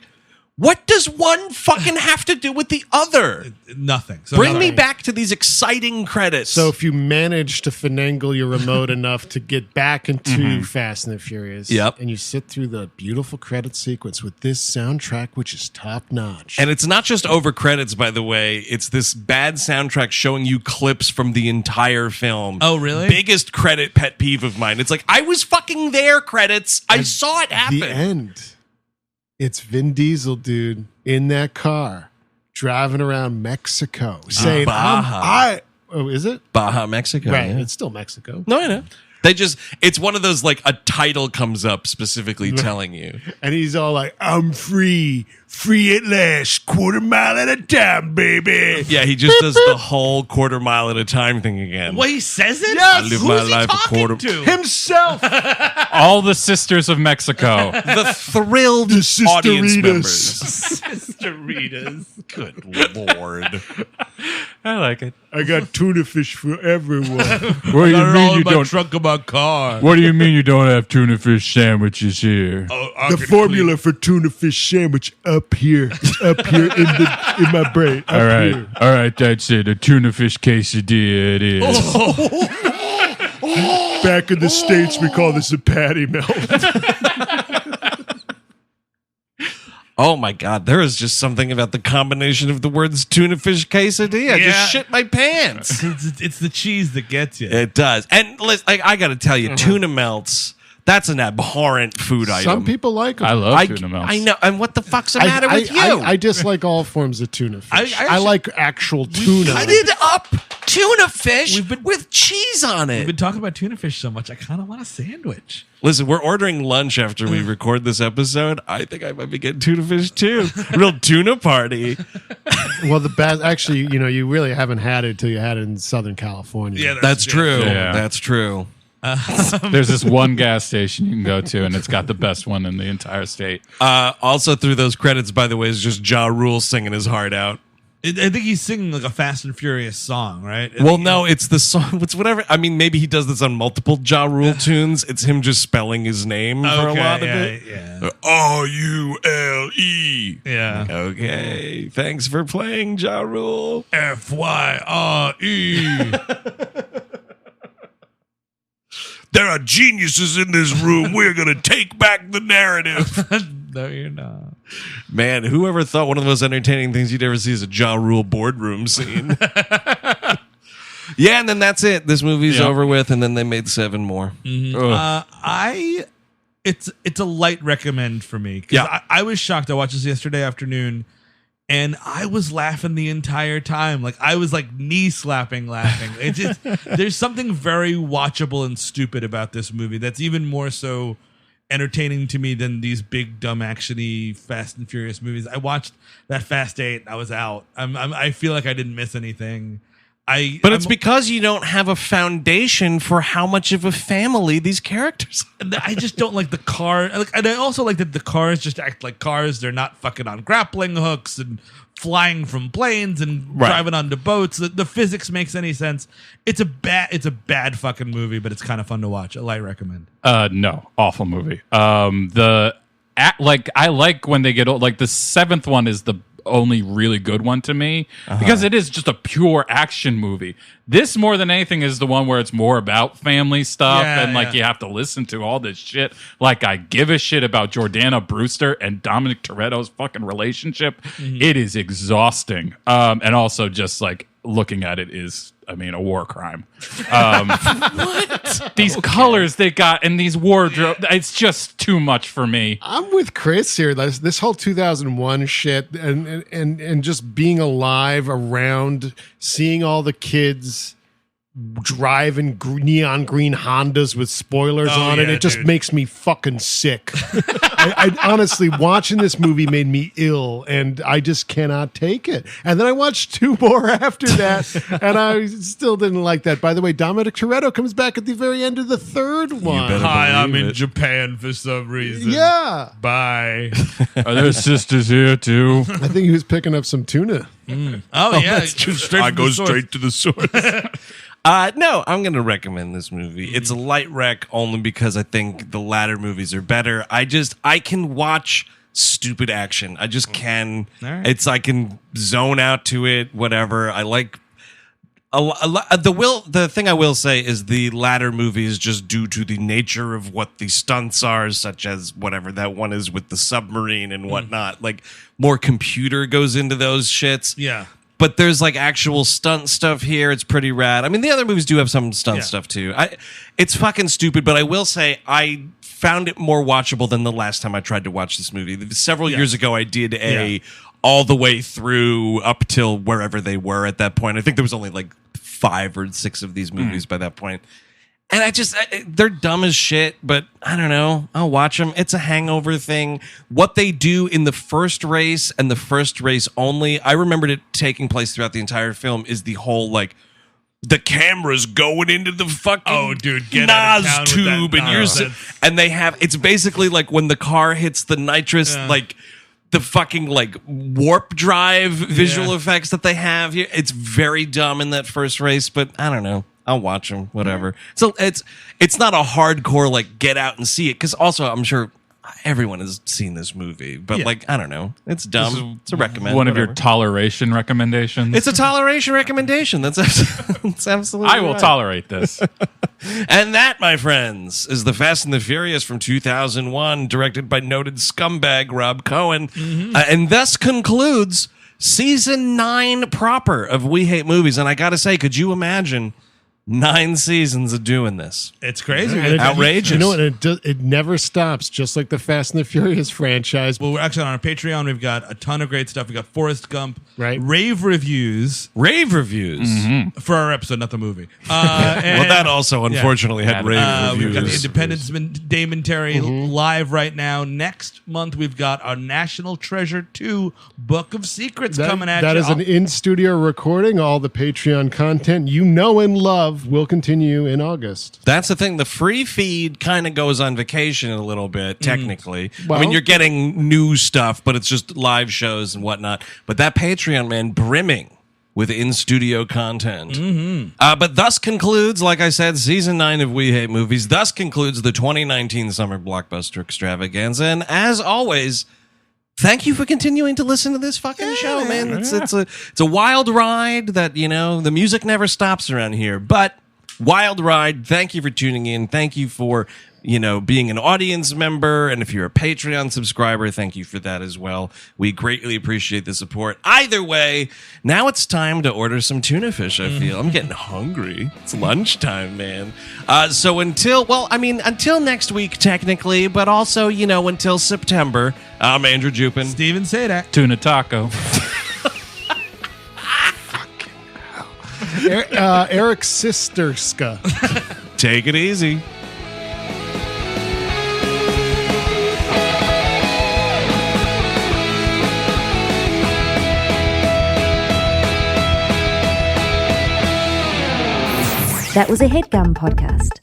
what does one fucking have to do with the other? Nothing. So Bring me back to these exciting credits. So if you manage to finagle your remote enough to get back into Fast and the Furious, Yep. and you sit through the beautiful credit sequence with this soundtrack, which is top notch. And it's not just over credits, by the way. It's this bad soundtrack showing you clips from the entire film. Oh, really? Biggest credit pet peeve of mine. It's like, I was fucking there, credits. I saw it happen. The end. It's Vin Diesel, dude, in that car, driving around Mexico, saying, Baja. Oh, is it? Baja, Mexico. Right. yeah. It's still Mexico. No, I know. It's one of those, like, a title comes up specifically telling you. And he's all like, I'm free at last, quarter mile at a time, baby. Yeah, he just does the whole quarter mile at a time thing again. Well, he says it? Yes! I live Who's my he life a talking quarter. to? Himself. All the sisters of Mexico. The thrilled The audience sisteritas. members. Doritos. Good Lord. I like it. I got tuna fish for everyone. What do you Got it all mean in you my don't? trunk of my car. What do you mean you don't have tuna fish sandwiches here? The formula for tuna fish sandwich up here. It's up here in my brain. Up here. All right, that's it. A tuna fish quesadilla it is. Back in the States, we call this a patty melt. Oh my God, there is just something about the combination of the words tuna fish quesadilla. I Yeah. just shit my pants. It's the cheese that gets you. It does. And listen, like, I got to tell you, tuna melts, that's an abhorrent food item. Some people like them. I love tuna melts. I know. And what the fuck's the matter with you? I dislike all forms of tuna fish. I I like actual tuna. Cut it up tuna fish with cheese on We've it. been talking about tuna fish so much, I kind of want a sandwich. Listen, we're ordering lunch after we record this episode. I think I might be getting tuna fish too. Real tuna party. Well, the best, actually, you really haven't had it until you had it in Southern California. Yeah, That's true. Yeah. That's true. There's this one gas station you can go to, and it's got the best one in the entire state. Also, through those credits, by the way, is just Ja Rule singing his heart out. I think he's singing like a Fast and Furious song, right? Well, no, it's the song. It's whatever. I mean, maybe he does this on multiple Ja Rule tunes. It's him just spelling his name for a lot of it. Yeah. R-U-L-E. Yeah. Okay. Thanks for playing, Ja Rule. F-Y-R-E. There are geniuses in this room. We're going to take back the narrative. No, you're not. Man, whoever thought one of the most entertaining things you'd ever see is a Ja Rule boardroom scene? Yeah, and then that's it. This movie's over with, and then they made 7 more. Mm-hmm. It's a light recommend for me. Yeah. I was shocked. I watched this yesterday afternoon, and I was laughing the entire time. Like, I was like knee slapping laughing. It's just, there's something very watchable and stupid about this movie that's even more so entertaining to me than these big dumb actiony Fast and Furious movies. I watched that Fast 8 and I was out. I feel like I didn't miss anything. It's because you don't have a foundation for how much of a family these characters are. I just don't like the car. And I also like that the cars just act like cars. They're not fucking on grappling hooks and flying from planes and driving onto boats. The physics makes any sense. It's a bad fucking movie, but it's kind of fun to watch. A light recommend. No, awful movie. I like when they get old. Like the 7th one is the only really good one to me because it is just a pure action movie. This more than anything is the one where it's more about family stuff and like you have to listen to all this shit. Like I give a shit about Jordana Brewster and Dominic Toretto's fucking relationship. It is exhausting. And also just like looking at it is a war crime. What? These colors they got and these wardrobe, it's just too much for me. I'm with Chris here. This whole 2001 shit and just being alive around, seeing all the kids driving neon green Hondas with spoilers on it. It just makes me fucking sick. I honestly, watching this movie made me ill, and I just cannot take it. And then I watched 2 more after that, and I still didn't like that. By the way, Dominic Toretto comes back at the very end of the 3rd one. Hi, I'm in Japan for some reason. Yeah. Bye. Are there sisters here too? I think he was picking up some tuna. Oh, yeah. That's true. I go straight to the source. No, I'm going to recommend this movie. It's a light rec only because I think the latter movies are better. I can watch stupid action. I just can. Right. I can zone out to it, whatever. I like the thing I will say is the latter movies, just due to the nature of what the stunts are, such as whatever that one is with the submarine and whatnot. Like, more computer goes into those shits. Yeah. But there's like actual stunt stuff here. It's pretty rad. I mean, the other movies do have some stunt stuff too. It's fucking stupid, but I will say I found it more watchable than the last time I tried to watch this movie. Several years ago, I did all the way through up till wherever they were at that point. I think there was only like 5 or 6 of these movies by that point. And they're dumb as shit, but I don't know. I'll watch them. It's a hangover thing. What they do in the first race and the first race only, I remembered it taking place throughout the entire film, is the whole, like, the camera's going into the fucking get out of town Nas tube, and they have, it's basically like when the car hits the nitrous, like, the fucking like warp drive visual effects that they have here. It's very dumb in that first race, but I don't know. I'll watch them, whatever. So it's not a hardcore like get out and see it, because also I'm sure everyone has seen this movie, but like I don't know, it's dumb. It's a recommend. One of your toleration recommendations. It's a toleration recommendation. That's absolutely. I will tolerate this. And that, my friends, is The Fast and the Furious from 2001, directed by noted scumbag Rob Cohen, and thus concludes season 9 proper of We Hate Movies. And I got to say, could you imagine 9 seasons of doing this? It's crazy. Outrageous. You know what? It never stops, just like the Fast and the Furious franchise. Well, we're actually on our Patreon. We've got a ton of great stuff. We got Forrest Gump, right? Rave reviews for our episode, not the movie. Well, that also unfortunately had rave reviews. We've got Independence Damon Terry live right now. Next month, we've got our National Treasure 2 Book of Secrets coming at you. That is an in-studio recording. All the Patreon content you know and love will continue in August. That's the thing. The free feed kind of goes on vacation a little bit, technically. Well, I mean, you're getting new stuff, but it's just live shows and whatnot. But that Patreon, man, brimming with in-studio content. But thus concludes, like I said, season 9 of We Hate Movies. Thus concludes the 2019 Summer Blockbuster Extravaganza. And as always, thank you for continuing to listen to this fucking show, man. It's a wild ride that, you know, the music never stops around here. But wild ride. Thank you for tuning in. Thank you for, you know, being an audience member. And if you're a Patreon subscriber, thank you for that as well. We greatly appreciate the support. Either way, now it's time to order some tuna fish, I feel. I'm getting hungry. It's lunchtime, man. So until next week, technically, but also, you know, until September, I'm Andrew Jupin. Steven Sadak. Tuna taco. Eric Sisterska. Take it easy. That was a HeadGum podcast.